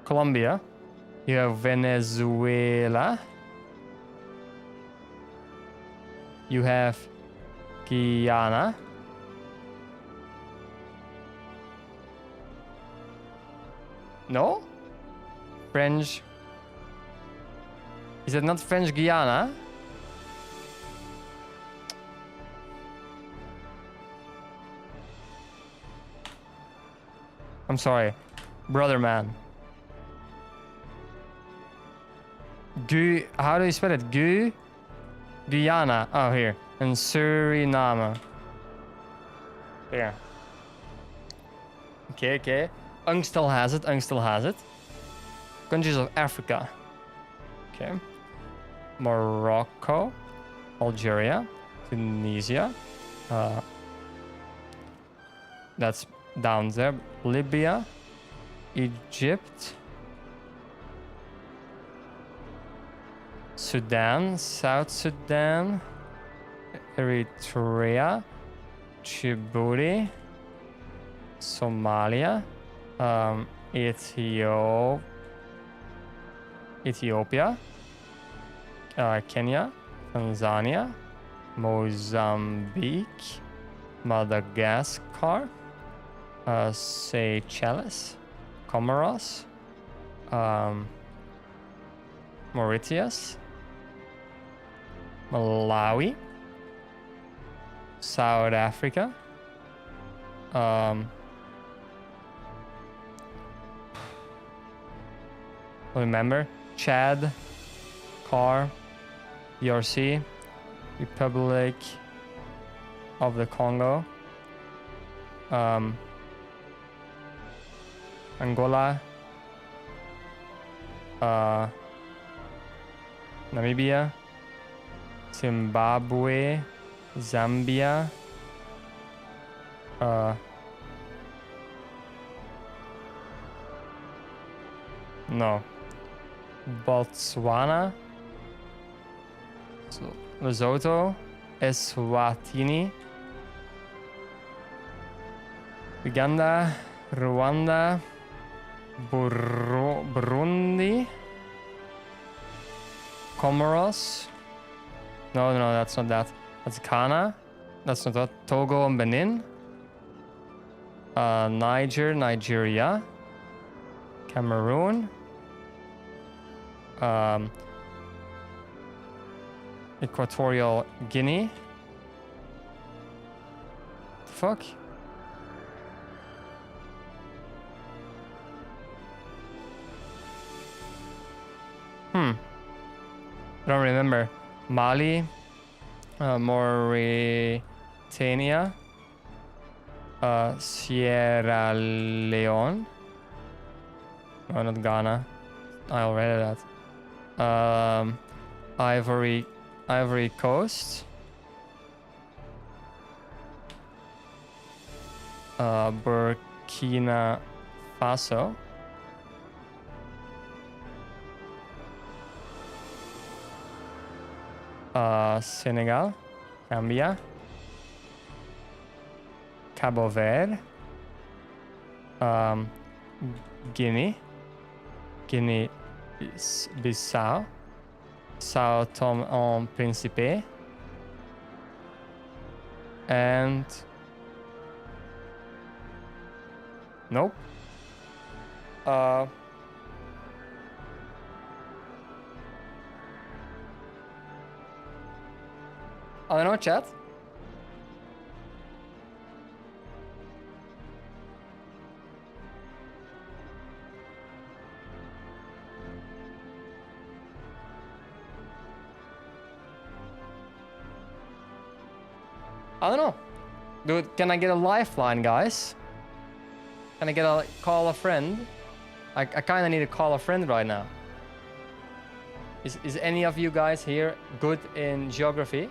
Colombia. You have Venezuela. You have Guyana. No? French. Is it not French Guyana? I'm sorry. Brother man. How do you spell it? Guyana. Oh, here. And Suriname. There. Okay. Ung still has it. Countries of Africa. Okay. Morocco. Algeria. Tunisia. That's down there. Libya. Egypt. Sudan, South Sudan, Eritrea, Djibouti, Somalia, Ethiopia, Kenya, Tanzania, Mozambique, Madagascar, Seychelles, Comoros, Mauritius, Malawi, South Africa, remember, Chad, CAR, DRC, Republic of the Congo, Angola, Namibia, Zimbabwe, Zambia, no, Botswana, Lesotho, Eswatini, Uganda, Rwanda, Burundi, Comoros. No, that's not that. That's Ghana. That's not that. Togo and Benin. Nigeria. Cameroon. Equatorial Guinea. Fuck. I don't remember. Mali, Mauritania, Sierra Leone. No, not Ghana. I already that. Ivory Coast. Burkina Faso. Senegal, Gambia, Cabo Verde, Guinea-Bissau, Sao Tome and Principe, and nope. I don't know, chat. I don't know. Dude, can I get a lifeline, guys? Can I call a friend? I kind of need to call a friend right now. Is any of you guys here good in geography?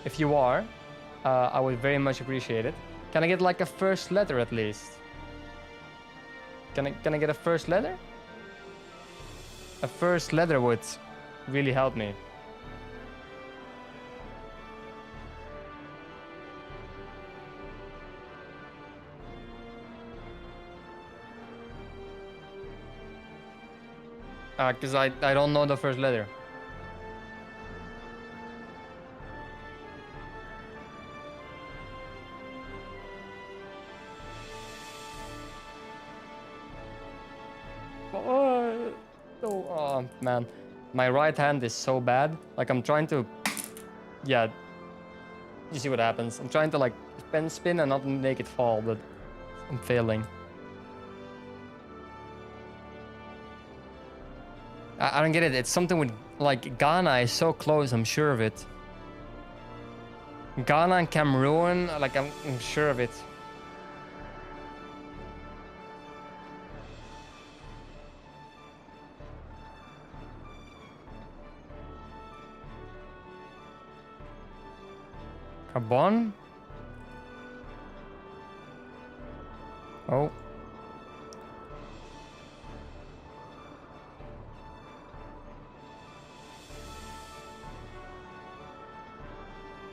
If you are, I would very much appreciate it. Can I get like a first letter at least? Can I get a first letter? A first letter would really help me. Because I don't know the first letter. Oh man, my right hand is so bad. Like I'm trying to, yeah. You see what happens? I'm trying to like spin and not make it fall, but I'm failing. I don't get it. It's something with like Ghana is so close. I'm sure of it. Ghana and Cameroon, like I'm sure of it. Gabon? Oh.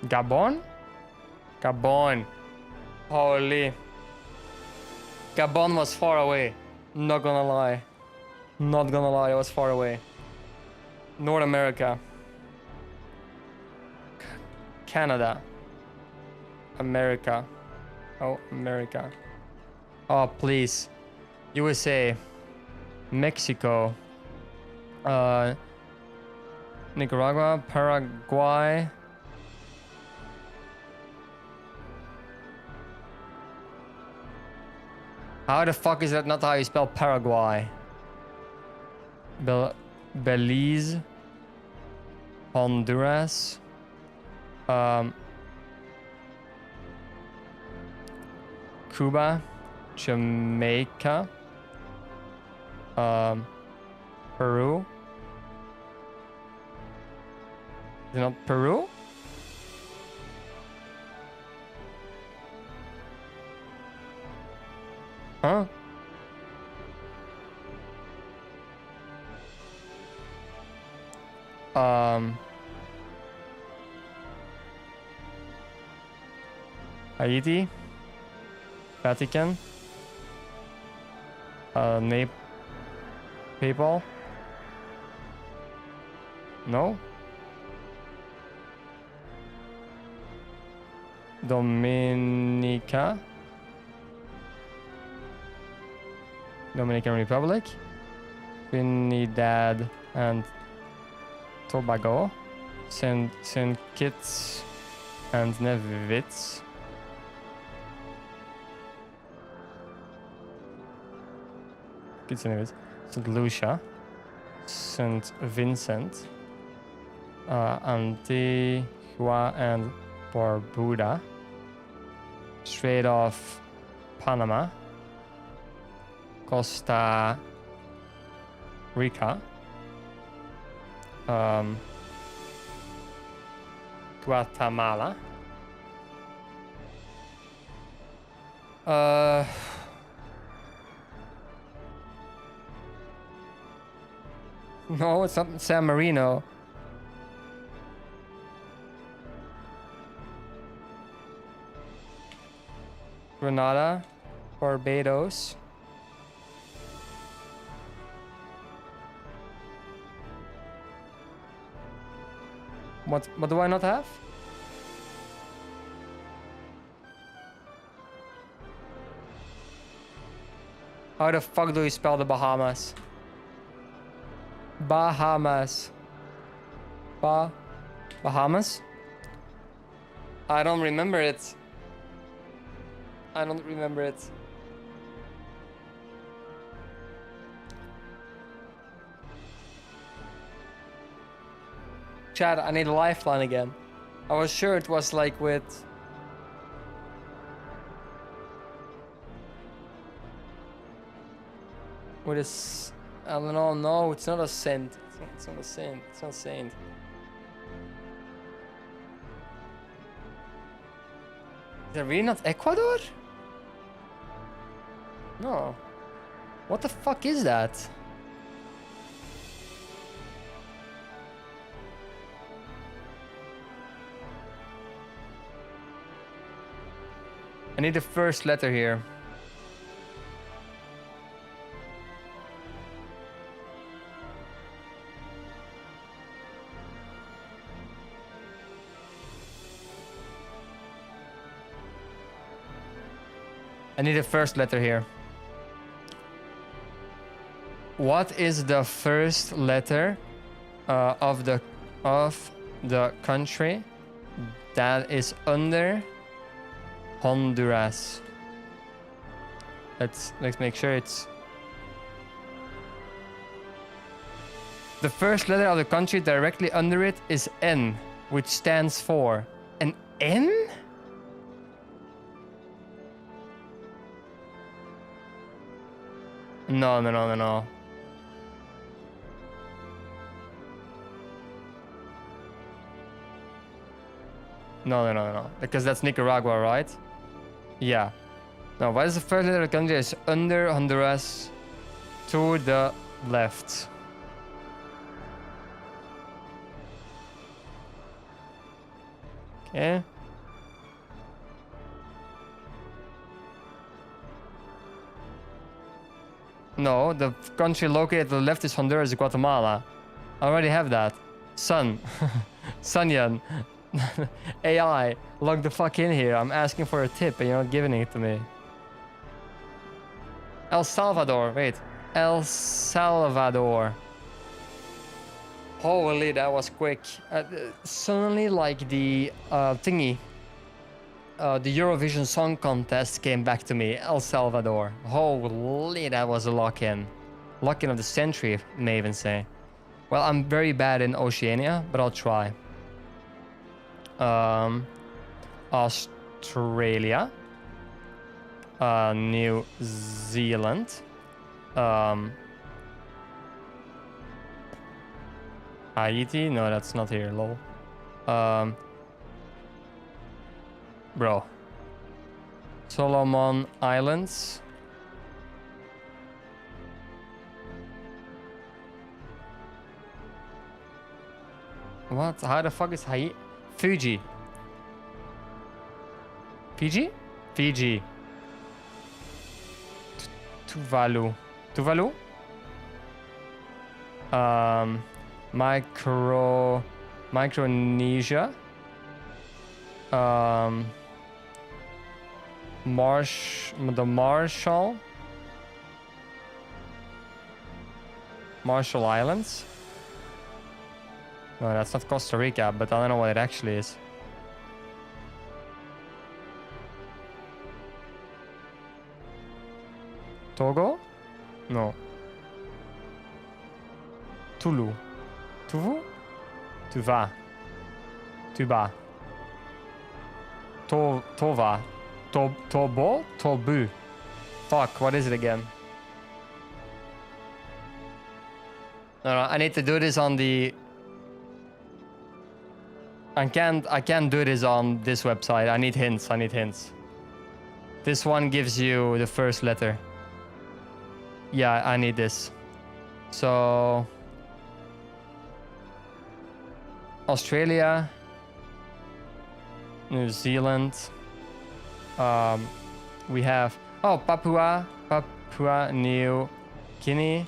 Gabon? Gabon. Holy. Gabon was far away. Not gonna lie. Not gonna lie, it was far away. North America. Canada. America. Oh, America. Oh, please. USA. Mexico. Nicaragua. Paraguay. How the fuck is that not how you spell Paraguay? Belize. Honduras. Cuba. Jamaica. Peru. Is it not Peru? Huh? Haiti, Vatican, Nepal, no, Dominica, Dominican Republic, Trinidad and Tobago, Saint Kitts and Nevis. Kitts and Nevis. St. Lucia, St. Vincent, Antigua and Barbuda, Strait of Panama, Costa Rica, Guatemala, no, it's not San Marino. Grenada, Barbados. What do I not have? How the fuck do you spell the Bahamas? Bahamas. Bahamas? I don't remember it. I don't remember it. Chad, I need a lifeline again. I was sure it was like with... With a... I don't know, no, it's not a saint. It's not a saint. It's not a saint. Is it really not Ecuador? No. What the fuck is that? I need the first letter here. I need the first letter here. What is the first letter of the country that is under Honduras? Let's make sure it's The first letter of the country directly under it is N, which stands for an N? No. No, because that's Nicaragua, right? Yeah. No, what is the first letter of the country? Is under Honduras to the left. Okay. No, the country located to the left is Honduras, Guatemala. I already have that. Sun. Sunyan. AI, log the fuck in here. I'm asking for a tip and you're not giving it to me. El Salvador. Wait. El Salvador. Holy, that was quick. Suddenly, like the thingy, the Eurovision Song Contest came back to me. El Salvador. Holy, that was a lock-in. Lock-in of the century, I may even say. Well, I'm very bad in Oceania, but I'll try. Australia. New Zealand. Haiti? No, that's not here, lol. Bro. Solomon Islands. What? How the fuck is Haiti? Fuji. Fiji? Fiji. Tuvalu. Tuvalu? Micronesia. The Marshall Islands. No, that's not Costa Rica, but I don't know what it actually is. Togo? No. Tulu. Tuvu? Tuva. Tuba. Tova. Tobo? Tobu. Fuck, what is it again? No, I need to do this on the... I can't do this on this website. I need hints. This one gives you the first letter. Yeah, I need this. So... Australia. New Zealand. We have... Oh, Papua New Guinea.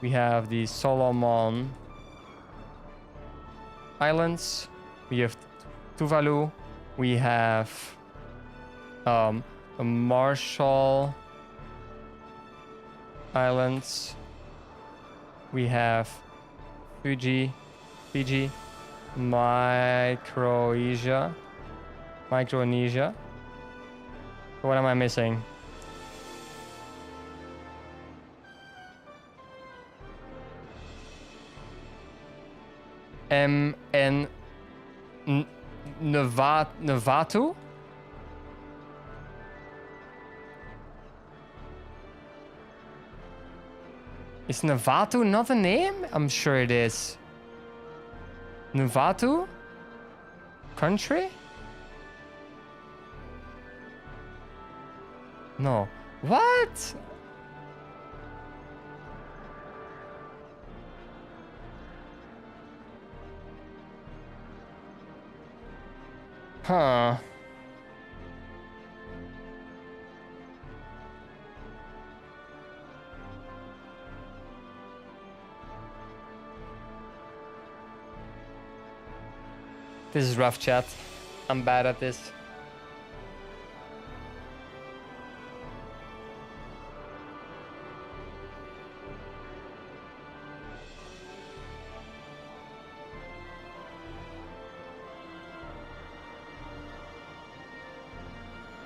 We have the Solomon Islands. We have Tuvalu. We have the Marshall Islands. We have Fiji, Micronesia. What am I missing? Navatu? Is Navatu not a name? I'm sure it is. Nuvatu? Country? No. What? Huh. This is rough, chat. I'm bad at this.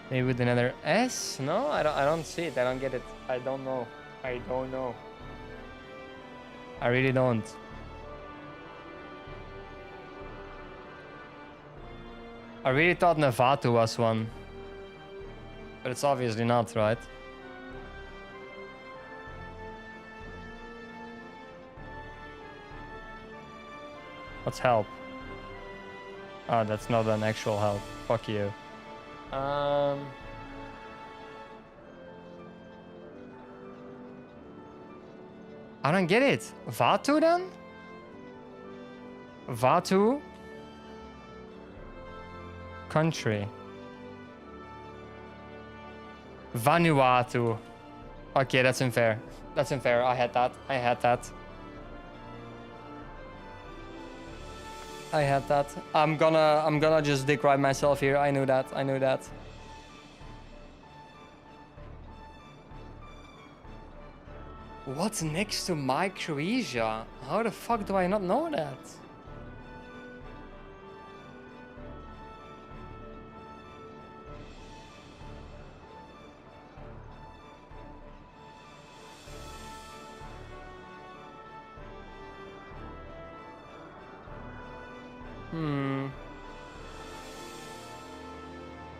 Maybe with another S? No, I don't see it. I don't get it. I don't know. I really don't. I really thought Nevatu was one. But it's obviously not, right? What's help? Oh, that's not an actual help. Fuck you. I don't get it. Vatu then? Vatu? Country. Vanuatu. Okay, that's unfair. That's unfair. I had that. I had that. I had that. I'm gonna just dick ride myself here. I knew that. I knew that. What's next to my Croatia? How the fuck do I not know that?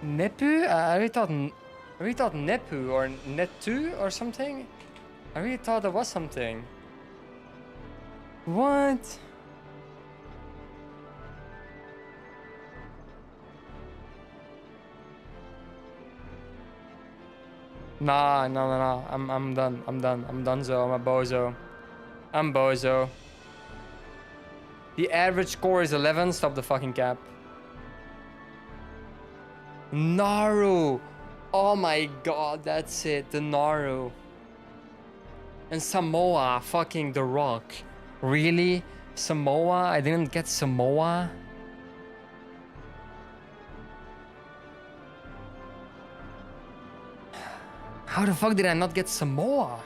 Nepu? I really thought Nepu or Netu or something. I really thought there was something. What? Nah, no. I'm done. I'm donezo. I'm a bozo. I'm bozo. The average score is 11. Stop the fucking cap. Naru. Oh my god, that's it. The Naru. And Samoa. Fucking The Rock. Really? Samoa? I didn't get Samoa? How the fuck did I not get Samoa?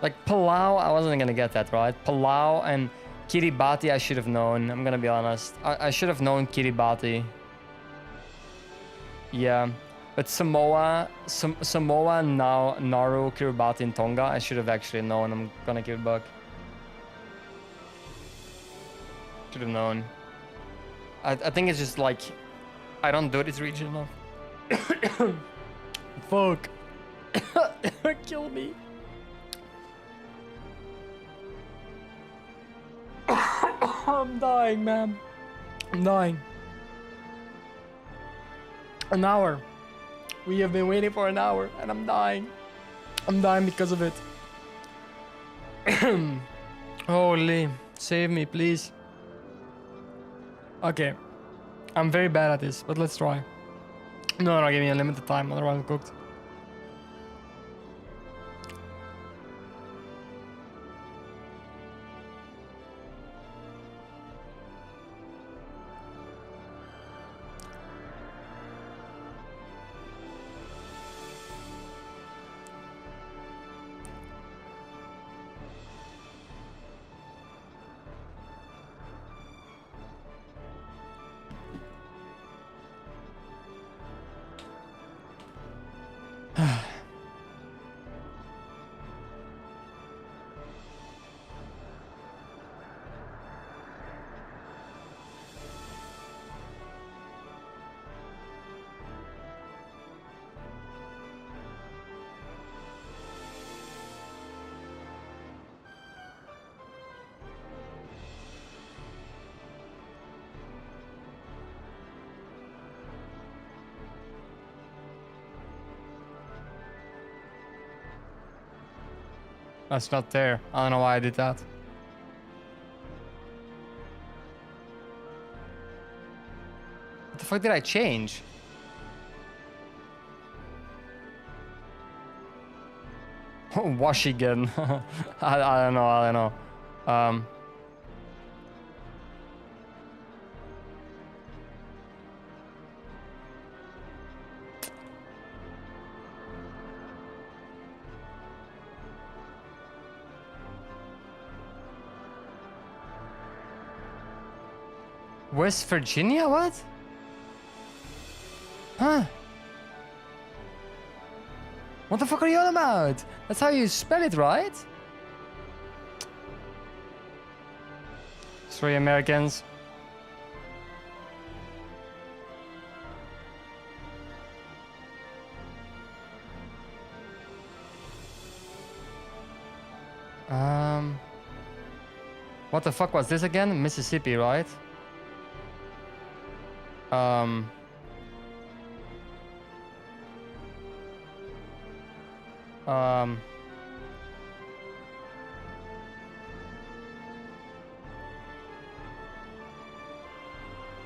Like Palau, I wasn't gonna get that, right? Palau and Kiribati, I should have known. I'm gonna be honest. I should have known Kiribati. Yeah. But Samoa, Samoa, now Nauru, Kiribati, and Tonga, I should have actually known. I'm gonna give it back. Should have known. I think it's just like, I don't do this region enough. Fuck. Kill me. I'm dying, man. I'm dying. An hour. We have been waiting for an hour and I'm dying. I'm dying because of it. Holy, save me, please. Okay. I'm very bad at this, but let's try. No, give me a limited time, otherwise I'm cooked. That's not there. I don't know why I did that. What the fuck did I change? Washington. I don't know. West Virginia? What? Huh? What the fuck are you on about? That's how you spell it, right? 3 Americans. What the fuck was this again? Mississippi, right? Um...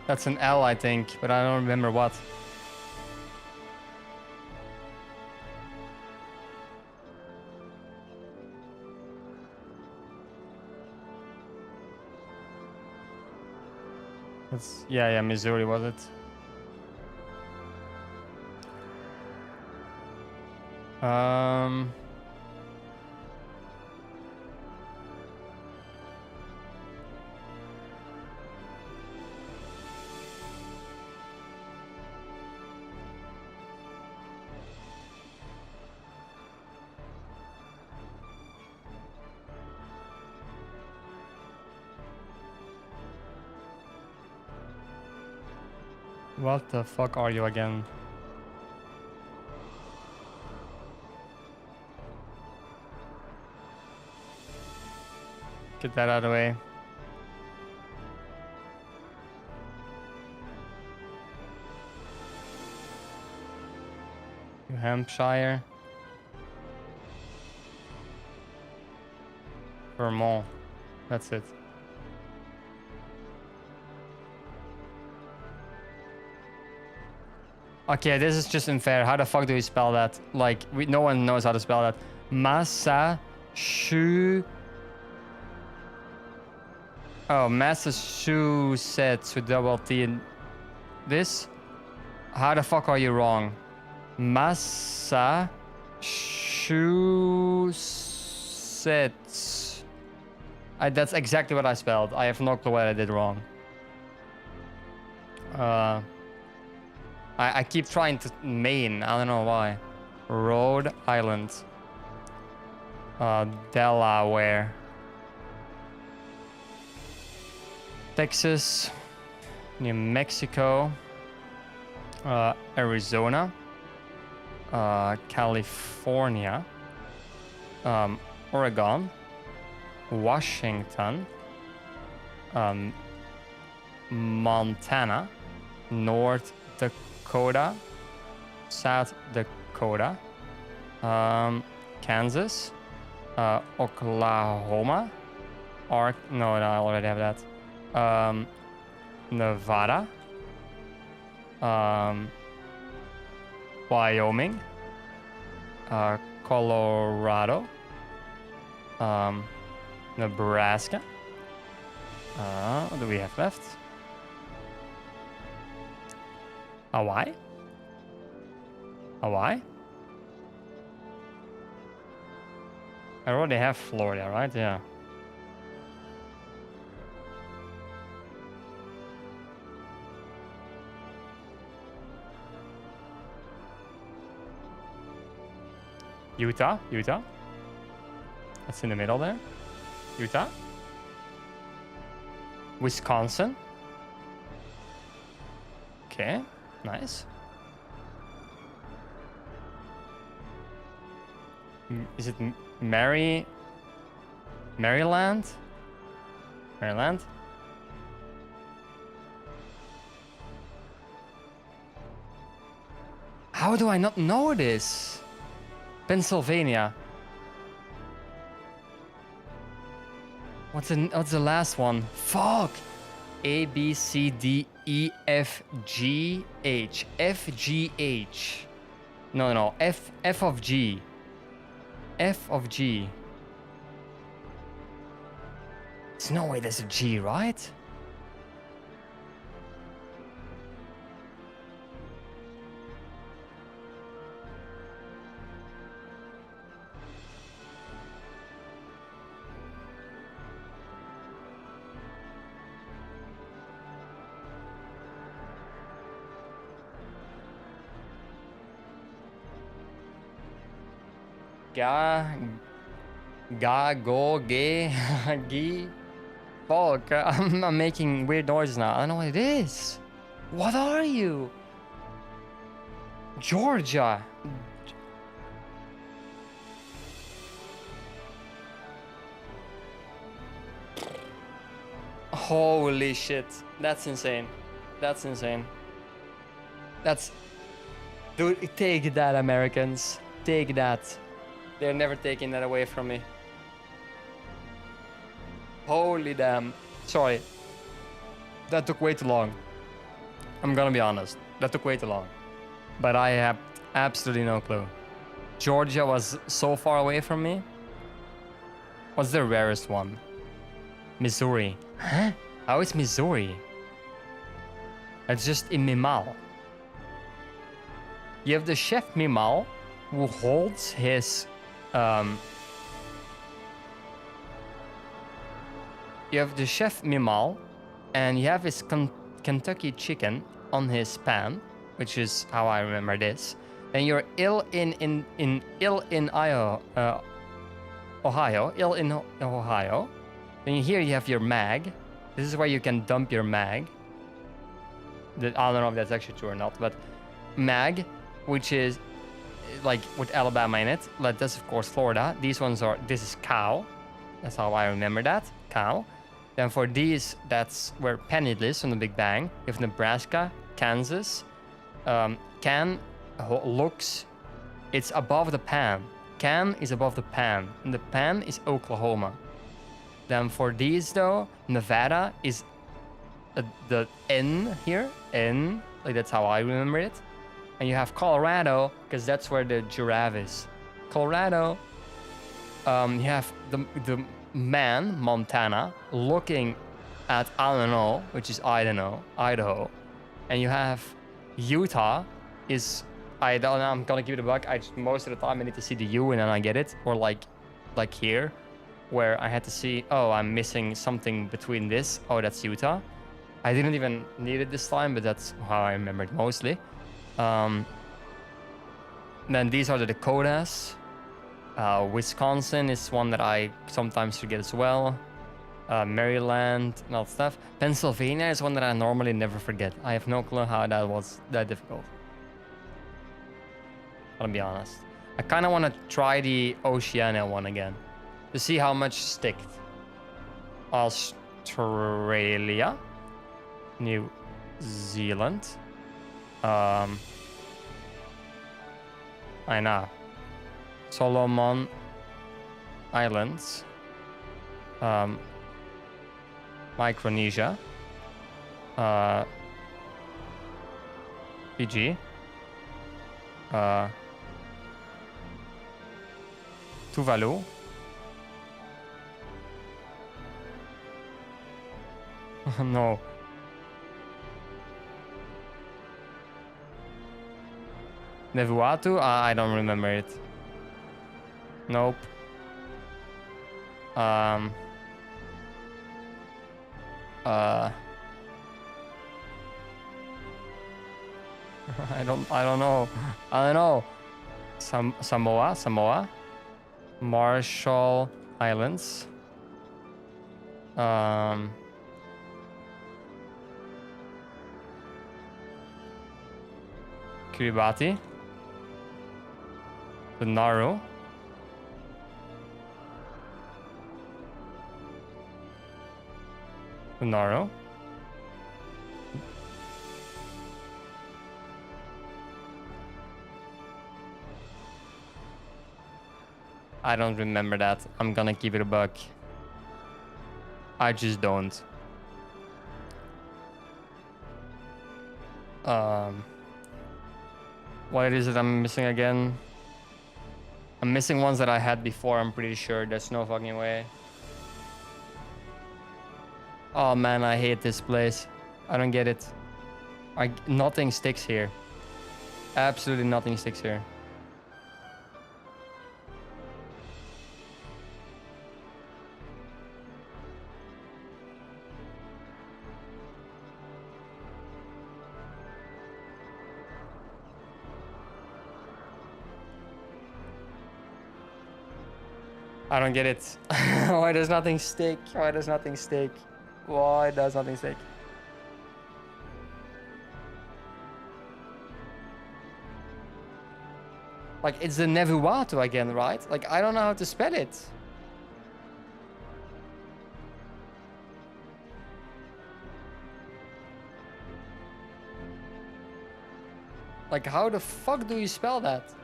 That's an L, I think, but I don't remember what. It's, yeah, Missouri, was it? What the fuck are you again? Get that out of the way. New Hampshire. Vermont. That's it. Okay, this is just unfair. How the fuck do we spell that? Like, no one knows how to spell that. Oh, Massachusetts with double T in this? How the fuck are you wrong? Massachusetts. That's exactly what I spelled. I have no clue what I did wrong. I keep trying to Maine. I don't know why. Rhode Island. Delaware. Texas. New Mexico. Arizona. California. Oregon. Washington. Montana. North Dakota, South Dakota, Kansas, Oklahoma, no, I already have that. Nevada, Wyoming, Colorado, Nebraska. What do we have left? Hawaii? Hawaii? I already have Florida, right? Yeah. Utah? That's in the middle there. Utah? Wisconsin? Okay. Nice. Is it Maryland? Maryland? How do I not know this? Pennsylvania. What's the last one? Fuck. A, B, C, D, E, F, G, H. F, G, H. No. F of G. F of G. There's no way there's a G, right? Go, gay, gee. Fuck, I'm making weird noises now. I don't know what it is. What are you? Georgia. Holy shit. That's insane. That's insane. That's... Dude, take that, Americans. Take that. They're never taking that away from me. Holy damn. Sorry. That took way too long. I'm gonna be honest. That took way too long. But I have absolutely no clue. Georgia was so far away from me. What's the rarest one? Missouri. Huh? How is Missouri? It's just in Mimal. You have the chef Mimal, who holds his... You have the chef Mimal, and you have his Kentucky chicken on his pan, which is how I remember this. Then you're ill in Ohio. Then here you have your mag. This is where you can dump your mag. I don't know if that's actually true or not, but mag, which is like with Alabama in it. Like that's of course Florida. These ones are, this is cow. That's how I remember that, cow. Then for these, that's where Penny lives on the Big Bang. You have Nebraska, Kansas. Can looks, it's above the pan. Can is above the pan, and the pan is Oklahoma. Then for these though, Nevada is the N here, N, like that's how I remember it. And you have Colorado, because that's where the giraffe is. Colorado, you have the man, Montana, looking at Idaho, which is Idaho. And you have Utah is, I don't know, I'm gonna give it a buck. Most of the time I need to see the U and then I get it. Or like here, where I had to see, oh, I'm missing something between this. Oh, that's Utah. I didn't even need it this time, but that's how I remember it mostly. Then these are the Dakotas. Wisconsin is one that I sometimes forget as well. Maryland and all that stuff. Pennsylvania is one that I normally never forget. I have no clue how that was that difficult. I'll be honest. I kind of want to try the Oceania one again to see how much sticked. Australia, New Zealand. I know. Solomon Islands. Micronesia. Fiji. Tuvalu. No. Nevuatu? I don't remember it. Nope. I don't know. I don't know. Samoa. Marshall Islands. Kiribati. The Nauru. Nauru. I don't remember that. I'm gonna give it a buck. I just don't. What is it I'm missing again? I'm missing ones that I had before, I'm pretty sure. There's no fucking way. Oh man, I hate this place. I don't get it. Nothing sticks here. Absolutely nothing sticks here. I don't get it. Why does nothing stick? Why does nothing stick? Why does nothing stick? Like, it's the Nevuatu again, right? Like, I don't know how to spell it. Like, how the fuck do you spell that?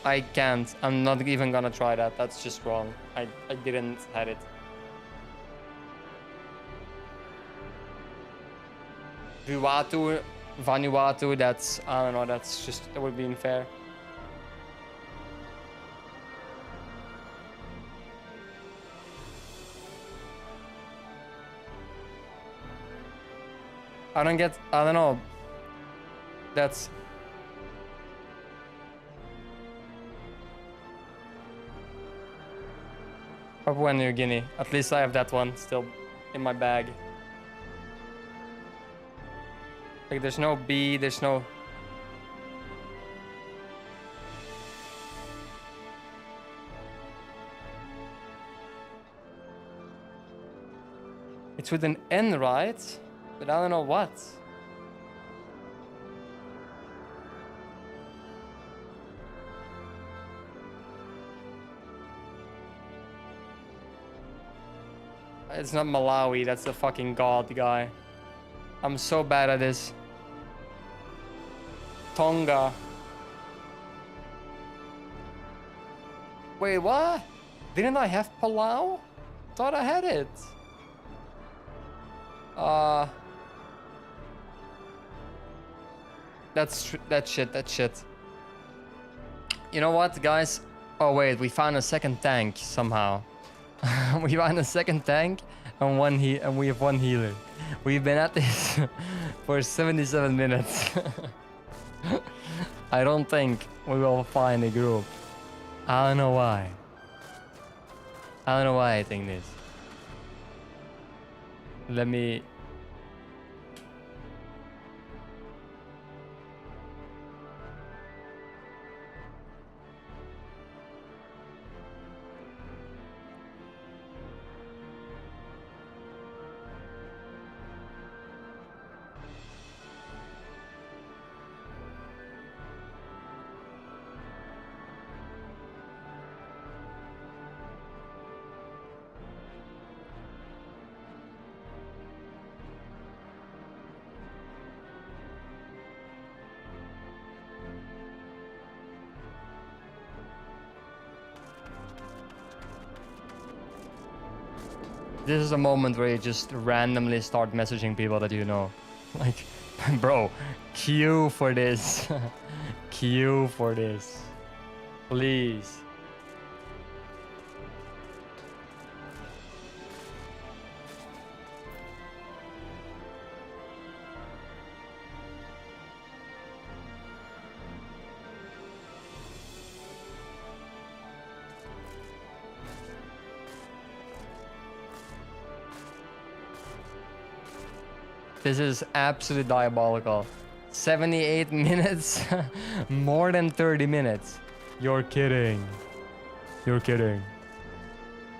I can't. I'm not even gonna try that. That's just wrong. I didn't have it. Vanuatu, that's, I don't know, that's just, that would be unfair. I don't know. That's... Papua New Guinea. At least I have that one still in my bag. Like, there's no B, there's no... It's with an N, right? But I don't know what. It's not Malawi, that's the fucking god guy. I'm so bad at this. Tonga. Wait, what? Didn't I have Palau? Thought I had it. That shit. You know what, guys? Oh wait, we found a second tank somehow. We found a second tank and we have one healer. We've been at this for 77 minutes. I don't think we will find a group. I don't know why. I don't know why I think this. Let me... This is a moment where you just randomly start messaging people that you know. Like, bro, queue for this. Queue for this. Please. This is absolutely diabolical. 78 minutes? More than 30 minutes. You're kidding. You're kidding.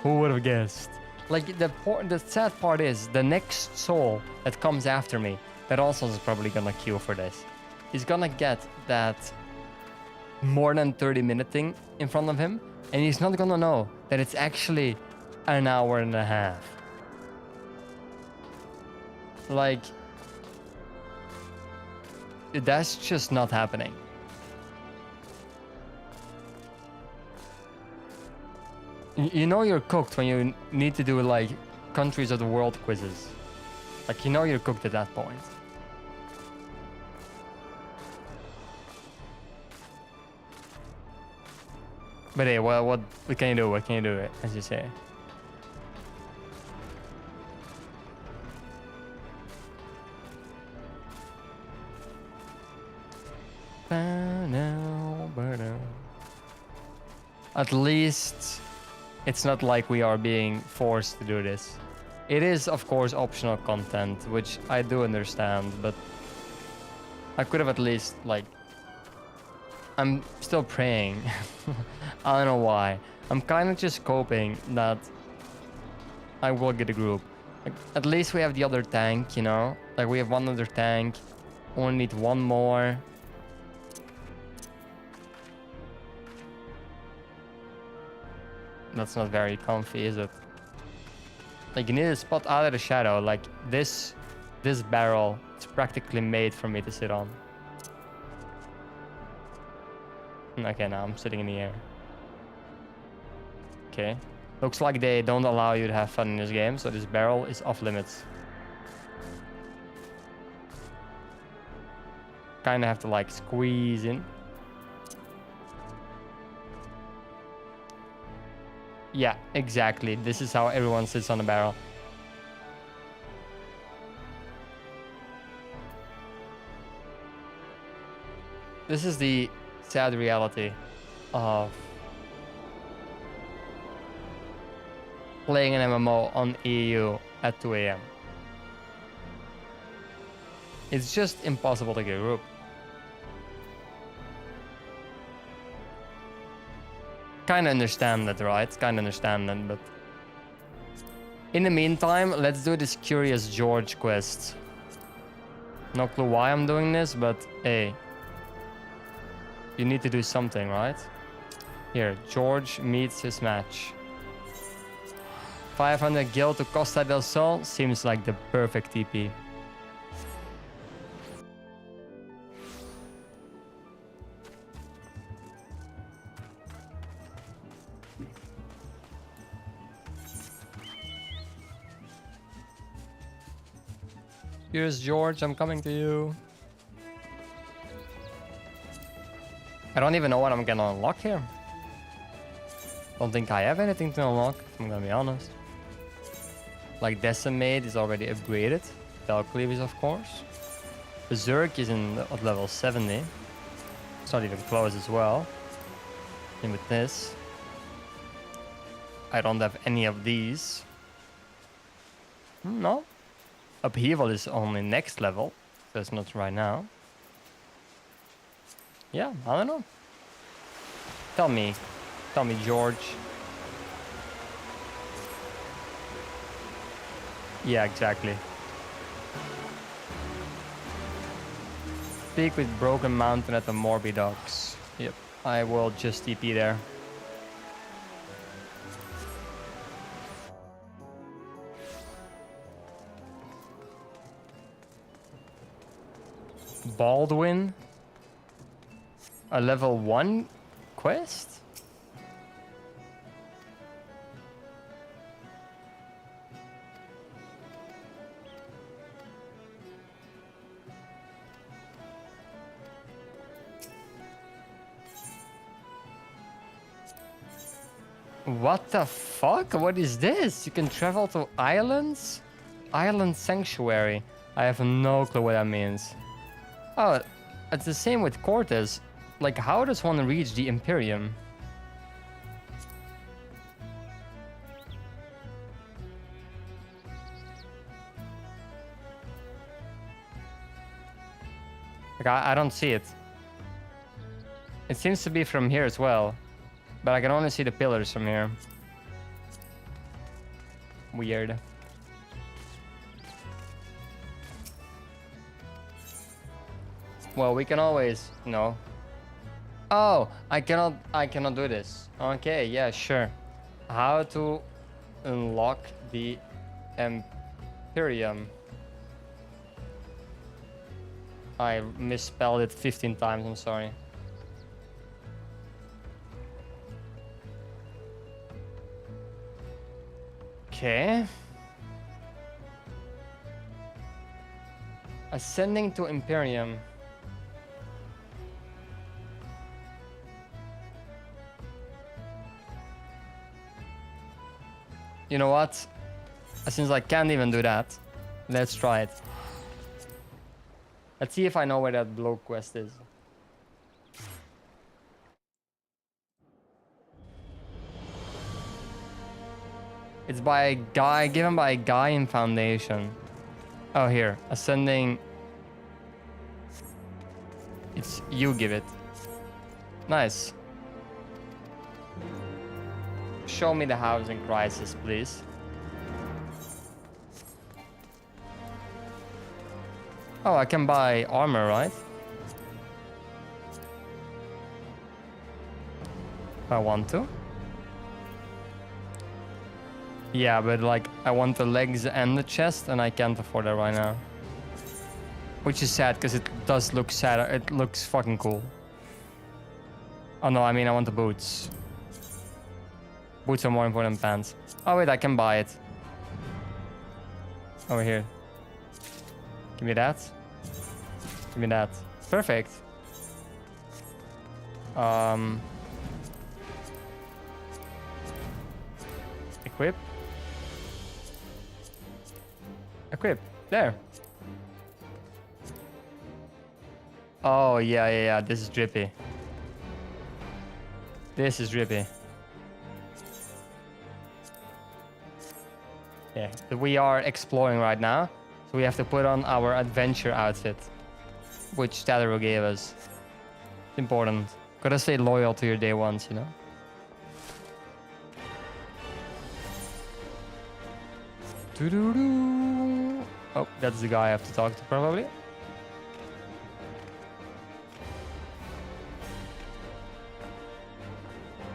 Who would have guessed? Like, the sad part is, the next soul that comes after me, that also is probably gonna queue for this, is gonna get that more than 30-minute thing in front of him, and he's not gonna know that it's actually an hour and a half. Like, that's just not happening. You know you're cooked when you need to do like countries of the world quizzes. Like, you know you're cooked at that point. But hey, well, what can you do? What can you do, as you say? At least it's not like we are being forced to do this. It is, of course, optional content, which I do understand, but I could have at least, like... I'm still praying. I don't know why. I'm kind of just hoping that I will get a group. Like, at least we have the other tank, you know? Like, we have one other tank. Only need one more. That's not very comfy, is it? Like, you need a spot out of the shadow. Like, this barrel is practically made for me to sit on. Okay, now I'm sitting in the air. Okay. Looks like they don't allow you to have fun in this game, so this barrel is off limits. Kinda have to, like, squeeze in. Yeah, exactly. This is how everyone sits on a barrel. This is the sad reality of playing an MMO on EU at 2 AM. It's just impossible to get a group. Kinda understand that, right? Kinda understand that, but... In the meantime, let's do this Curious George quest. No clue why I'm doing this, but hey. You need to do something, right? Here, George meets his match. 500 gil to Costa del Sol seems like the perfect TP. Here's George, I'm coming to you. I don't even know what I'm gonna unlock here. Don't think I have anything to unlock, if I'm gonna be honest. Like, Decimate is already upgraded. Valcleave is, of course. Berserk is at level 70. It's not even close as well. And with this, I don't have any of these. No. Upheaval is only next level, so it's not right now. Yeah, I don't know. Tell me, George. Yeah, exactly. Speak with Broken Mountain at the Morbi Docks. Yep, I will just TP there. Baldwin? A level 1 quest? What the fuck? What is this? You can travel to islands? Island Sanctuary. I have no clue what that means. Oh, it's the same with Cortez. Like, how does one reach the Imperium? Like, I don't see it. It seems to be from here as well. But I can only see the pillars from here. Weird. Well, we can always... No. Oh, I cannot do this. Okay, yeah, sure. How to unlock the Imperium. I misspelled it 15 times, I'm sorry. Okay. Ascending to Imperium. You know what? Since I can't even do that, let's try it. Let's see if I know where that blow quest is. It's by a guy, given by a guy in Foundation. Oh, here. Ascending It's you give it. Nice. Show me the housing crisis, please. Oh, I can buy armor, right? If I want to. Yeah, but like I want the legs and the chest, and I can't afford that right now. Which is sad, because it does look sad. It looks fucking cool. Oh no, I mean I want the boots. Boots are more important than pants. Oh wait, I can buy it. Over here. Give me that. Give me that. Perfect. Equip. Equip. There. Oh, yeah. This is drippy. This is drippy. Yeah, we are exploring right now. So we have to put on our adventure outfit. Which Tadaro gave us. It's important. Gotta stay loyal to your day ones, you know? Doo-doo-doo. Oh, that's the guy I have to talk to, probably.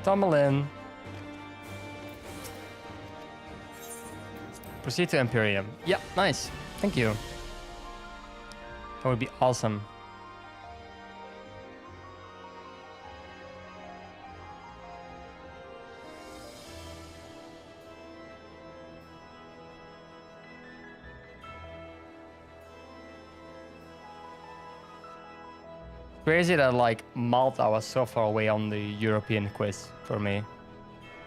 Tumble in. Proceed to Imperium. Yeah, nice. Thank you. That would be awesome. Crazy that like Malta was so far away on the European quiz for me.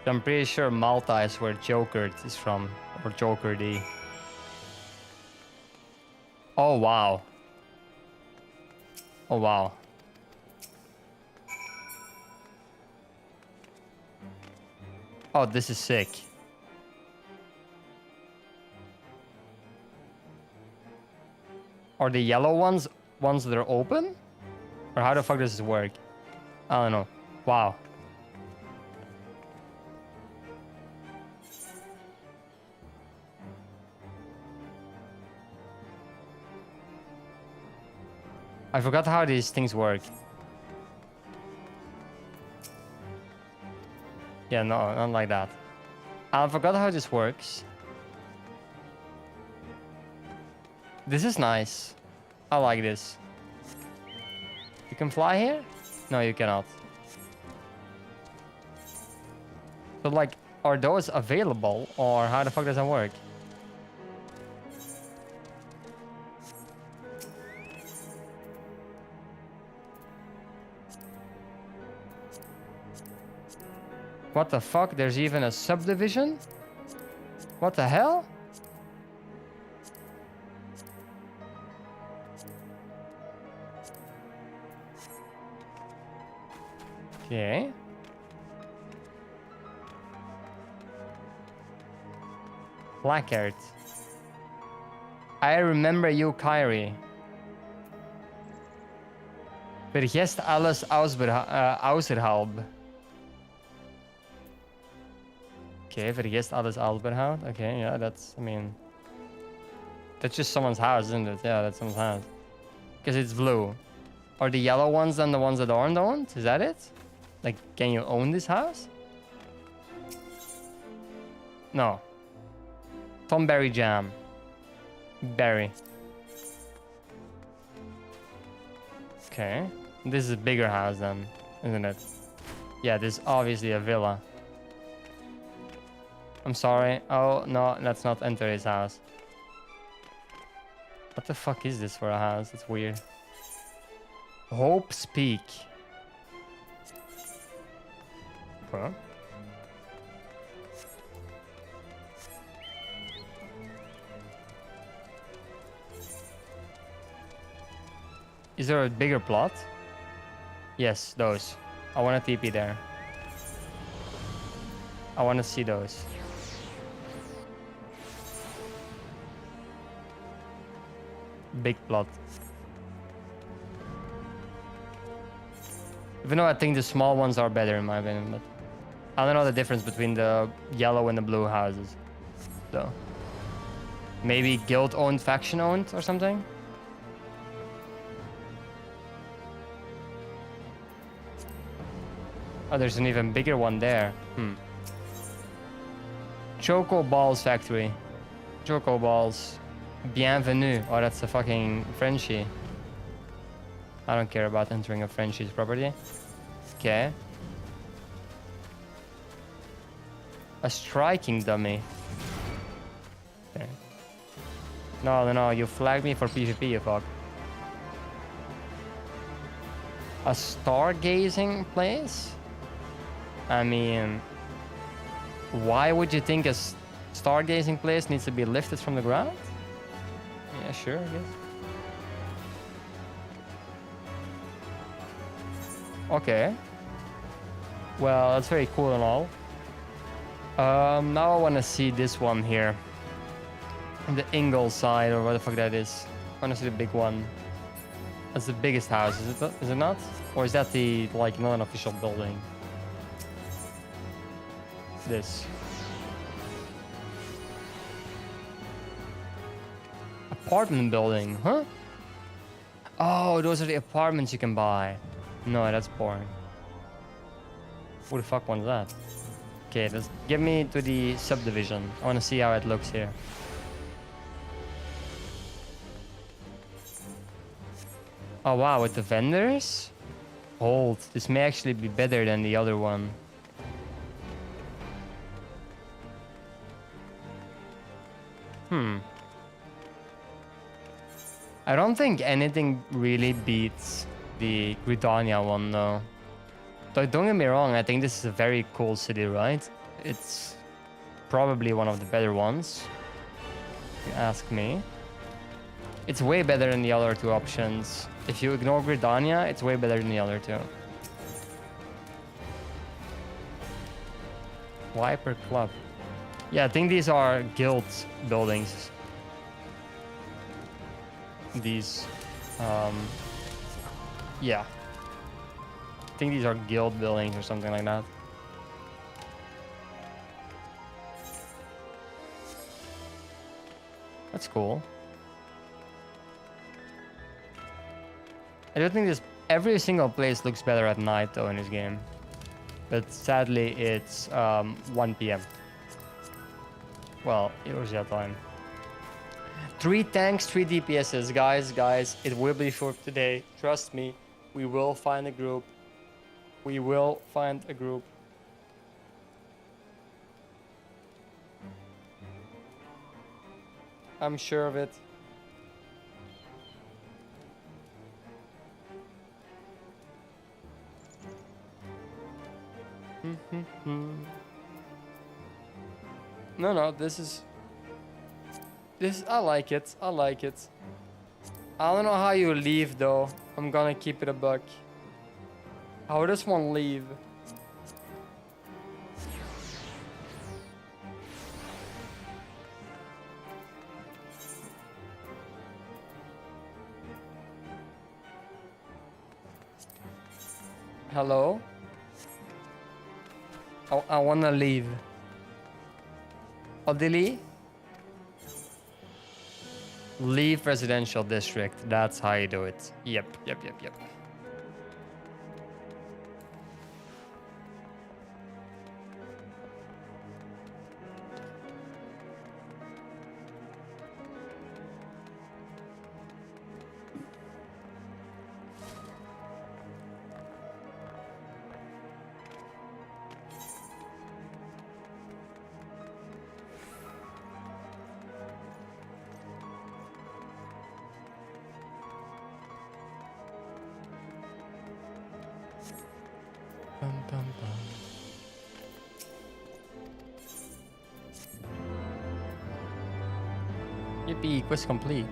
I'm pretty sure Malta is where Joker is from, or Joker D. Oh wow. Oh wow. Oh, this is sick. Are the yellow ones that are open? Or how the fuck does this work? I don't know. Wow. I forgot how these things work. Yeah, no, not like that. I forgot how this works. This is nice. I like this. You can fly here? No, you cannot. So like, are those available, or how the fuck does that work? What the fuck? There's even a subdivision? What the hell? Okay. Placard. I remember you, Kyrie. Vergesst alles außerhalb. Okay, vergesst alles außerhalb. Okay, yeah, that's, I mean... That's just someone's house, isn't it? Yeah, that's someone's house. Because it's blue. Are the yellow ones then the ones that aren't owned? Is that it? Like, can you own this house? No. Tomberry jam. Berry. Okay. This is a bigger house then, isn't it? Yeah, this is obviously a villa. I'm sorry. Oh, no, let's not enter his house. What the fuck is this for a house? It's weird. Hope's Peak. Huh? Is there a bigger plot? Yes, those. I want a TP there. I want to see those. Big plot. Even though I think the small ones are better in my opinion, but I don't know the difference between the yellow and the blue houses. So maybe guild owned, faction owned or something? Oh, there's an even bigger one there. Choco Balls Factory. Choco Balls. Bienvenue. Oh, that's a fucking Frenchie. I don't care about entering a Frenchie's property. Okay. A striking dummy. Okay. No, you flagged me for PvP, you fuck. A stargazing place? I mean, why would you think a stargazing place needs to be lifted from the ground? Yeah, sure, I guess. Okay. Well, that's very cool and all. Now I want to see this one here. The Ingleside, or what the fuck that is. I want to see the big one. That's the biggest house, is it not? Or is that the, like, not an official building? This. Apartment building, huh? Oh, those are the apartments you can buy. No, that's boring. Who the fuck wants that? Okay, let's get me to the subdivision. I want to see how it looks here. Oh wow, with the vendors? Hold, this may actually be better than the other one. I don't think anything really beats the Gridania one though. Don't get me wrong, I think this is a very cool city, right? It's probably one of the better ones, if you ask me. It's way better than the other two options. If you ignore Gridania, it's way better than the other two. Wiper Club. Yeah, I think these are guild buildings. These, yeah. I think these are guild buildings or something like that. That's cool. I don't think this every single place looks better at night though in this game. But sadly it's 1 PM. Well, it was that time. 3 tanks, 3 DPSs, guys, it will be for today. Trust me, we will find a group. We will find a group. I'm sure of it. No, this, I like it. I like it. I don't know how you leave though. I'm gonna keep it a buck. How does one leave? Hello? I wanna leave. Odili? Leave residential district. That's how you do it. Yep. Yippee, quest complete.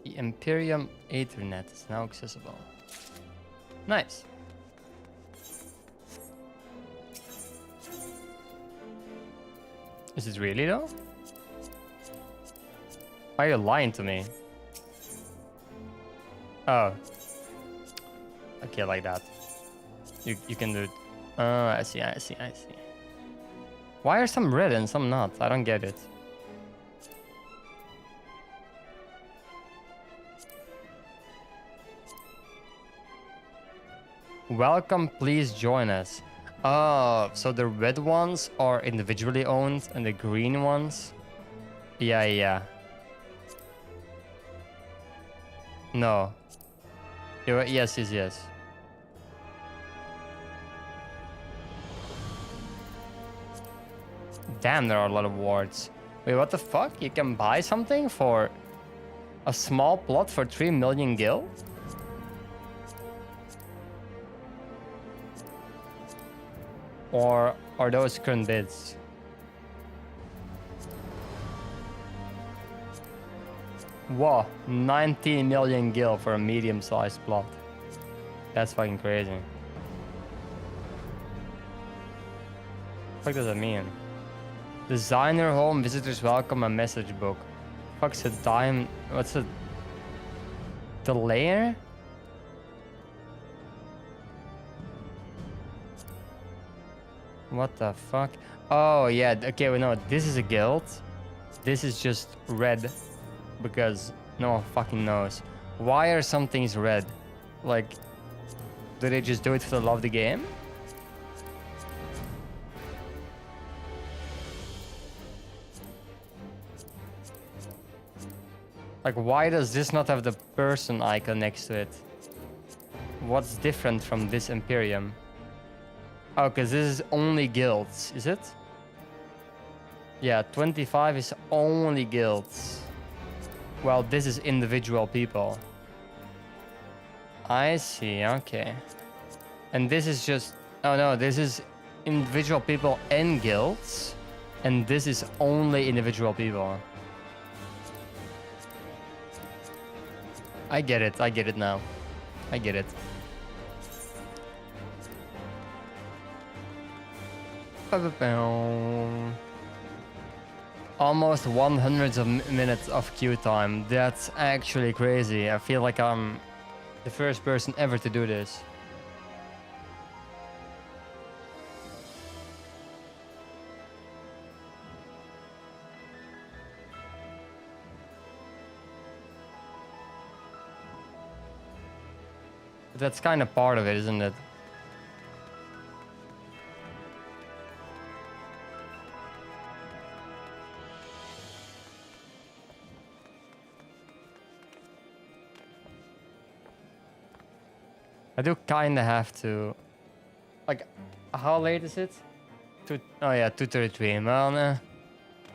The Imperium Ethernet is now accessible. Nice. Is it really though? Why are you lying to me? Oh. Okay, like that. You can do it. Oh, I see, I see, I see. Why are some red and some not? I don't get it. Welcome, please join us. Oh, so the red ones are individually owned and the green ones? Yeah, yeah. No. Yes, yes, yes. Damn, there are a lot of wards. Wait, what the fuck? You can buy something for a small plot for 3 million gil? Or are those current bids? Whoa, 19 million gil for a medium-sized plot. That's fucking crazy. What does that mean? Designer home, visitors welcome, a message book. Fuck's a dime. What's a... The layer? What the fuck? Oh, yeah. Okay, well, no. This is a guild. This is just red. Because no one fucking knows. Why are some things red? Like, do they just do it for the love of the game? Like, why does this not have the person icon next to it? What's different from this Imperium? Oh, because this is only guilds, is it? Yeah, 25 is only guilds. Well, this is individual people. I see, okay. And this is just... Oh no, this is individual people and guilds. And this is only individual people. I get it now. I get it. Almost 100 minutes of queue time. That's actually crazy. I feel like I'm the first person ever to do this. But that's kind of part of it, isn't it? I do kind of have to... Like, how late is it? Oh yeah, 2:33. Well, nah,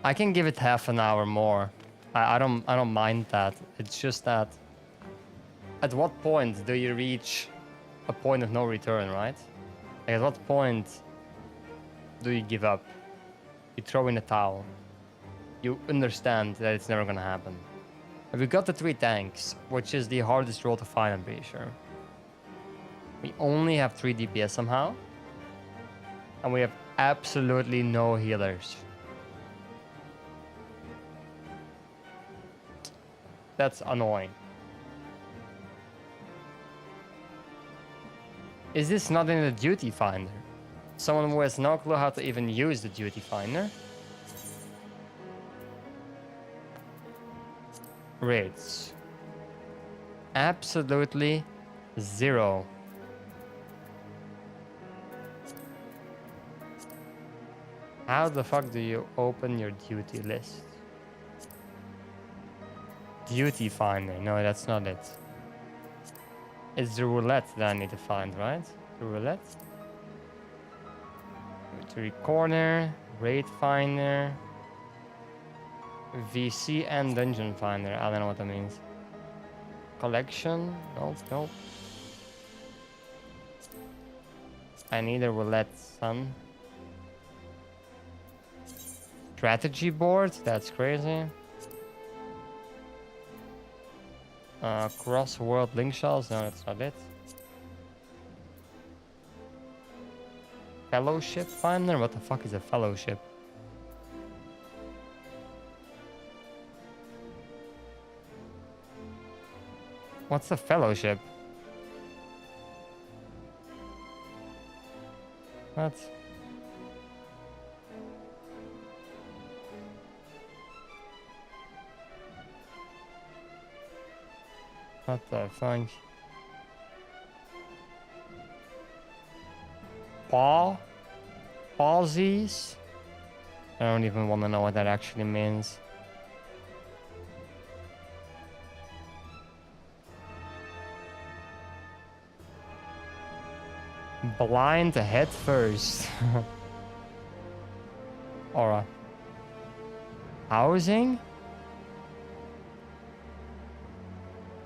I can give it half an hour more. I don't mind that. It's just that... At what point do you reach a point of no return, right? Like, at what point do you give up? You throw in a towel. You understand that it's never gonna happen. We got the 3 tanks, which is the hardest role to find, I'm pretty sure. We only have 3 DPS somehow. And we have absolutely no healers. That's annoying. Is this not in the duty finder? Someone who has no clue how to even use the duty finder. Rates. Absolutely 0. How the fuck do you open your duty list? Duty finder. No, that's not it. It's the roulette that I need to find, right? The roulette. Victory corner, raid finder, VC and dungeon finder. I don't know what that means. Collection? Nope, nope. I need a roulette, son. Strategy board? That's crazy. Cross-world link shells? No, that's not it. Fellowship finder? What the fuck is a fellowship? What's the fellowship? What? What the fuck? Palsies? I don't even want to know what that actually means. Blind head first. Aura. Housing?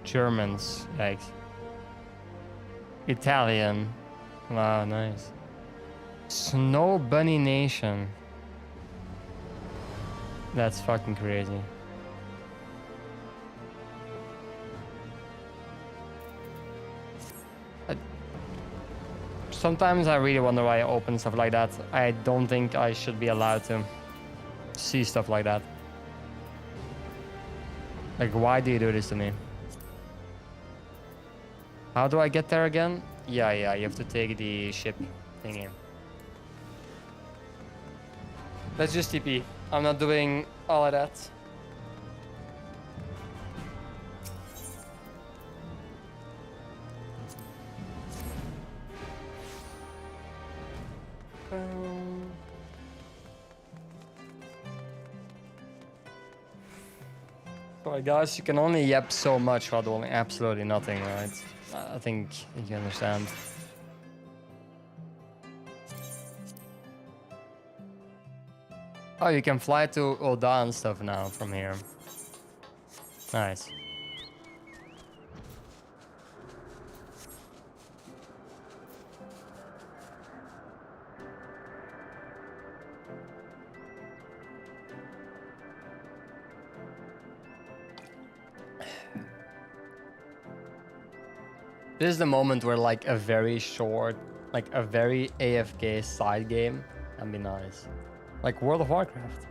Germans. Yikes. Italian. Wow, nice. Snow Bunny Nation. That's fucking crazy. Sometimes I really wonder why I open stuff like that. I don't think I should be allowed to see stuff like that. Like, why do you do this to me? How do I get there again? Yeah, you have to take the ship thingy. Let's just TP. I'm not doing all of that. Sorry guys, you can only yap so much while doing absolutely nothing, right? I think you understand. Oh, you can fly to Oda and stuff now from here. Nice. This is the moment where like a very short, like a very AFK side game can be nice. Like World of Warcraft.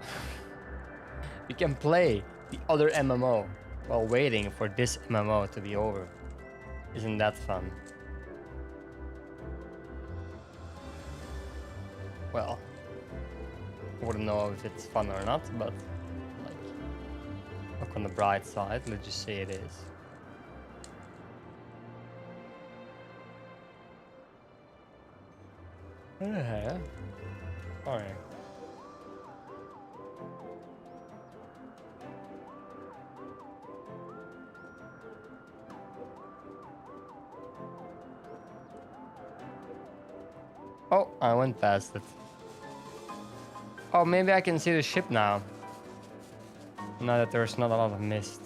You can play the other MMO while waiting for this MMO to be over. Isn't that fun? Well, I wouldn't know if it's fun or not, but like, look on the bright side, let's just say it is. Yeah. Alright. Oh, I went past it. Oh, maybe I can see the ship now. Now that there's not a lot of mist.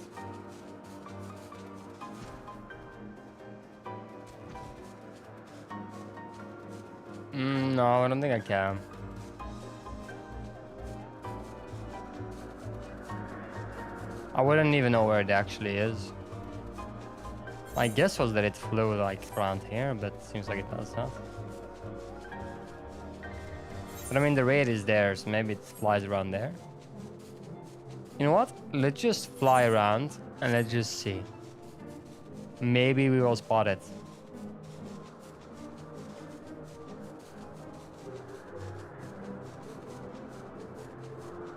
No, I don't think I can. I wouldn't even know where it actually is. My guess was that it flew like around here, but it seems like it does not. But I mean, the raid is there, so maybe it flies around there. You know what? Let's just fly around and let's just see. Maybe we will spot it.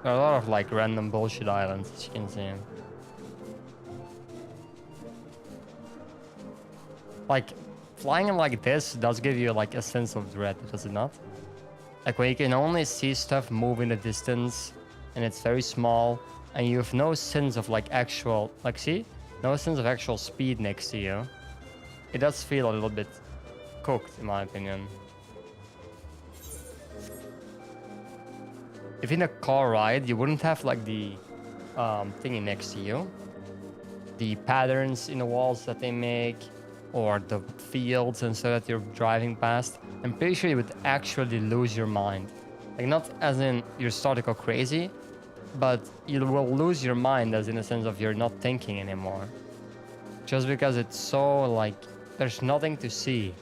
There are a lot of like random bullshit islands, as you can see. Like, flying like this does give you like a sense of dread, does it not? Like when you can only see stuff move in the distance and it's very small and you have no sense of like actual, like see? No sense of actual speed next to you. It does feel a little bit cooked in my opinion. If in a car ride, you wouldn't have like the thingy next to you. The patterns in the walls that they make, or the fields and so that you're driving past. I'm pretty sure you would actually lose your mind. Like not as in you're starting to go crazy, but you will lose your mind as in the sense of you're not thinking anymore. Just because it's so like, there's nothing to see.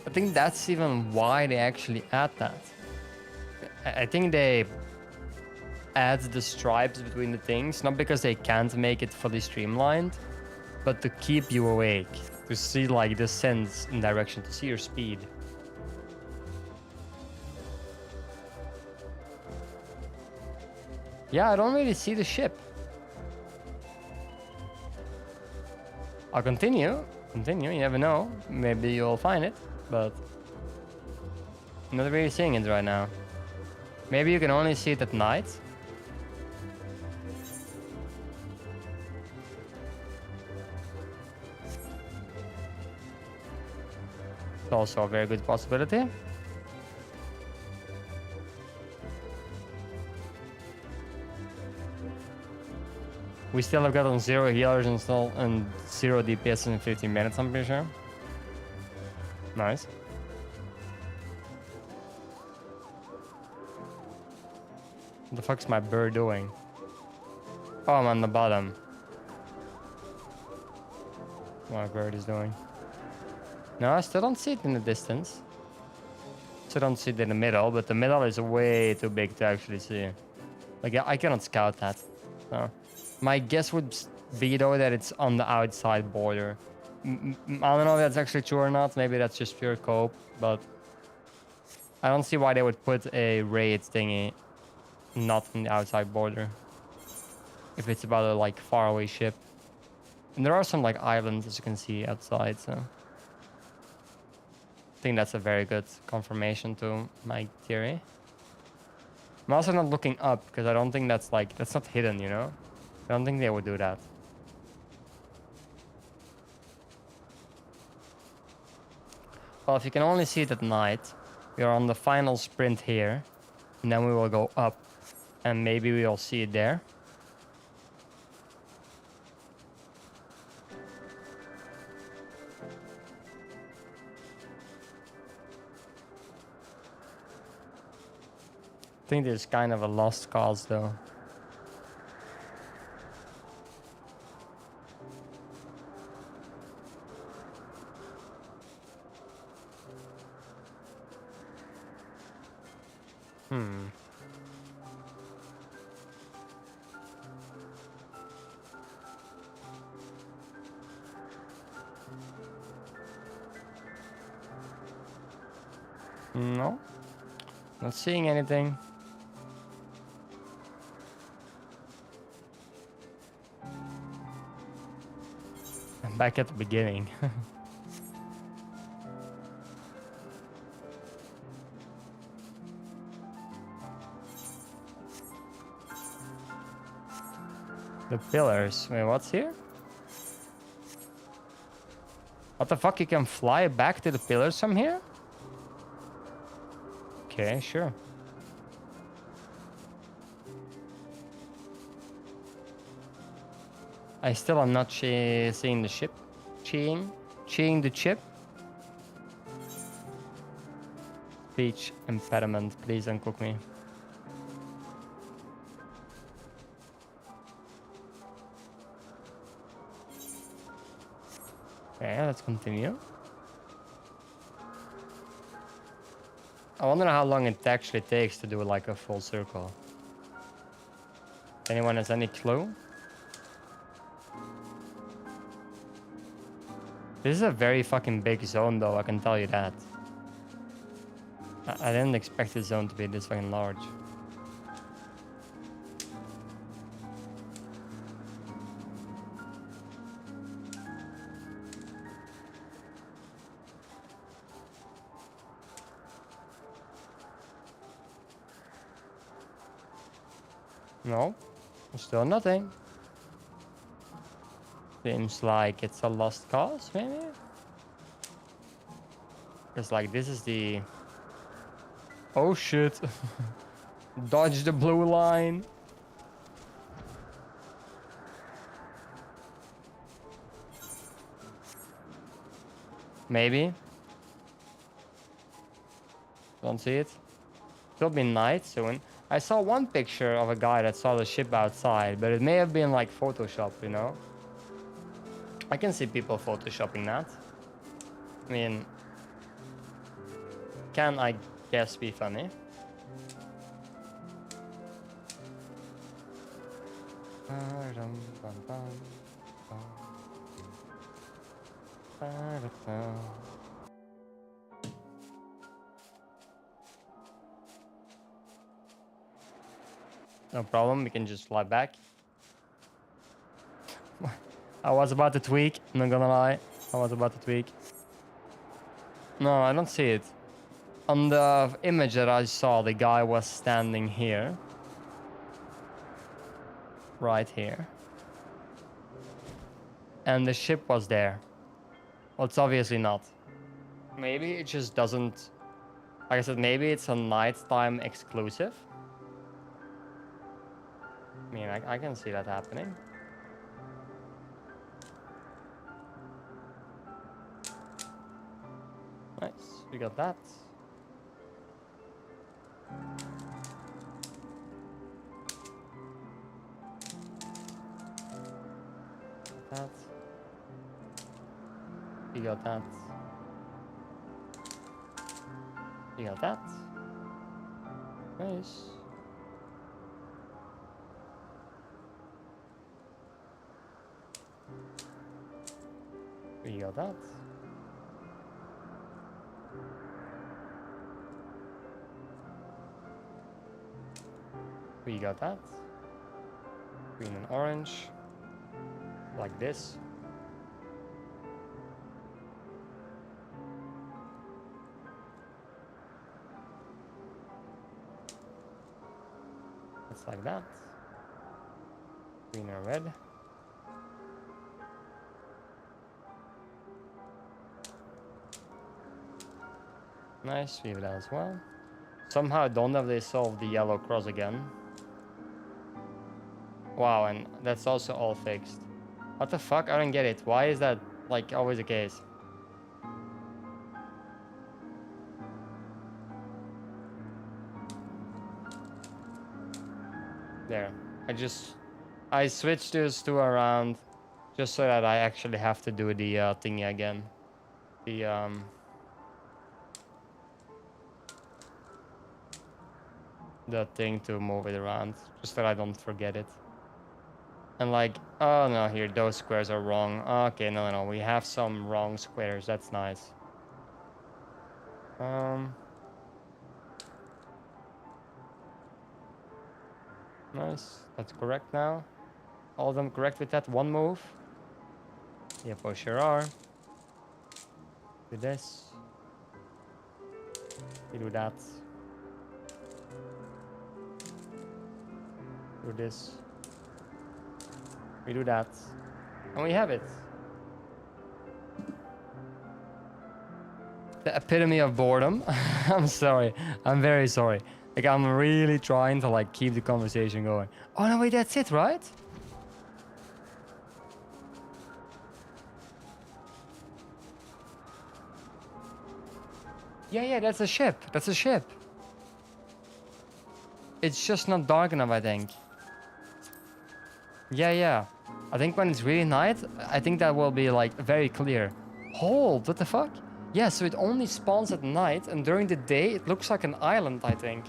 I think that's even why they actually add that. I think they add the stripes between the things, not because they can't make it fully streamlined, but to keep you awake, to see like the sense in direction, to see your speed. Yeah, I don't really see the ship. I'll continue, you never know. Maybe you'll find it, but not really seeing it right now. Maybe you can only see it at night. It's also a very good possibility. We still have gotten 0 healers installed and 0 DPS in 15 minutes, I'm pretty sure. Nice. What the fuck's my bird doing? Oh, I'm on the bottom. What my bird is doing. No, I still don't see it in the distance. Still don't see it in the middle, but the middle is way too big to actually see. Like, I cannot scout that. So. My guess would be, though, that it's on the outside border. I don't know if that's actually true or not. Maybe that's just pure cope, but I don't see why they would put a raid thingy not on the outside border if it's about a like faraway ship. And there are some like islands, as you can see, outside, so I think that's a very good confirmation to my theory. I'm also not looking up because I don't think that's not hidden, you know? I don't think they would do that. Well, if you can only see it at night, we are on the final sprint here, and then we will go up, and maybe we'll see it there. I think there's kind of a lost cause, though. No, not seeing anything. I'm back at the beginning. The pillars. Wait, what's here? What the fuck? You can fly back to the pillars from here? Okay, sure. I still am not seeing the ship. Cheeing the chip. Speech impediment. Please don't cook me. Okay, let's continue. I wonder how long it actually takes to do like a full circle. Anyone has any clue? This is a very fucking big zone, though, I can tell you that. I didn't expect this zone to be this fucking large. No, still nothing. Seems like it's a lost cause, maybe? It's like, this is the... Oh shit. Dodge the blue line. Maybe. Don't see it. It'll be night soon. I saw one picture of a guy that saw the ship outside, but it may have been like Photoshop, you know? I can see people photoshopping that. I mean, can I guess be funny? No problem, we can just fly back. I was about to tweak, not gonna lie. I was about to tweak. No, I don't see it. On the image that I saw, the guy was standing here. Right here. And the ship was there. Well, it's obviously not. Maybe it just doesn't... Like I said, maybe it's a nighttime exclusive. I mean, I can see that happening. Nice, we got that. That. We got that. We got that. Nice. We got that. We got that. Green and orange. Like this. It's like that. Green and red. Nice, leave it as well. Somehow I don't have they solved the yellow cross again. Wow, and that's also all fixed. What the fuck? I don't get it. Why is that like always the case? There. I switched those two around just so that I actually have to do the thingy again. The thing to move it around, just that I don't forget it. And like, oh no, here, those squares are wrong. Okay, no, we have some wrong squares. That's nice. Nice, that's correct now. All of them correct with that one move. Yep, for sure are. Do this. We do that. Do this. We do that. And we have it. The epitome of boredom. I'm sorry. I'm very sorry. Like, I'm really trying to like keep the conversation going. Oh no, wait, that's it, right? Yeah, that's a ship. That's a ship. It's just not dark enough, I think. Yeah. I think when it's really night, I think that will be like very clear. Hold, what the fuck? Yeah, so it only spawns at night, and during the day it looks like an island, I think.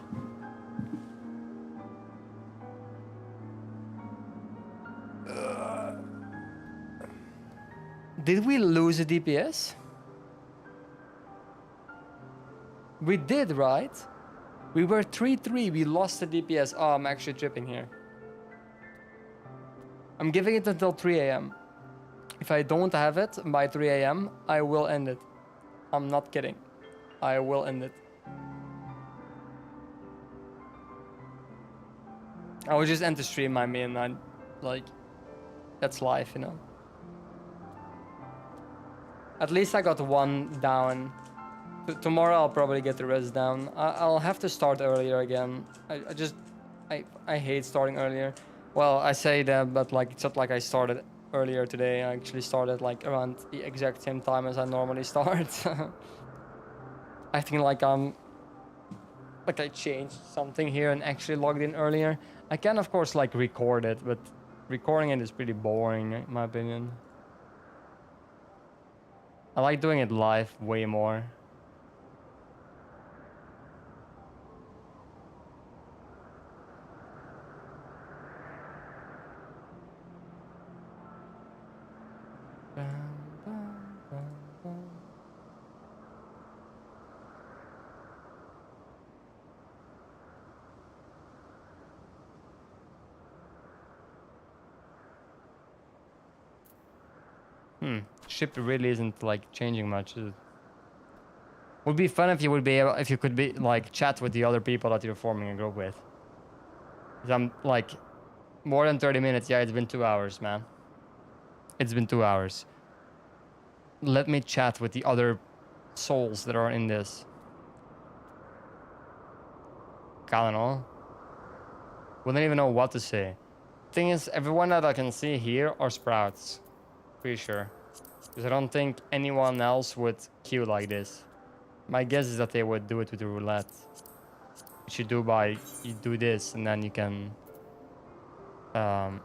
Did we lose a DPS? We did, right? We were 3-3, we lost the DPS. Oh, I'm actually tripping here. I'm giving it until 3 AM. If I don't have it by 3 AM, I will end it. I'm not kidding. I will end it. I will just end the stream, I mean, like, that's life, you know? At least I got one down. Tomorrow I'll probably get the rest down. I'll have to start earlier again. I hate starting earlier. Well, I say that, but like, it's not like I started earlier today. I actually started like around the exact same time as I normally start. I think like I changed something here and actually logged in earlier. I can of course like record it, but recording it is pretty boring in my opinion. I like doing it live way more. Ship really isn't like changing much. Would be fun if you would be able, if you could be like chat with the other people that you're forming a group with. 'Cause I'm like more than 30 minutes. Yeah, it's been 2 hours, man. It's been 2 hours. Let me chat with the other souls that are in this. I don't know. Wouldn't even know what to say. Thing is, everyone that I can see here are sprouts. Pretty sure. Because I don't think anyone else would queue like this. My guess is that they would do it with the roulette. Which you do by, you do this and then you can... I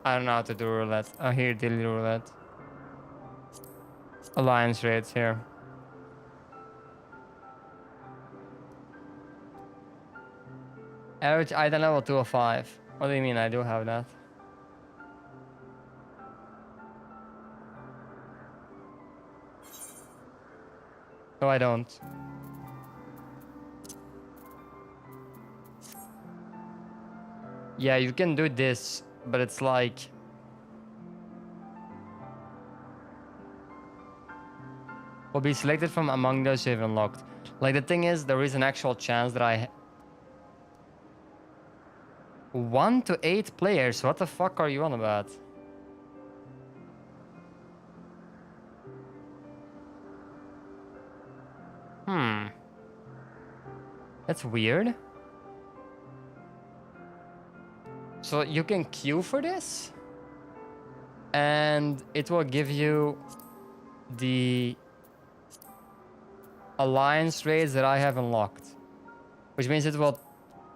don't know how to do roulette. Oh, here, daily roulette. Alliance rates here. Average item level 205. What do you mean? I do have that. No, I don't. Yeah, you can do this, but it's like... will be selected from among those you've unlocked. Like, the thing is, there is an actual chance that I... 1 to 8 players? What the fuck are you on about? That's weird. So you can queue for this? And it will give you the alliance raids that I have unlocked. Which means it will...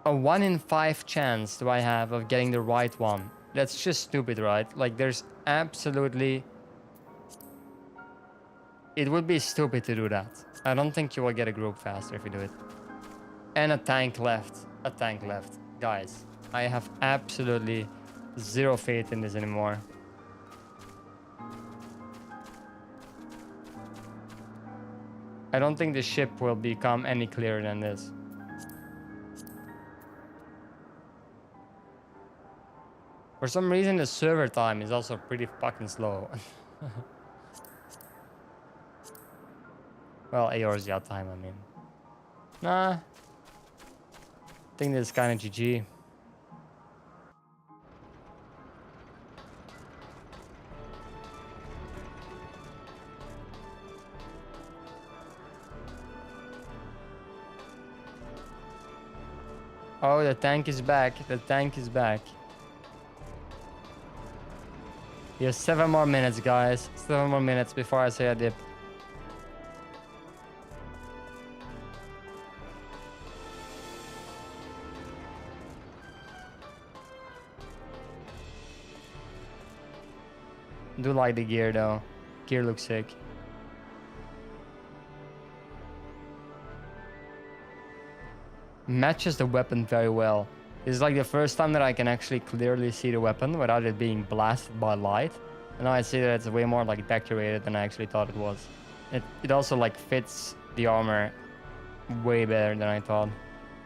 a 1 in 5 chance do I have of getting the right one. That's just stupid, right? Like, there's absolutely... it would be stupid to do that. I don't think you will get a group faster if you do it. And a tank left. A tank left. Guys, I have absolutely zero faith in this anymore. I don't think the ship will become any clearer than this. For some reason, the server time is also pretty fucking slow. Well, Aor's yacht time, I mean. Nah. I think this is kind of GG. Oh, the tank is back. The tank is back. You have 7 more minutes, guys. 7 more minutes before I say a dip. Do like the gear though. Gear looks sick. Matches the weapon very well. This is like the first time that I can actually clearly see the weapon without it being blasted by light. And now I see that it's way more like decorated than I actually thought it was. It also like fits the armor way better than I thought.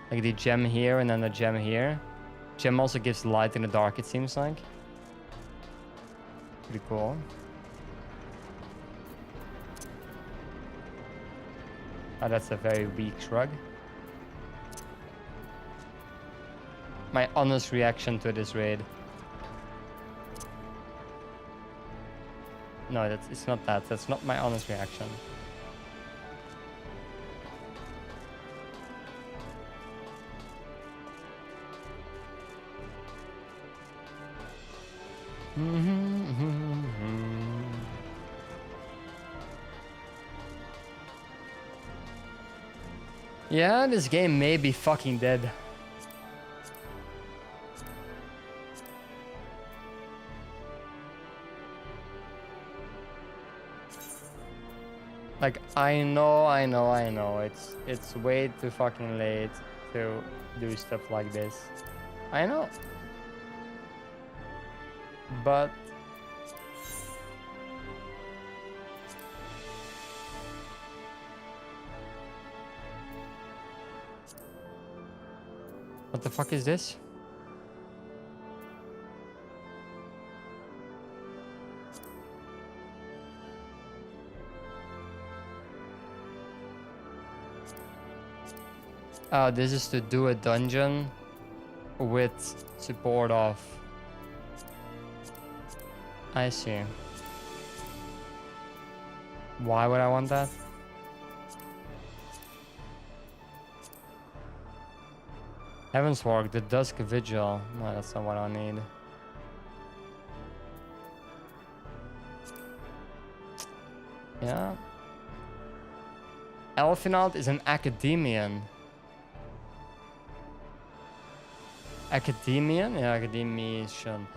Like the gem here and then the gem here. Gem also gives light in the dark, it seems like. Pretty cool. Oh, that's a very weak shrug. My honest reaction to this raid. No, it's not that. That's not my honest reaction. Yeah, this game may be fucking dead. Like, I know. It's way too fucking late to do stuff like this. I know. But what the fuck is this? This is to do a dungeon with support of... I see. Why would I want that? Heaven's Work, the Dusk Vigil. No, that's not what I need. Yeah. Elfinaut is an academian. Academian? Yeah, academician.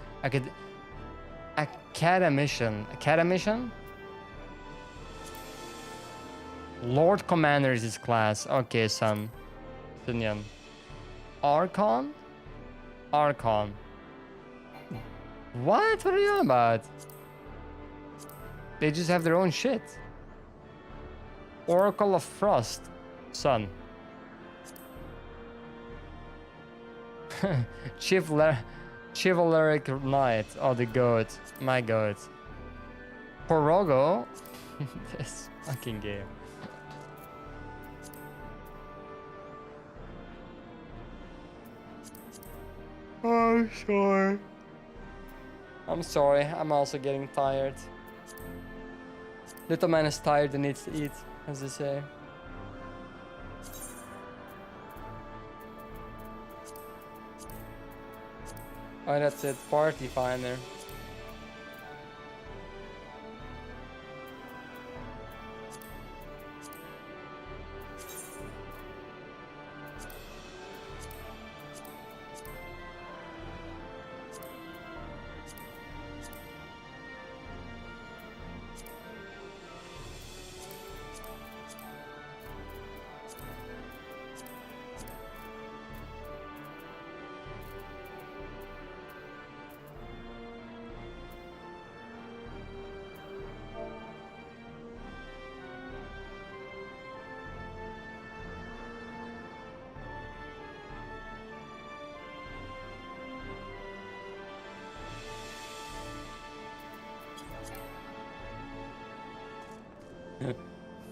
Academician. Academician? Lord Commander is his class. Okay, son. Dunyan. Archon? Archon. What? What are you on about? They just have their own shit. Oracle of Frost. Son. Chivalric Knight. Oh, the goat. My goat. Porogo. This fucking game. Oh, sure. I'm sorry. I'm also getting tired. Little man is tired and needs to eat, as they say. Oh, that's it. Party finder.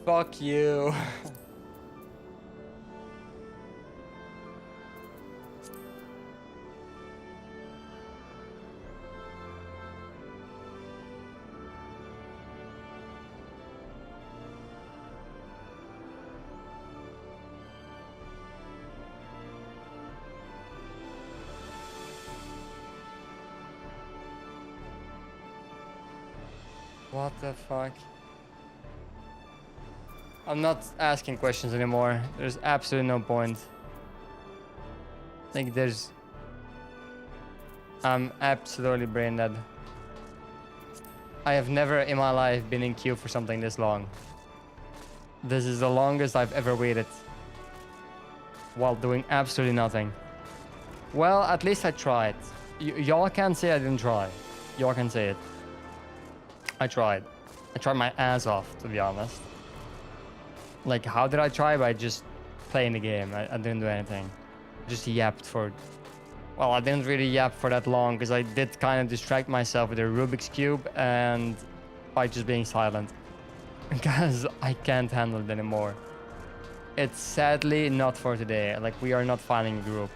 Fuck you. What the fuck? I'm not asking questions anymore. There's absolutely no point. Like I'm absolutely brain dead. I have never in my life been in queue for something this long. This is the longest I've ever waited. While doing absolutely nothing. Well, at least I tried. Y'all can't say I didn't try. Y'all can say it. I tried. I tried my ass off, to be honest. Like, how did I try? By just playing the game. I didn't do anything. Just yapped for... Well, I didn't really yap for that long, because I did kind of distract myself with a Rubik's Cube and by just being silent. Because I can't handle it anymore. It's sadly not for today. Like, we are not finding a group.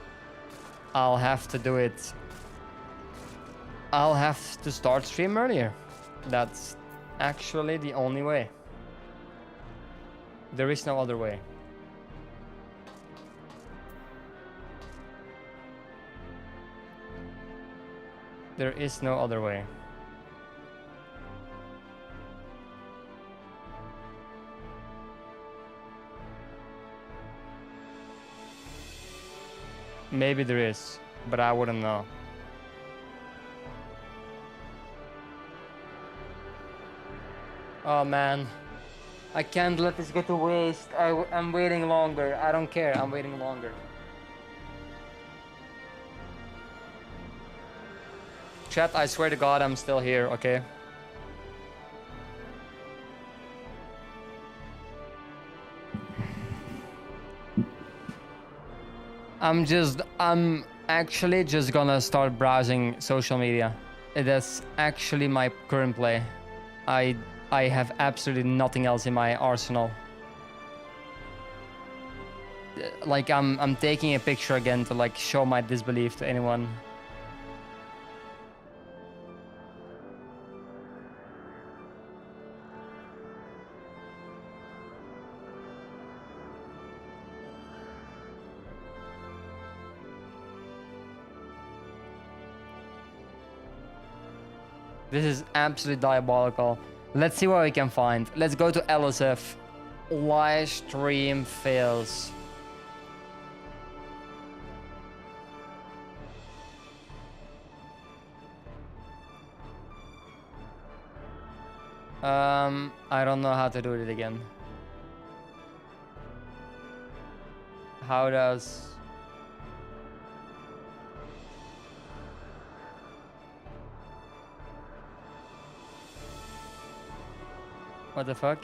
I'll have to do it... I'll have to start stream earlier. That's actually the only way. There is no other way. There is no other way. Maybe there is, but I wouldn't know. Oh man. I can't let this go to waste. I'm waiting longer. I don't care. I'm waiting longer. Chat, I swear to God, I'm still here, okay? I'm actually just gonna start browsing social media. That's actually my current play. I have absolutely nothing else in my arsenal. like I'm taking a picture again to like show my disbelief to anyone. This is absolutely diabolical. Let's see what we can find. Let's go to LSF. Live stream fails. I don't know how to do it again. How does... What the fuck?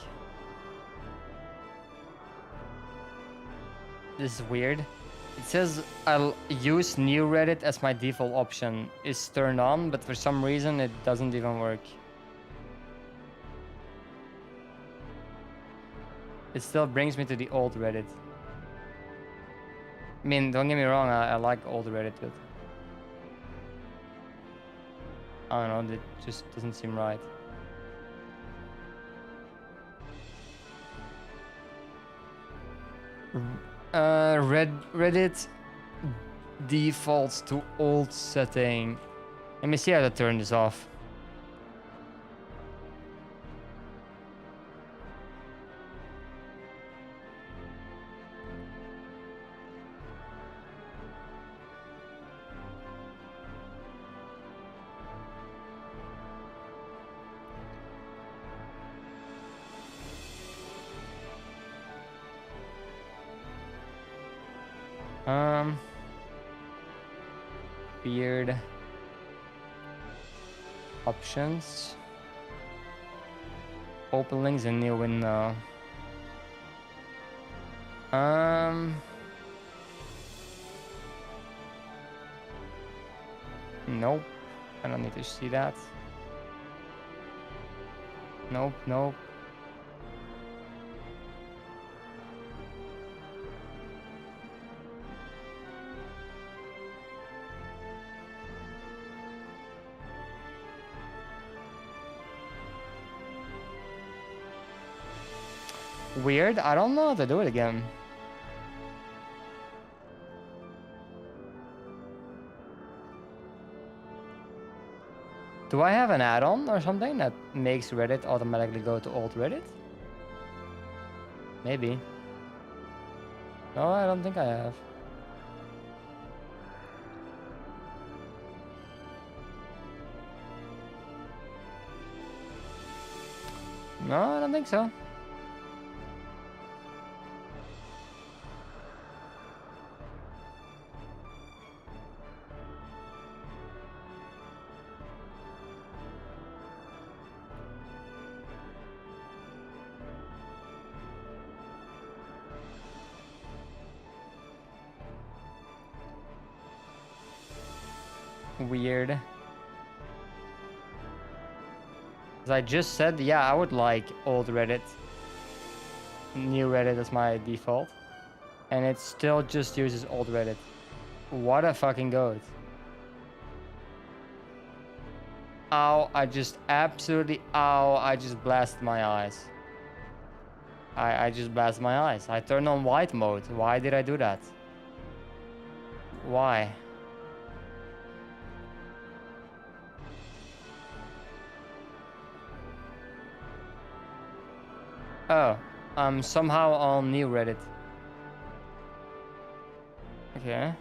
This is weird. It says I'll use new Reddit as my default option. It's turned on, but for some reason it doesn't even work. It still brings me to the old Reddit. I mean, don't get me wrong, I like old Reddit, but I don't know, it just doesn't seem right. Reddit defaults to old setting. Let me see how to turn this off. Weird options. Open links in new window. Nope. I don't need to see that. Nope, nope. Weird. I don't know how to do it again. Do I have an add-on or something that makes Reddit automatically go to old Reddit? Maybe. No, I don't think I have. No, I don't think so. Weird. As I just said, yeah, I would like old Reddit. New Reddit as my default. And it still just uses old Reddit. What a fucking goat. Ow, I just absolutely, ow, I just blasted my eyes. I just blasted my eyes. I turned on white mode. Why did I do that? Why? Oh, I'm somehow on new Reddit. Okay.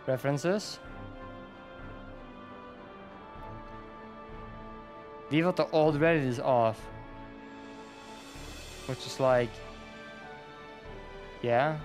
Preferences. Default to old Reddit is off. Which is like... Yeah.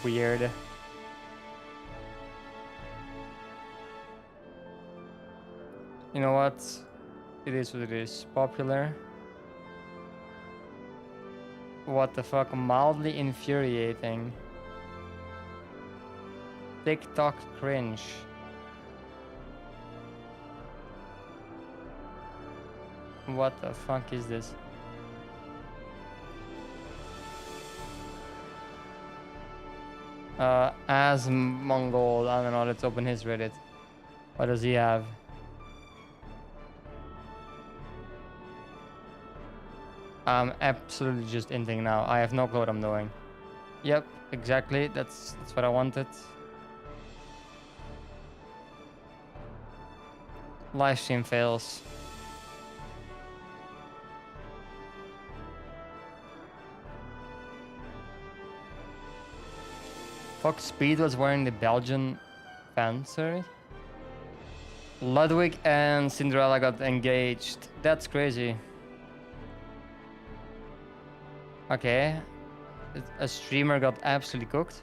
Weird. You know what? It is what it is. Popular. What the fuck? Mildly infuriating. TikTok cringe. What the fuck is this? As Mongol, I don't know, let's open his Reddit. What does he have? I'm absolutely just inting now. I have no clue what I'm doing. Yep, exactly. That's what I wanted. Livestream fails. Fuck, Speed was wearing the Belgian fancy. Ludwig and Cinderella got engaged. That's crazy. Okay. A streamer got absolutely cooked.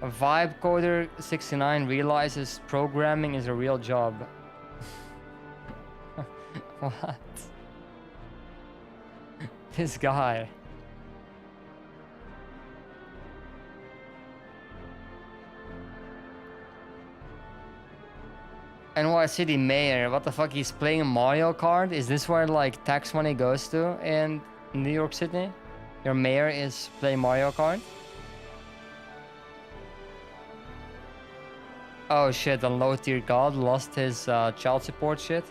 A Vibe Coder 69 realizes programming is a real job. What? This guy. NY City Mayor, what the fuck? He's playing Mario Kart? Is this where like tax money goes to in New York City? Your mayor is playing Mario Kart? Oh shit, a low tier god lost his child support shit.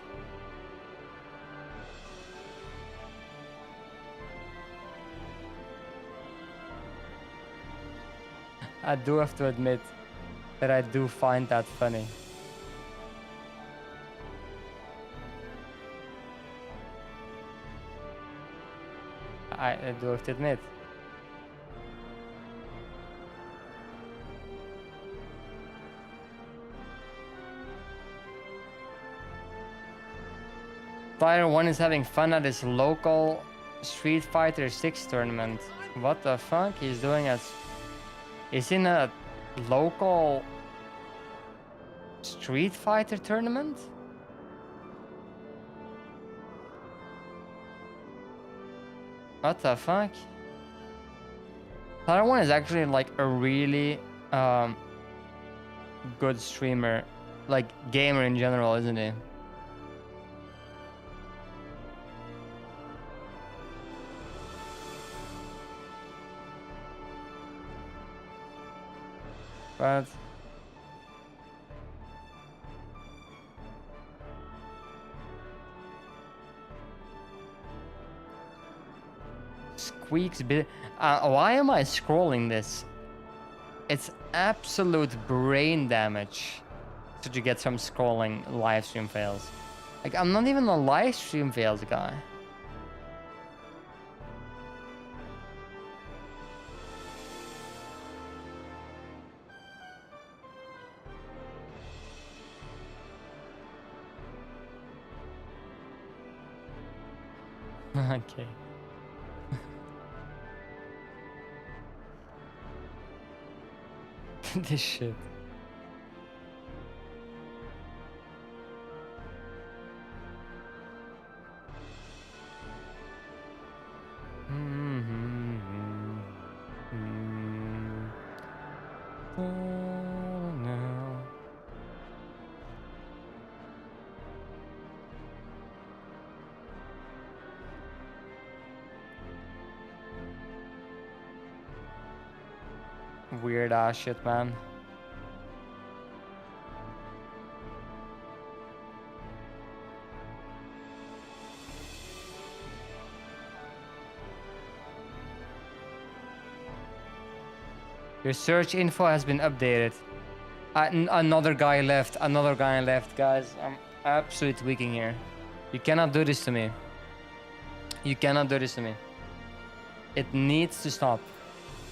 I do have to admit that I do find that funny. I do have to admit. Tier 1 is having fun at his local Street Fighter 6 tournament. What the fuck? He's doing a... He's in a local Street Fighter tournament? What the fuck? Tier 1 is actually like a really good streamer. Like gamer in general, isn't he? But Squeaks bit. Why am I scrolling this? It's absolute brain damage to get some scrolling live stream fails. Like I'm not even a live stream fails guy. Okay. This shit. Weird ass shit, man. Your search info has been updated. Another guy left. Another guy left, guys. I'm absolutely tweaking here. You cannot do this to me. You cannot do this to me. It needs to stop.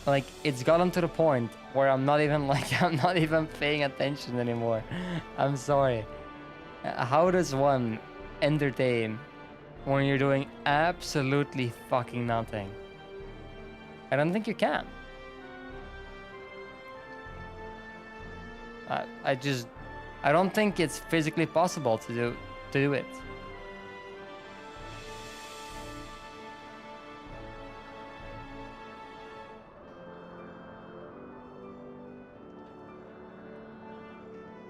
Like, it's gotten to the point where I'm not even like, I'm not even paying attention anymore. I'm sorry. How does one entertain when you're doing absolutely fucking nothing? I don't think you can. I don't think it's physically possible to do it.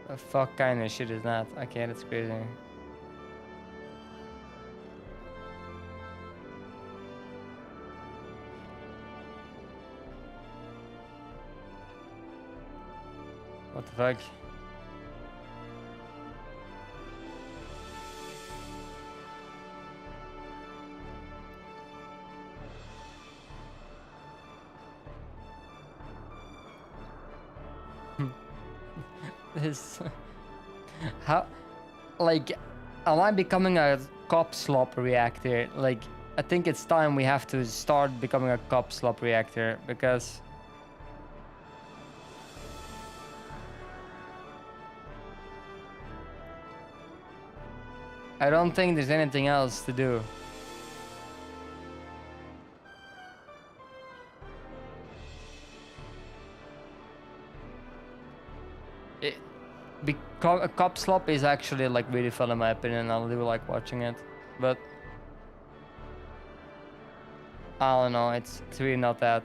The fuck kind of shit is that? Okay, that's crazy. What the fuck? This... How... Like, am I becoming a cop slop reactor? Like, I think it's time we have to start becoming a cop slop reactor, because... I don't think there's anything else to do. A cop slop is actually like really fun in my opinion. I do like watching it, but I don't know. It's really not that.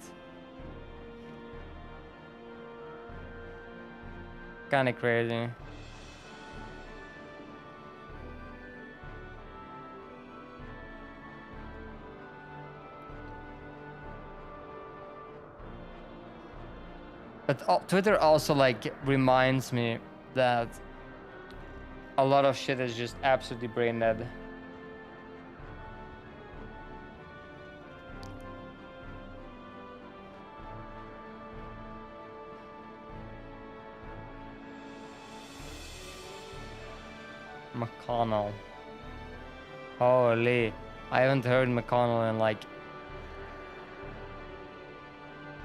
Kind of crazy. But Twitter also like reminds me that a lot of shit is just absolutely brain dead. McConnell. Holy, I haven't heard McConnell in like...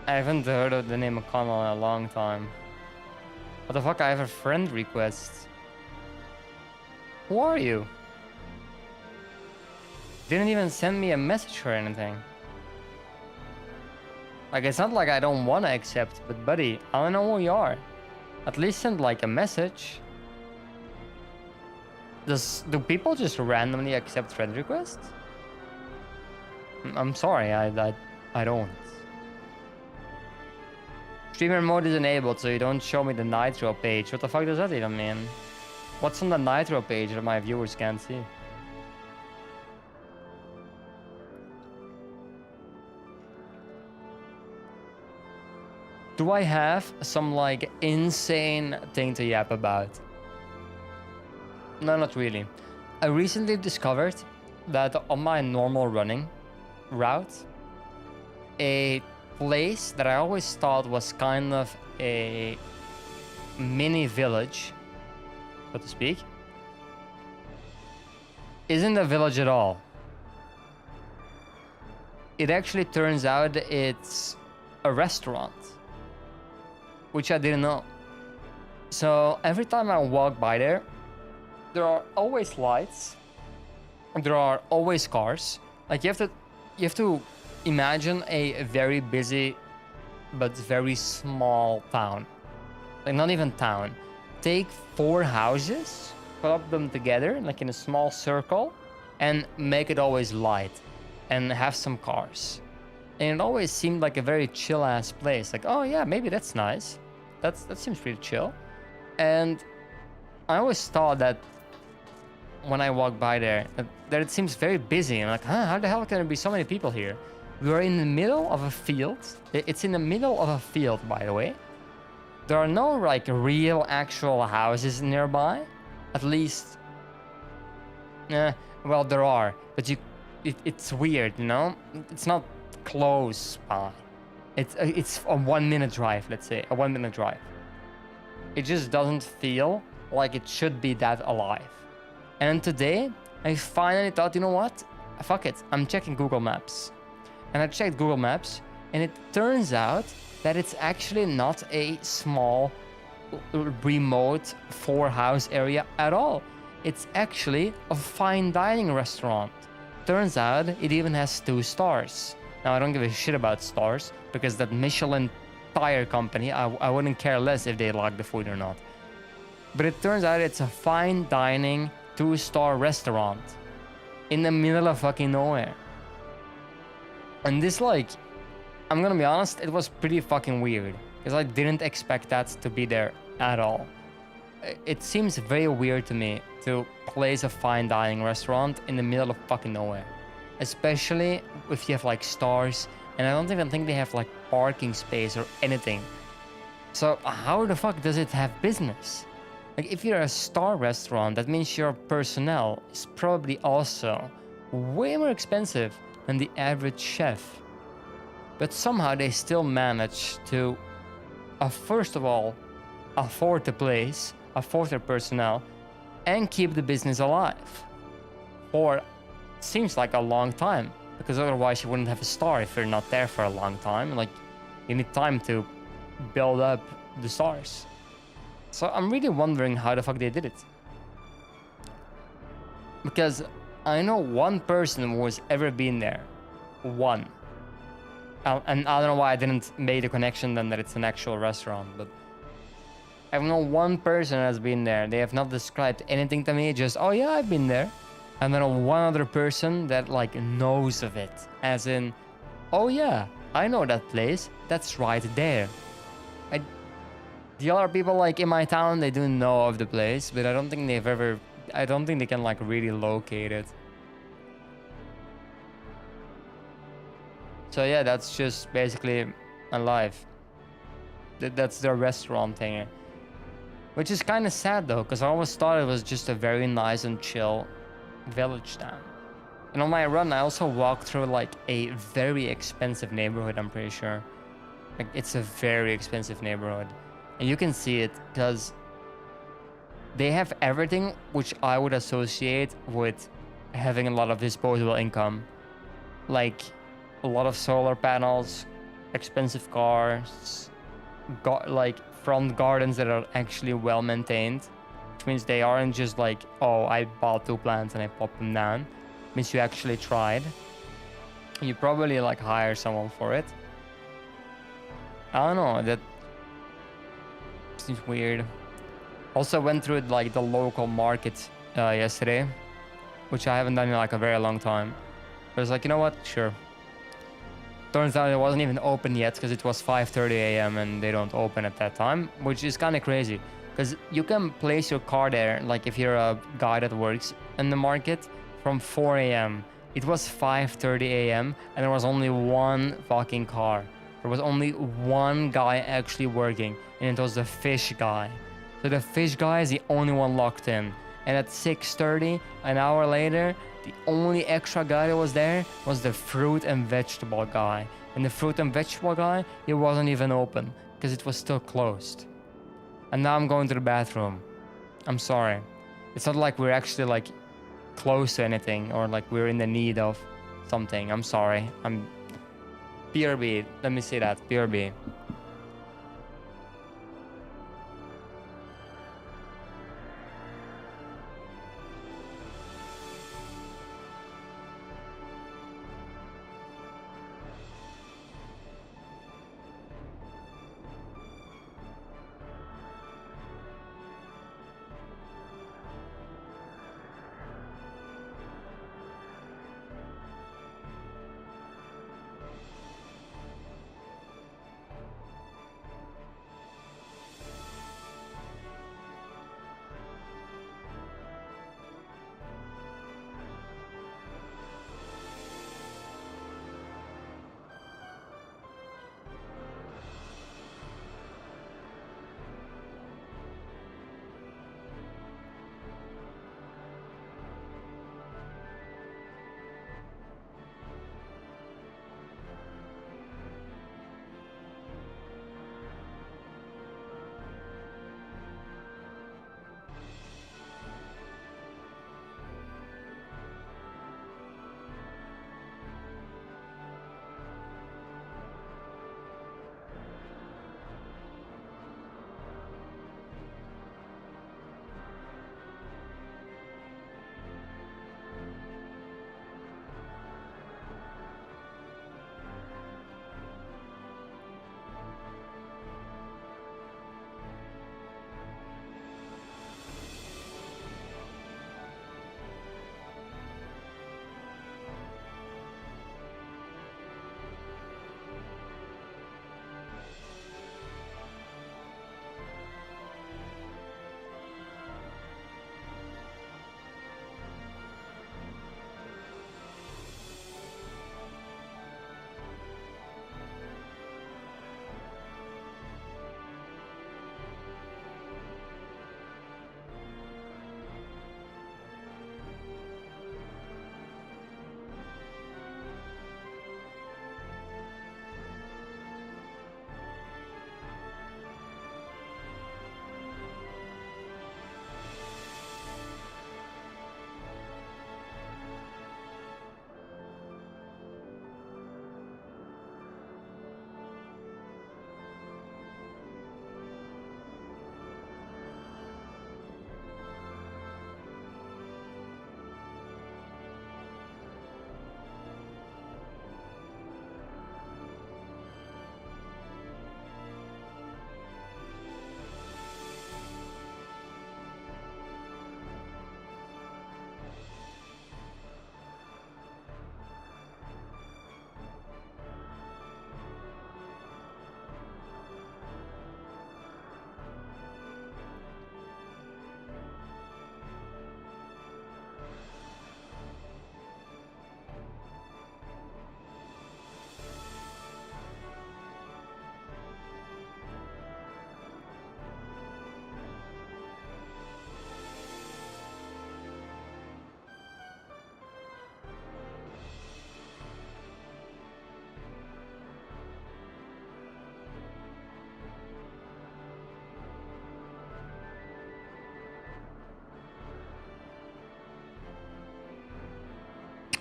I haven't heard of the name McConnell in a long time. What the fuck, I have a friend request. Who are you? Didn't even send me a message or anything. Like, it's not like I don't want to accept, but buddy, I don't know who you are. At least send like a message. Do people just randomly accept friend requests? I'm sorry, I don't. Streamer mode is enabled, so you don't show me the Nitro page. What the fuck does that even mean? What's on the Nitro page that my viewers can't see? Do I have some like insane thing to yap about? No, not really. I recently discovered that on my normal running route, a place that I always thought was kind of a mini village, so to speak, isn't a village at all. It actually turns out it's a restaurant, which I didn't know. So every time I walk by there are always lights, and there are always cars. Like you have to imagine a very busy but very small town. Like not even town. Take 4 houses, put up them together like in a small circle, and make it always light and have some cars. And it always seemed like a very chill ass place. Like, oh yeah, maybe that's nice. That seems pretty chill. And I always thought that when I walk by there, that it seems very busy. I'm like, huh, how the hell can there be so many people here? We are in the middle of a field. It's in the middle of a field, by the way. There are no like real actual houses nearby. At least, well, there are, but it's weird, you know? It's not close by. It's a 1 minute drive, let's say, a 1 minute drive. It just doesn't feel like it should be that alive. And today, I finally thought, you know what? Fuck it, I'm checking Google Maps. And I checked Google Maps, And it turns out that it's actually not a small, remote 4-house area at all. It's actually a fine dining restaurant. Turns out it even has 2 stars. Now, I don't give a shit about stars because that Michelin tire company, I wouldn't care less if they like the food or not. But it turns out it's a fine dining 2-star restaurant in the middle of fucking nowhere. And this, like, I'm gonna be honest, it was pretty fucking weird because I didn't expect that to be there at all. It seems very weird to me to place a fine dining restaurant in the middle of fucking nowhere, especially if you have like stars, and I don't even think they have like parking space or anything. So how the fuck does it have business? Like, if you're a star restaurant, that means your personnel is probably also way more expensive than the average chef. But somehow they still manage to, first of all, afford the place, afford their personnel, and keep the business alive. For seems like a long time, because otherwise you wouldn't have a star if you're not there for a long time. Like, you need time to build up the stars. So I'm really wondering how the fuck they did it. Because I know one person who has ever been there. One. And I don't know why I didn't make the connection then that it's an actual restaurant, but I know one person has been there. They have not described anything to me, just, oh yeah, I've been there. And then one other person that like knows of it, as in, oh yeah, I know that place, that's right there. The other people like in my town, they do know of the place, but I don't think they can like really locate it. So yeah, that's just basically alive. That's the restaurant thing. Which is kind of sad though, because I always thought it was just a very nice and chill village town. And on my run, I also walked through like a very expensive neighborhood, I'm pretty sure. Like, it's a very expensive neighborhood. And you can see it because they have everything which I would associate with having a lot of disposable income. Like a lot of solar panels, expensive cars, like front gardens that are actually well maintained, which means they aren't just like, oh, I bought 2 plants and I popped them down. It means you actually tried. You probably like hire someone for it. I don't know, that seems weird. Also went through like the local market yesterday, which I haven't done in like a very long time. I was like, you know what? Sure. Turns out it wasn't even open yet because it was 5:30 a.m. and they don't open at that time, which is kind of crazy because you can place your car there, like if you're a guy that works in the market, from 4 a.m. It was 5:30 a.m. and there was only one fucking car. There was only one guy actually working, and it was the fish guy. So the fish guy is the only one locked in. And at 6:30, an hour later, the only extra guy that was there was the fruit and vegetable guy. And the fruit and vegetable guy, it wasn't even open because it was still closed. And now I'm going to the bathroom. I'm sorry. It's not like we're actually like close to anything or like we're in the need of something. I'm sorry. I'm BRB. Let me say that. BRB.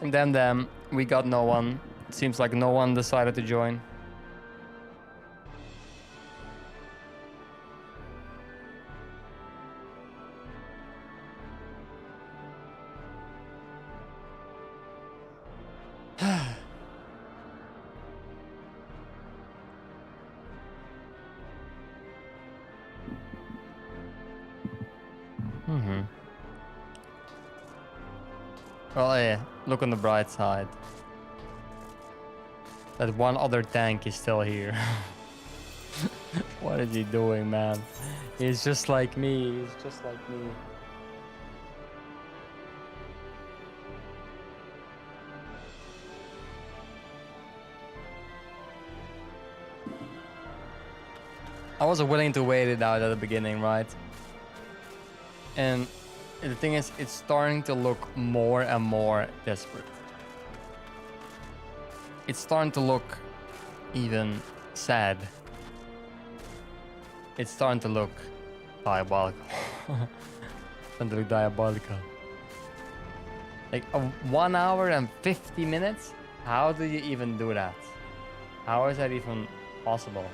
And then we got no one. It seems like no one decided to join. Well, yeah, look on the bright side. That one other tank is still here. What is he doing, man? He's just like me. He's just like me. I was willing to wait it out at the beginning, right? And the thing is, it's starting to look more and more desperate. It's starting to look even sad. It's starting to look diabolical. Starting to look diabolical. Like 1 hour and 50 minutes? How do you even do that? How is that even possible?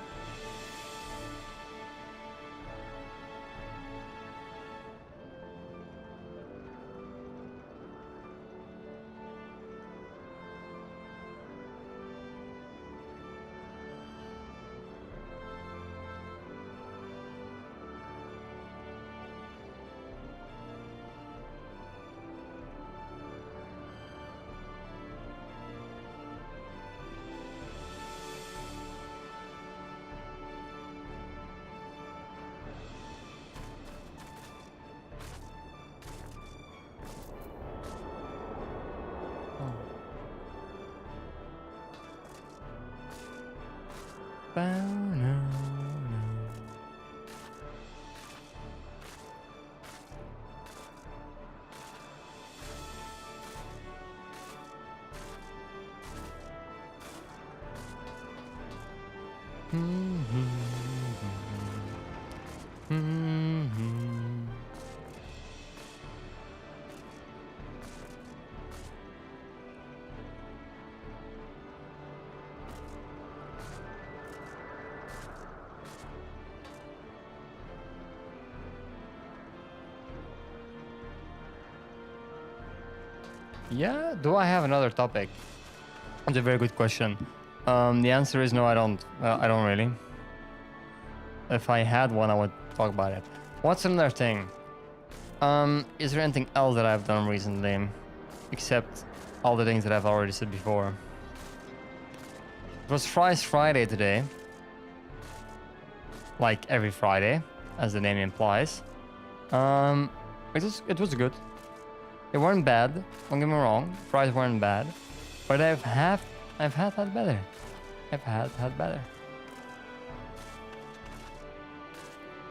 Yeah, do I have another topic? That's a very good question. The answer is no, I don't. I don't really. If I had one, I would talk about it. What's another thing? Is there anything else that I've done recently? Except all the things that I've already said before. It was Fries Friday today. Like every Friday, as the name implies. It was good. They weren't bad, don't get me wrong. Fries weren't bad. But I've had better. I've had better.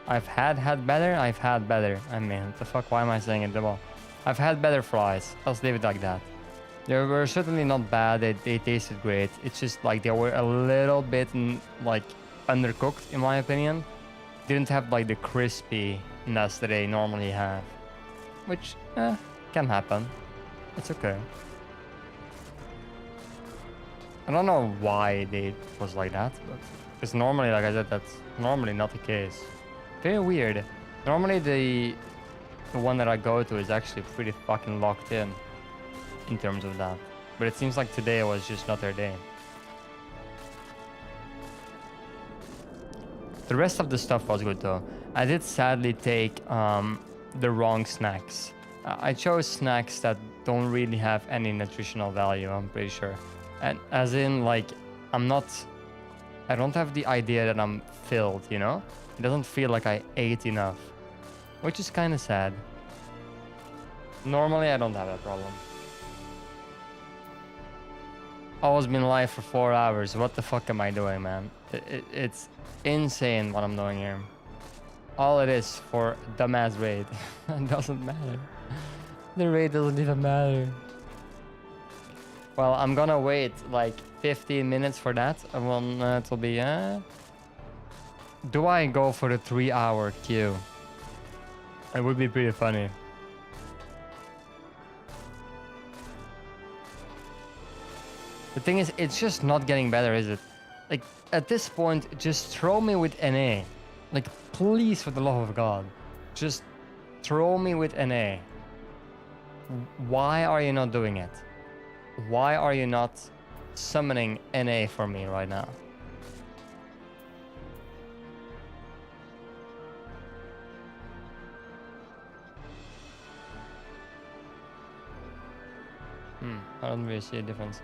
I've had better. I've had better. I mean, what the fuck? Why am I saying it double? I've had better fries. Let's leave it like that. They were certainly not bad. They tasted great. It's just like they were a little bit like undercooked, in my opinion. Didn't have like the crispiness that they normally have, which can happen. It's okay. I don't know why they was like that, but because normally, like I said, that's normally not the case. Very weird. Normally the one that I go to is actually pretty fucking locked in terms of that. But it seems like today was just not their day. The rest of the stuff was good though. I did sadly take the wrong snacks. I chose snacks that don't really have any nutritional value, I'm pretty sure. And as in, like, I don't have the idea that I'm filled, you know? It doesn't feel like I ate enough, which is kind of sad. Normally, I don't have that problem. Always been live for 4 hours. What the fuck am I doing, man? It's insane what I'm doing here. All it is for dumbass raid. It doesn't matter. The raid doesn't even matter. Well, I'm gonna wait like 15 minutes for that. And then it'll be... Do I go for the 3-hour queue? It would be pretty funny. The thing is, it's just not getting better, is it? Like, at this point, just throw me with NA. Like, please, for the love of God. Just throw me with NA. Why are you not doing it? Why are you not summoning NA for me right now? I don't really see a difference.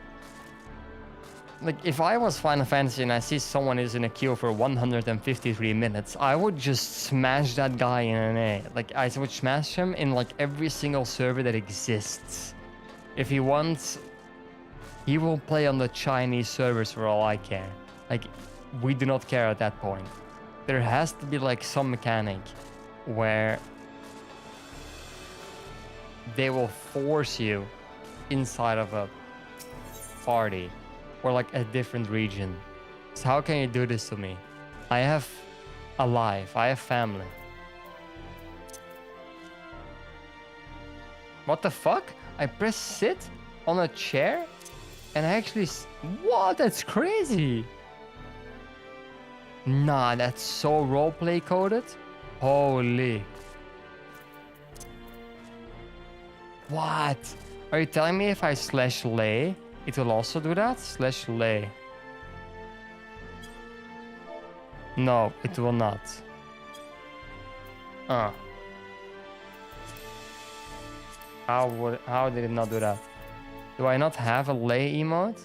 Like, if I was Final Fantasy and I see someone is in a queue for 153 minutes, I would just smash that guy in an A. Like, I would smash him in, like, every single server that exists. If he wants, he will play on the Chinese servers for all I care. Like, we do not care at that point. There has to be, like, some mechanic where they will force you inside of a party or like a different region. So how can you do this to me? I have a life, I have family. What the fuck? I press sit on a chair and I actually what? That's crazy. Nah, that's so roleplay coded. Holy. What? Are you telling me if I slash lay, it will also do that? Slash lay. No, it will not. How did it not do that? Do I not have a lay emote?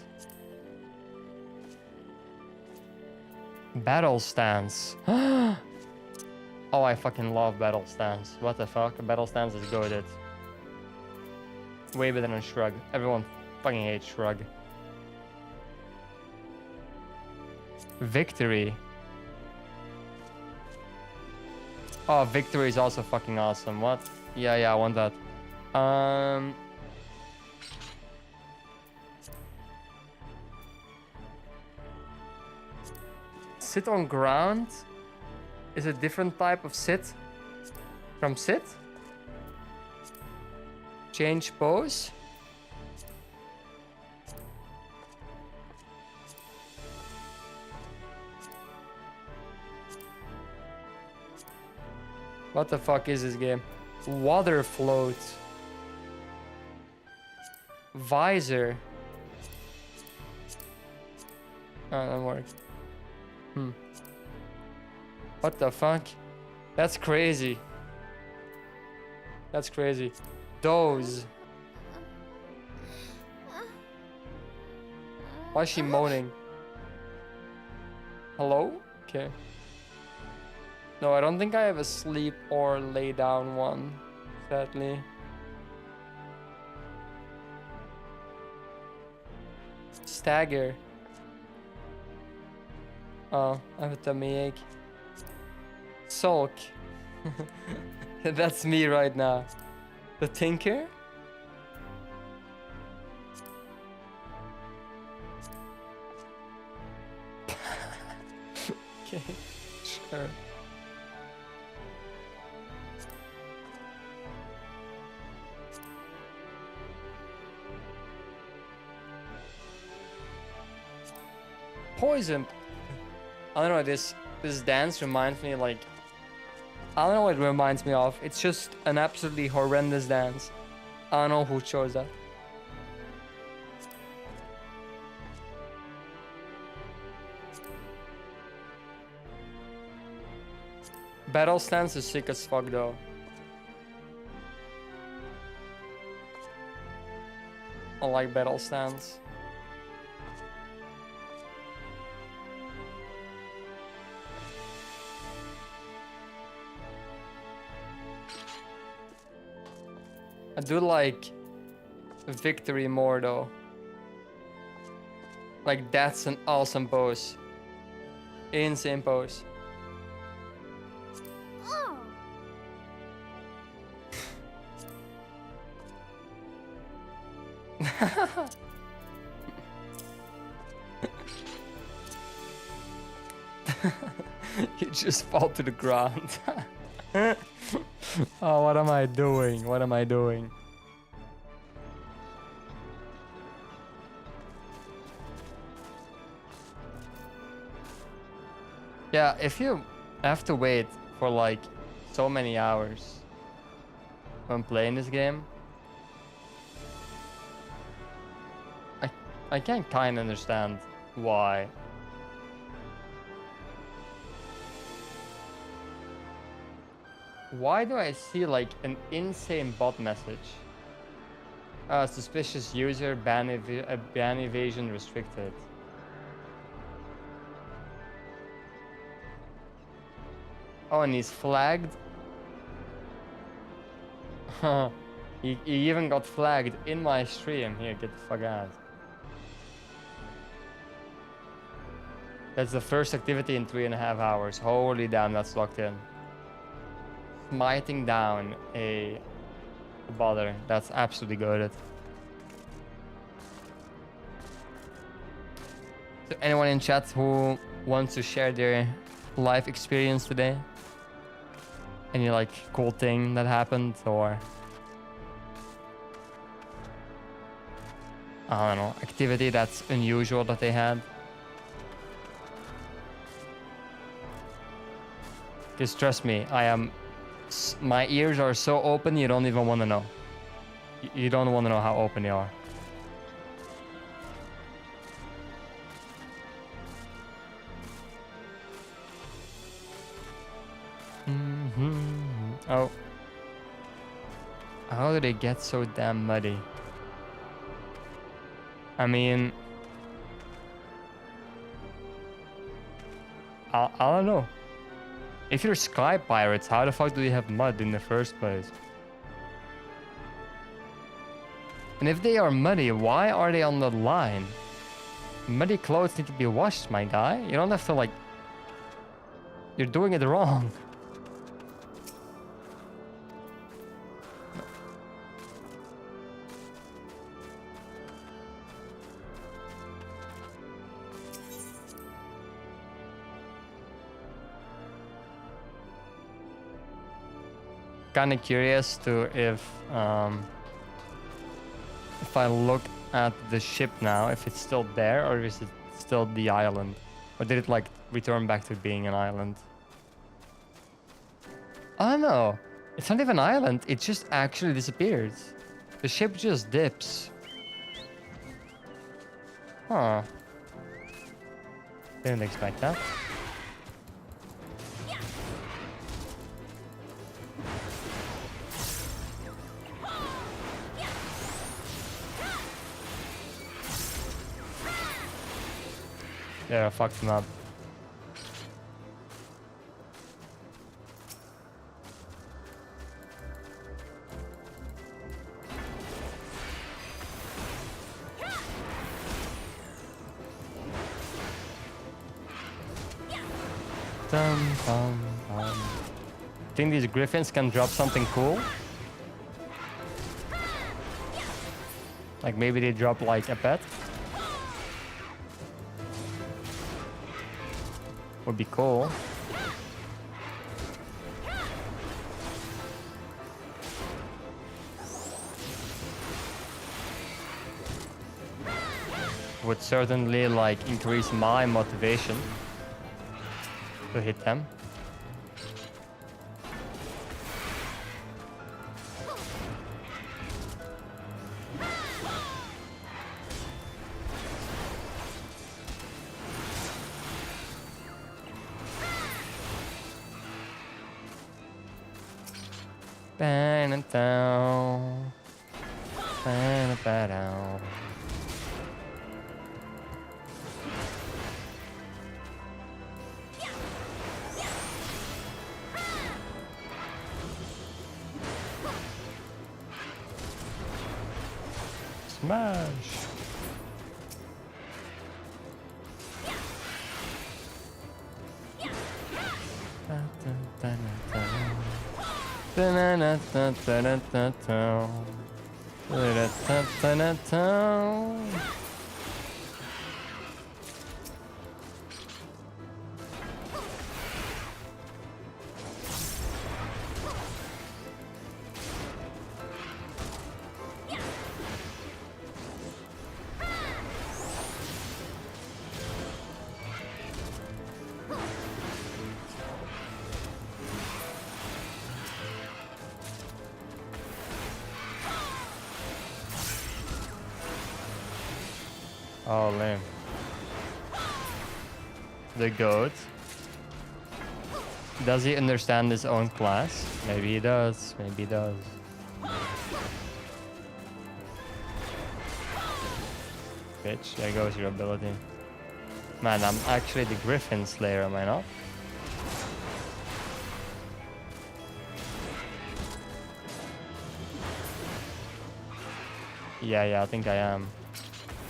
Battle stance. Oh, I fucking love battle stance. What the fuck? Battle stance is goated. Way better than Shrug. Everyone fucking hates Shrug. Victory. Oh, victory is also fucking awesome. What? Yeah, I want that. Sit on ground is a different type of sit from sit. Change pose. What the fuck is this game? Water float. Visor. Oh, that doesn't work. What the fuck? That's crazy. That's crazy. Doze. Why is she moaning? Hello? Okay. No, I don't think I have a sleep or lay down one, sadly. Stagger. Oh, I have a tummy ache. Sulk. That's me right now. The Tinker? Okay, sure. Poison. I don't know, this dance reminds me like, I don't know what it reminds me of. It's just an absolutely horrendous dance. I don't know who chose that. Battle stance is sick as fuck though. I like battle stance. I do like victory more though. Like that's an awesome pose. Insane pose. You just fall to the ground. Oh, what am I doing? What am I doing? Yeah, if you have to wait for like so many hours when playing this game, I can kind of understand why. Why do I see like an insane bot message? Suspicious user, ban evasion restricted. Oh, and he's flagged. he even got flagged in my stream. Here, get the fuck out. That's the first activity in 3.5 hours. Holy damn, that's locked in. Smiting down a bother. That's absolutely goated. So anyone in chat who wants to share their life experience today? Any like cool thing that happened, or I don't know, activity that's unusual that they had? Because trust me, my ears are so open you don't even want to know. You don't want to know how open they are. Oh. How do they get so damn muddy? I mean, I don't know. If you're sky pirates, how the fuck do you have mud in the first place? And if they are muddy, why are they on the line? Muddy clothes need to be washed, my guy. You don't have to like... You're doing it wrong. Kind of curious to if I look at the ship now, if it's still there or is it still the island, or did it like return back to being an island? I don't know. It's not even an island. It just actually disappears. The ship just dips. Huh. Didn't expect that. Yeah, I fucked him up. Dum, dum, dum. Think these griffins can drop something cool? Like maybe they drop like a pet? Would be cool. Would certainly like increase my motivation to hit them. Smash! Oh, lame. The goat. Does he understand his own class? Maybe he does. Maybe he does. Bitch, there goes your ability. Man, I'm actually the Griffin Slayer, am I not? Yeah, I think I am.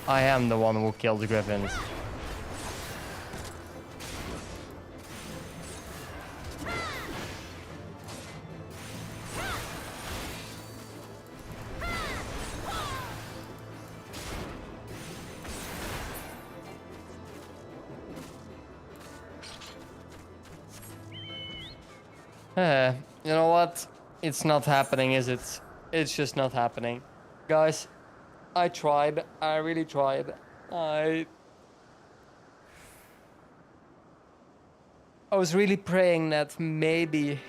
I am the one who killed the Griffins. You know what? It's not happening, is it? It's just not happening. Guys, I tried. I really tried. I was really praying that maybe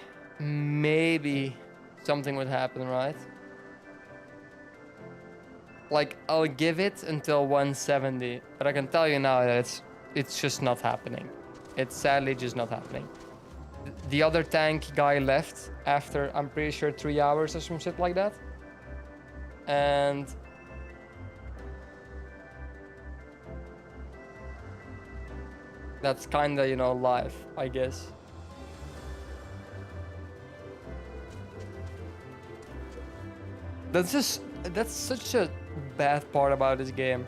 something would happen, right? Like, I'll give it until 170, but I can tell you now that it's just not happening. It's sadly just not happening. The other tank guy left after, I'm pretty sure, 3 hours or some shit like that. And that's kinda, you know, life, I guess. That's such a bad part about this game.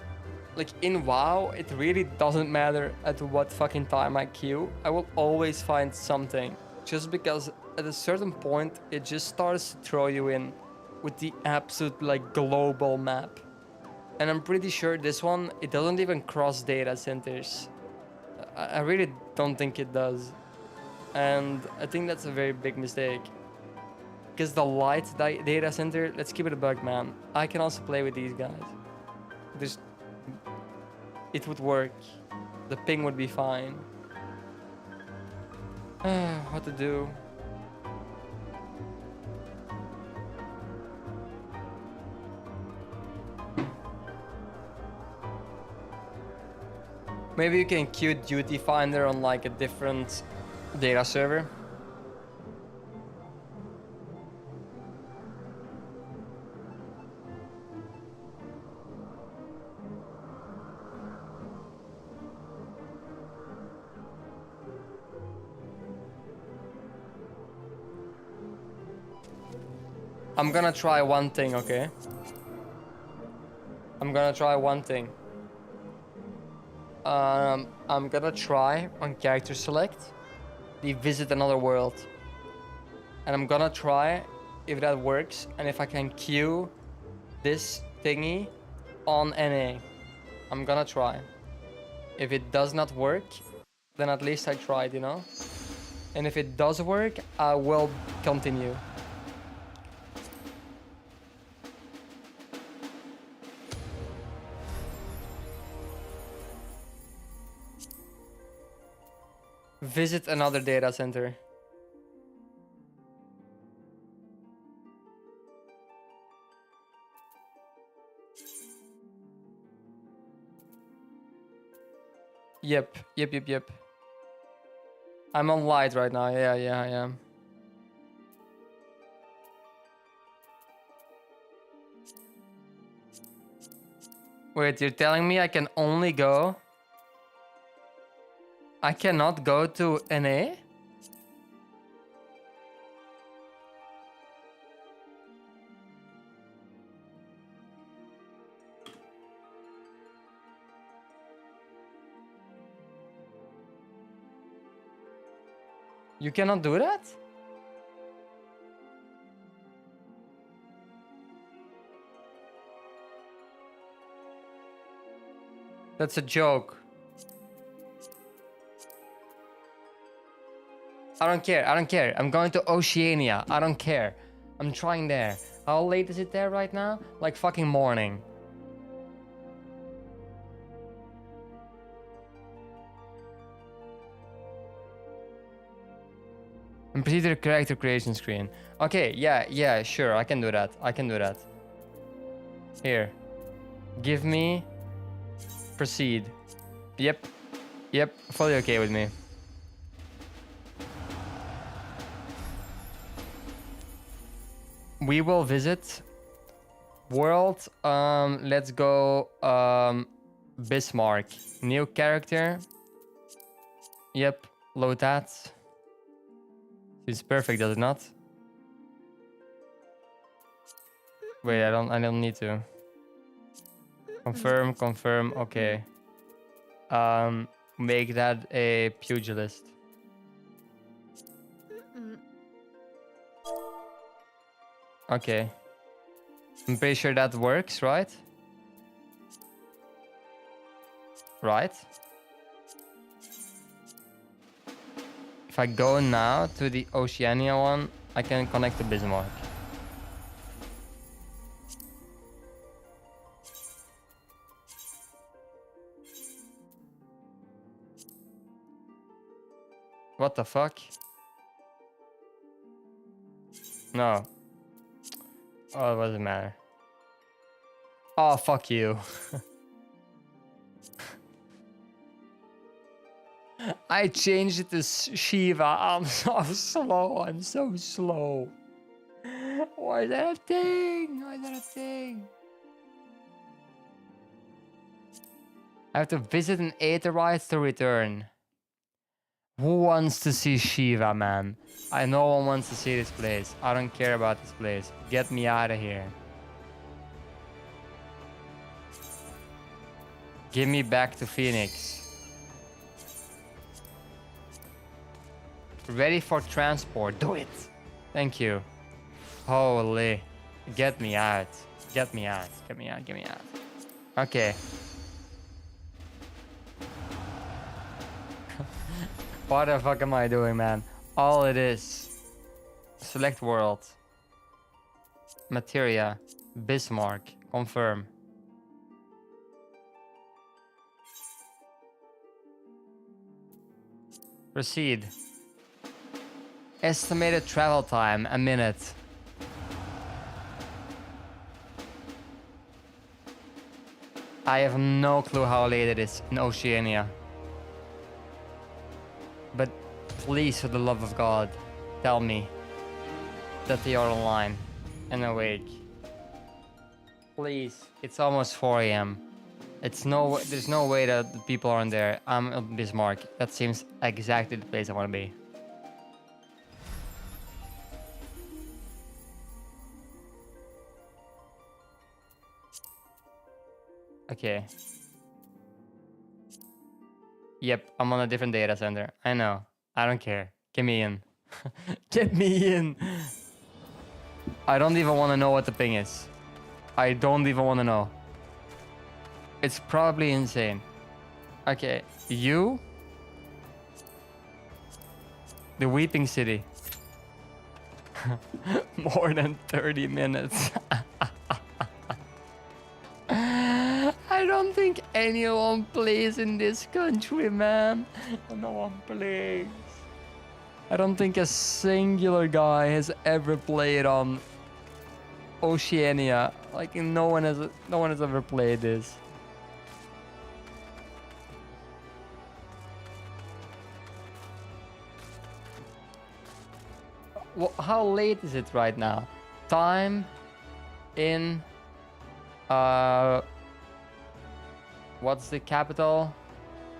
Like, in WoW, it really doesn't matter at what fucking time I queue. I will always find something. Just because at a certain point, it just starts to throw you in with the absolute, like, global map. And I'm pretty sure this one, it doesn't even cross data centers. I really don't think it does. And I think that's a very big mistake. Because the light data center, let's keep it a buck, man. I can also play with these guys. It would work. The ping would be fine. What to do? Maybe you can queue Duty Finder on like a different data server. I'm gonna try one thing, okay? I'm gonna try one thing. I'm gonna try on character select the visit another world. And I'm gonna try if that works and if I can queue this thingy on NA. I'm gonna try. If it does not work, then at least I tried, you know? And if it does work, I will continue. Visit another data center. Yep. I'm on light right now. Yeah, I am. Wait, you're telling me I can only go? I cannot go to NA? You cannot do that? That's a joke. I don't care. I'm going to Oceania. I don't care. I'm trying there. How late is it there right now? Like fucking morning. And proceed to the character creation screen. Okay, yeah, sure. I can do that. Here. Give me Proceed. Yep. Yep. Fully okay with me. We will visit world. Let's go. Bismarck. New character. Yep. Load that. It's perfect, does it not? Wait, I don't need to. Confirm. Okay. Make that a pugilist. Okay. I'm pretty sure that works, right? Right? If I go now to the Oceania one, I can connect to Bismarck. What the fuck? No. Oh, it doesn't matter. Oh, fuck you. I changed it to Shiva. I'm so slow. I'm so slow. Why is that a thing? Why is that a thing? I have to visit an Aetherite to return. Who wants to see Shiva, man? No one wants to see this place. I don't care about this place. Get me out of here. Give me back to Phoenix. Ready for transport. Do it. Thank you. Holy. Get me out. Get me out. Get me out. Get me out. Okay. What the fuck am I doing, man? All it is. Select world. Materia. Bismarck. Confirm. Proceed. Estimated travel time, a minute. I have no clue how late it is in Oceania. But please, for the love of God, tell me that they are online and awake. Please, it's almost 4 a.m. There's no way that the people aren't there. I'm in Bismarck. That seems exactly the place I want to be. Okay. Yep, I'm on a different data center. I know. I don't care. Get me in. Get me in. I don't even want to know what the ping is. I don't even want to know. It's probably insane. Okay, you? The Weeping City. More than 30 minutes. I don't think anyone plays in this country, man. No one plays. I don't think a singular guy has ever played on Oceania. Like no one has ever played this. Well, how late is it right now? Time in what's the capital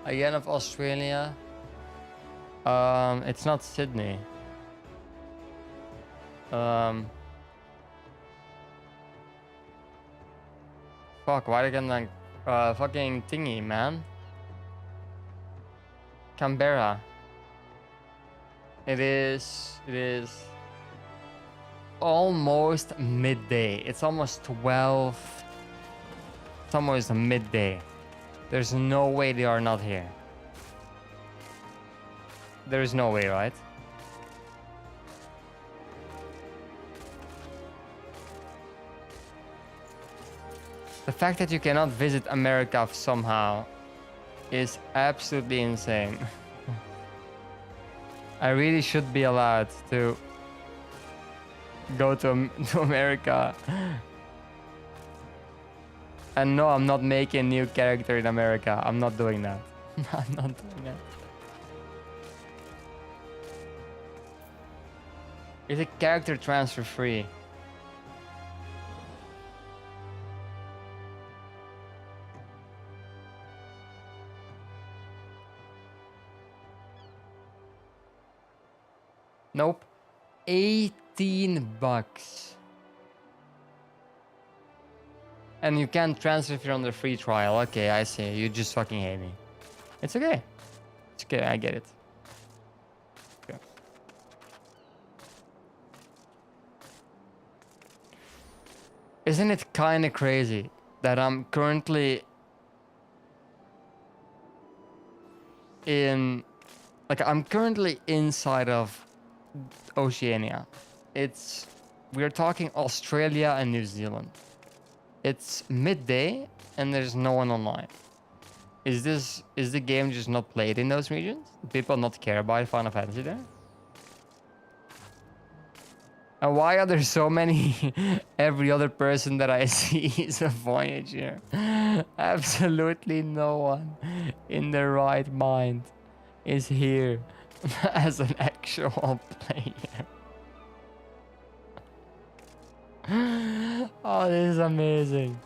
again of Australia? It's not Sydney. Fuck, why did I get like fucking thingy, man? Canberra. It is almost midday. It's almost 12. It's almost midday. There's no way they are not here. There is no way, right? The fact that you cannot visit America somehow is absolutely insane. I really should be allowed to go to America. And no, I'm not making a new character in America. I'm not doing that. I'm not doing that. Is a character transfer free? Nope. 18 bucks. And you can't transfer if you're on the free trial. Okay, I see. You just fucking hate me. It's okay. It's okay, I get it. Okay. Isn't it kind of crazy that I'm currently I'm currently inside of Oceania. We're talking Australia and New Zealand. It's midday and there's no one online. Is the game just not played in those regions? Do people not care about Final Fantasy there? And why are there so many? Every other person that I see is a Voyager. Absolutely no one in their right mind is here as an actual player. Oh, this is amazing.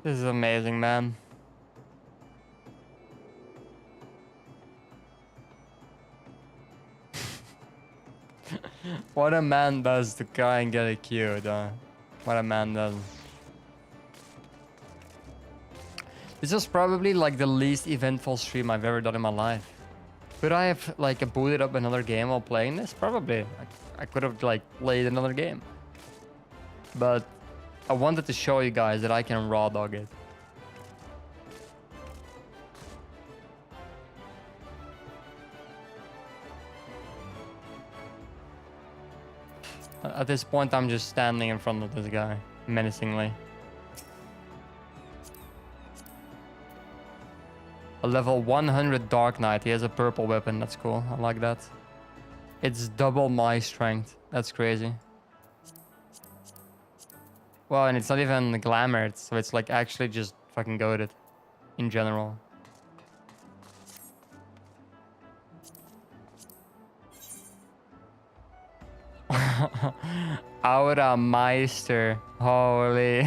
This is amazing, man. What a man does to try and get a queue, though. What a man does. This was probably like the least eventful stream I've ever done in my life. Could I have like booted up another game while playing this? Probably. I could have like played another game. But I wanted to show you guys that I can raw dog it. At this point, I'm just standing in front of this guy, menacingly. A level 100 Dark Knight. He has a purple weapon. That's cool. I like that. It's double my strength. That's crazy. Well, and it's not even glamored, so it's like actually just fucking goated in general. Aura Meister. Holy.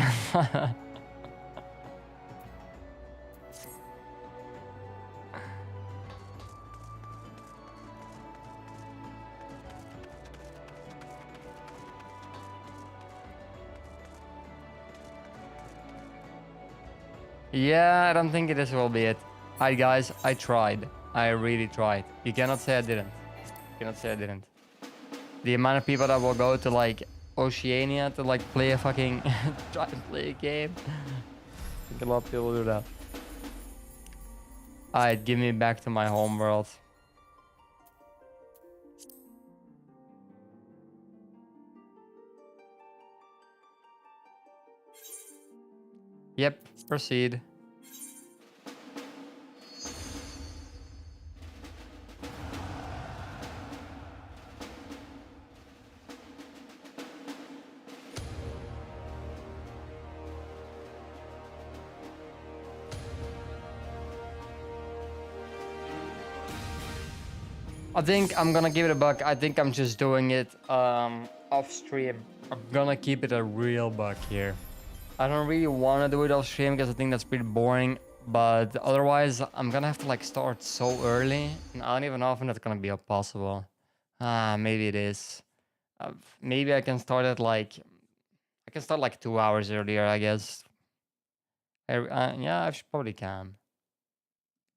Yeah, I don't think this will be it. Alright, guys, I tried. I really tried. You cannot say I didn't. You cannot say I didn't. The amount of people that will go to like Oceania to like play a fucking try to play a game. I think a lot of people do that. Alright, give me back to my home world. Yep, proceed. I think I'm gonna give it a buck. I think I'm just doing it off stream. I'm gonna keep it a real buck here. I don't really want to do it off stream because I think that's pretty boring. But otherwise, I'm gonna have to like start so early, and I don't even know if that's gonna be possible. Maybe it is. Maybe I can start at like 2 hours earlier, I guess. Yeah, I should probably can.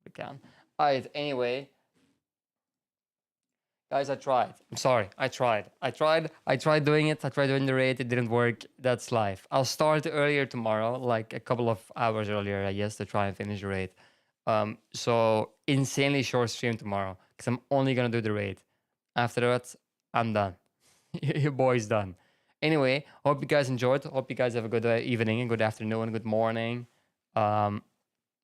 We can. Alright. Anyway. Guys, I tried. I'm sorry. I tried. I tried doing it. I tried doing the raid. It didn't work. That's life. I'll start earlier tomorrow, like a couple of hours earlier, I guess, to try and finish the raid. So insanely short stream tomorrow because I'm only gonna do the raid. After that, I'm done. Your boy's done. Anyway, hope you guys enjoyed. Hope you guys have a good evening, good afternoon, good morning.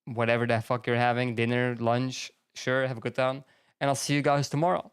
Whatever the fuck you're having, dinner, lunch, sure, have a good time. And I'll see you guys tomorrow.